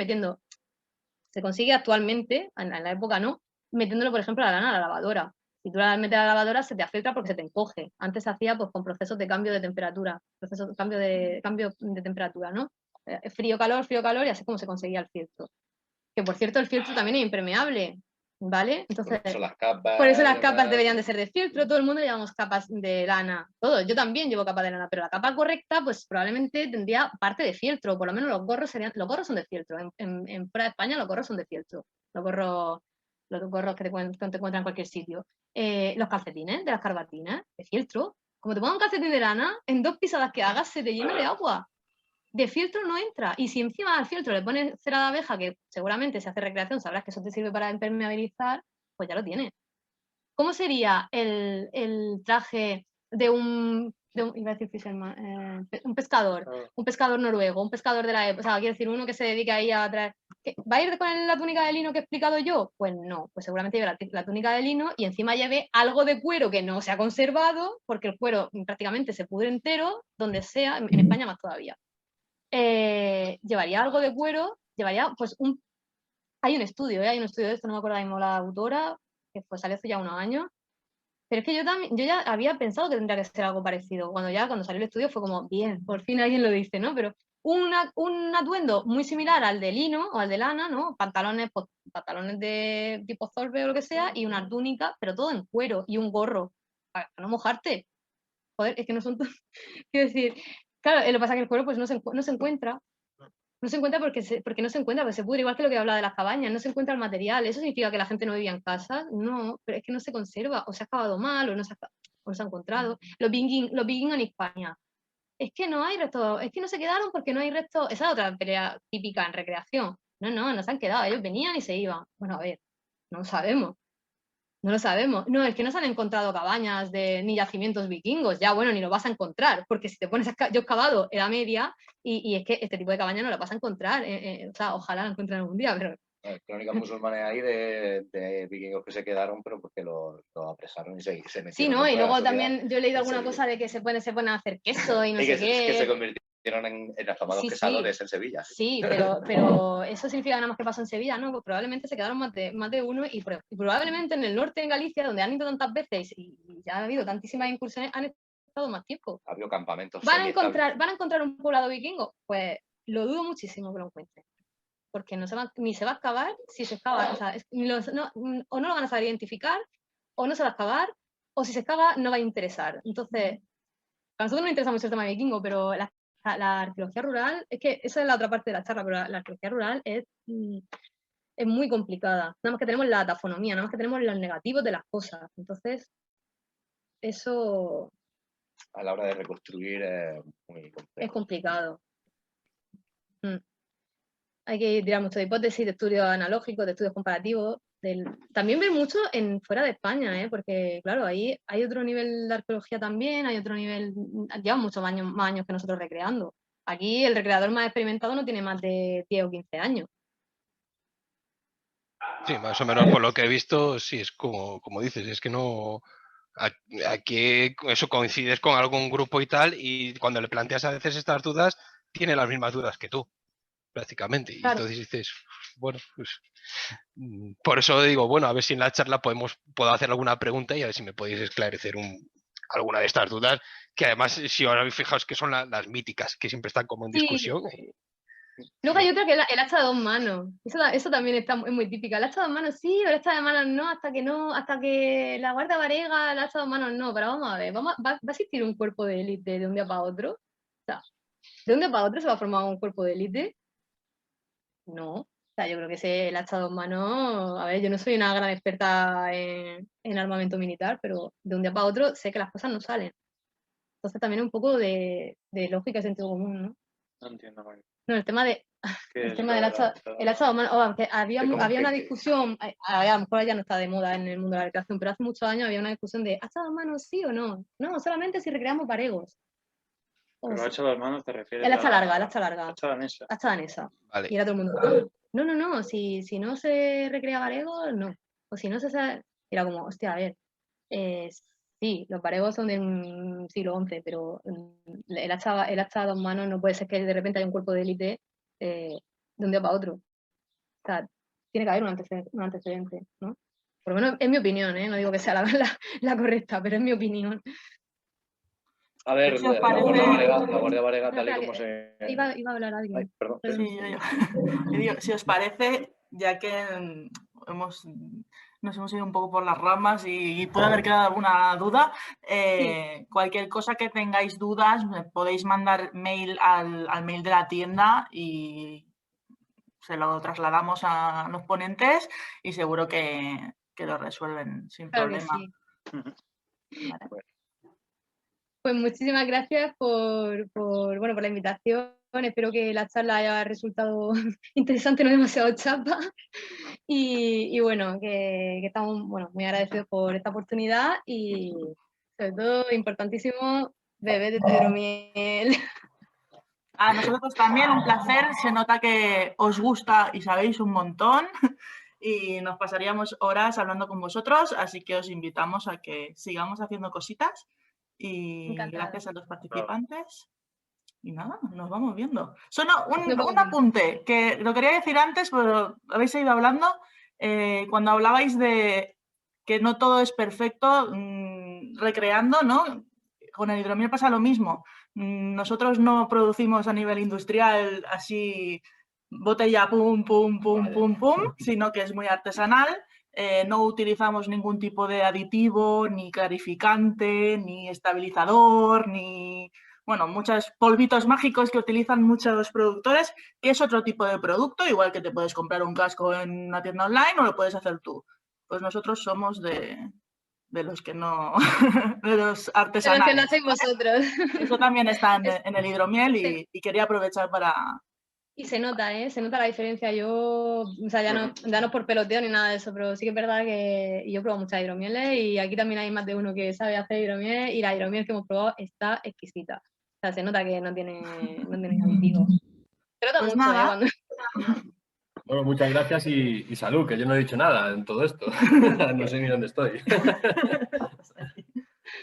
actualmente, en la época no, metiéndolo, por ejemplo, la lana a la lavadora. Si tú la metes a la lavadora, se te afeltra porque se te encoge. Antes se hacía pues, con procesos de cambio de temperatura, cambio de temperatura, ¿no? Frío, calor, y así es como se conseguía el fieltro. Que por cierto, el fieltro también es impermeable, ¿vale? Entonces, por eso las capas deberían de ser de fieltro, todo el mundo llevamos capas de lana, todos, yo también llevo capa de lana, pero la capa correcta, pues probablemente tendría parte de fieltro, por lo menos los gorros son de fieltro, en fuera de España los gorros son de fieltro, los gorros que te encuentran en cualquier sitio. Los calcetines de las carbatinas, de fieltro, como te pongas un calcetín de lana, en 2 pisadas que hagas se te llena de agua. De fieltro no entra. Y si encima al fieltro le pones cera de abeja, que seguramente si hace recreación sabrás que eso te sirve para impermeabilizar, pues ya lo tienes. ¿Cómo sería el traje de un iba a decir fisherman, un pescador noruego, un pescador de la época? O sea, quiero decir, uno que se dedica ahí a traer... ¿Va a ir con la túnica de lino que he explicado yo? Pues no, pues seguramente lleve la túnica de lino y encima lleve algo de cuero que no se ha conservado, porque el cuero prácticamente se pudre entero, donde sea, en España más todavía. Llevaría algo de cuero, llevaría pues hay un estudio de esto, no me acuerdo mismo la autora, que salió hace ya unos años, pero es que yo ya había pensado que tendría que ser algo parecido, cuando salió el estudio fue como, bien, por fin alguien lo dice, ¿no? Pero un atuendo muy similar al de lino o al de lana, ¿no? Pantalones de tipo zorbe o lo que sea, y una túnica, pero todo en cuero, y un gorro, para no mojarte. Joder, es que no son... Quiero decir... Claro, lo que pasa es que el cuero pues, no se encuentra. No se encuentra porque no se encuentra, porque se pudre, igual que lo que hablaba de las cabañas, no se encuentra el material. ¿Eso significa que la gente no vivía en casa? No, pero es que no se conserva, o se ha acabado mal, o no se ha encontrado. Los vikingos en España. Es que no hay restos, es que no se quedaron porque no hay restos. Esa es otra pelea típica en recreación. No se han quedado, ellos venían y se iban. Bueno, a ver, no lo sabemos. No lo sabemos. No, es que no se han encontrado cabañas ni yacimientos vikingos. Ya, bueno, ni lo vas a encontrar, porque si te pones yo he excavado Edad Media y es que este tipo de cabaña no lo vas a encontrar. O sea, ojalá lo encuentren algún día, pero... Crónicas musulmanes ahí de vikingos que se quedaron, pero porque lo apresaron y se metieron. Sí, ¿no? Y luego también yo he leído alguna cosa de que se ponen a hacer queso y no sé qué. Que se convirtieron en afamados quesadores en Sevilla. Sí, pero eso significa nada más que pasó en Sevilla, ¿no? Pues probablemente se quedaron más de uno y probablemente en el norte, en Galicia, donde han ido tantas veces y ya ha habido tantísimas incursiones, han estado más tiempo. Ha habido campamentos. ¿Van a encontrar un poblado vikingo? Pues lo dudo muchísimo que lo encuentren. Porque ni se va a excavar si se excava. O sea, o no lo van a saber identificar, o no se va a excavar, o si se excava no va a interesar. Entonces, a nosotros nos interesa mucho el tema vikingo, pero la arqueología rural, es que esa es la otra parte de la charla, pero la arqueología rural es muy complicada. Nada más que tenemos la tafonomía, nada más que tenemos los negativos de las cosas. Entonces, eso... A la hora de reconstruir es muy complejo. Es complicado. Hay que tirar mucho de hipótesis, de estudios analógicos, de estudios comparativos, También ver mucho fuera de España, porque claro, ahí hay otro nivel de arqueología también, hay otro nivel, llevan muchos más años que nosotros recreando. Aquí el recreador más experimentado no tiene más de 10 o 15 años. Sí, más o menos por lo que he visto, sí, es como dices, es que no... Aquí eso coincides con algún grupo y tal, y cuando le planteas a veces estas dudas, tiene las mismas dudas que tú, prácticamente. Y Claro. entonces dices, bueno, pues por eso digo, bueno, a ver si en la charla puedo hacer alguna pregunta y a ver si me podéis esclarecer alguna de estas dudas, que además, si ahora habéis fijado, que son las míticas, que siempre están como en discusión. Luego hay otra que es el hacha de 2 manos. Eso también es muy típica. El hacha de 2 manos sí, o el hacha de manos no, hasta que la guarda varega, el hacha de 2 manos no. Pero vamos a ver, ¿va a existir un cuerpo de élite de un día para otro? O sea, ¿de un día para otro se va a formar un cuerpo de élite? No. O sea, yo creo que el hacha de 2 manos, a ver, yo no soy una gran experta en armamento militar, pero de un día para otro sé que las cosas no salen. Entonces también un poco de lógica y sentido común, ¿no? No entiendo muy bien. No, el tema del hacha de mano, aunque había una discusión, a lo mejor ya no está de moda en el mundo de la recreación, pero hace muchos años había una discusión de ¿hacha de mano sí o no? No, solamente si recreamos varegos. Pero hacha de manos te refieres el hacha larga. Hacha danesa. Hacha danesa. Vale. Y era todo el mundo, no, si no se recrea varegos, no. O si no se sabe, era como, hostia, a ver, sí, los varegos son del siglo XI, pero el hacha a 2 manos no puede ser que de repente haya un cuerpo de élite de un día para otro. O sea, tiene que haber un antecedente, ¿no? Por lo menos es mi opinión, no digo que sea la correcta, pero es mi opinión. A ver, la Guardia Varega tal y como se... Iba a hablar alguien. Ay, perdón. Sí, yo. Si os parece, ya que nos hemos ido un poco por las ramas y puede haber quedado alguna duda, cualquier cosa que tengáis dudas, me podéis mandar mail al mail de la tienda y se lo trasladamos a los ponentes y seguro que lo resuelven sin problema. Sí. Vale. Pues muchísimas gracias por la invitación. Espero que la charla haya resultado interesante, no demasiado chapa. Y bueno, que estamos muy agradecidos por esta oportunidad y sobre todo importantísimo, beber de tu hidromiel. A nosotros también un placer, se nota que os gusta y sabéis un montón y nos pasaríamos horas hablando con vosotros, así que os invitamos a que sigamos haciendo cositas y gracias a los participantes. Y nada, nos vamos viendo. Solo un apunte, que lo quería decir antes, pero habéis ido hablando, cuando hablabais de que no todo es perfecto, recreando, ¿no? Con el hidromiel pasa lo mismo. Nosotros no producimos a nivel industrial así botella pum, pum, pum, pum, pum, sino que es muy artesanal. No utilizamos ningún tipo de aditivo, ni clarificante, ni estabilizador, ni... Bueno, muchos polvitos mágicos que utilizan muchos productores, que es otro tipo de producto, igual que te puedes comprar un casco en una tienda online o lo puedes hacer tú. Pues nosotros somos de los que no, de los artesanales. De los que no hacéis vosotros. Eso también está en el hidromiel y quería aprovechar para... Y se nota la diferencia. Yo, o sea, ya no por peloteo ni nada de eso, pero sí que es verdad que yo he probado muchas hidromieles y aquí también hay más de uno que sabe hacer hidromiel y la hidromiel que hemos probado está exquisita. O sea, se nota que no tiene aditivo. Se nota pues mucho, nada. Bueno, muchas gracias y salud, que yo no he dicho nada en todo esto. No sé ni dónde estoy.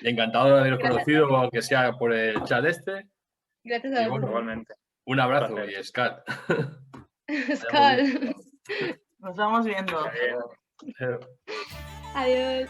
Y encantado de haberos conocido, aunque sea por el chat este. Gracias a vosotros. Igualmente. Un abrazo y Scal. Scal. Nos vamos viendo. Adiós.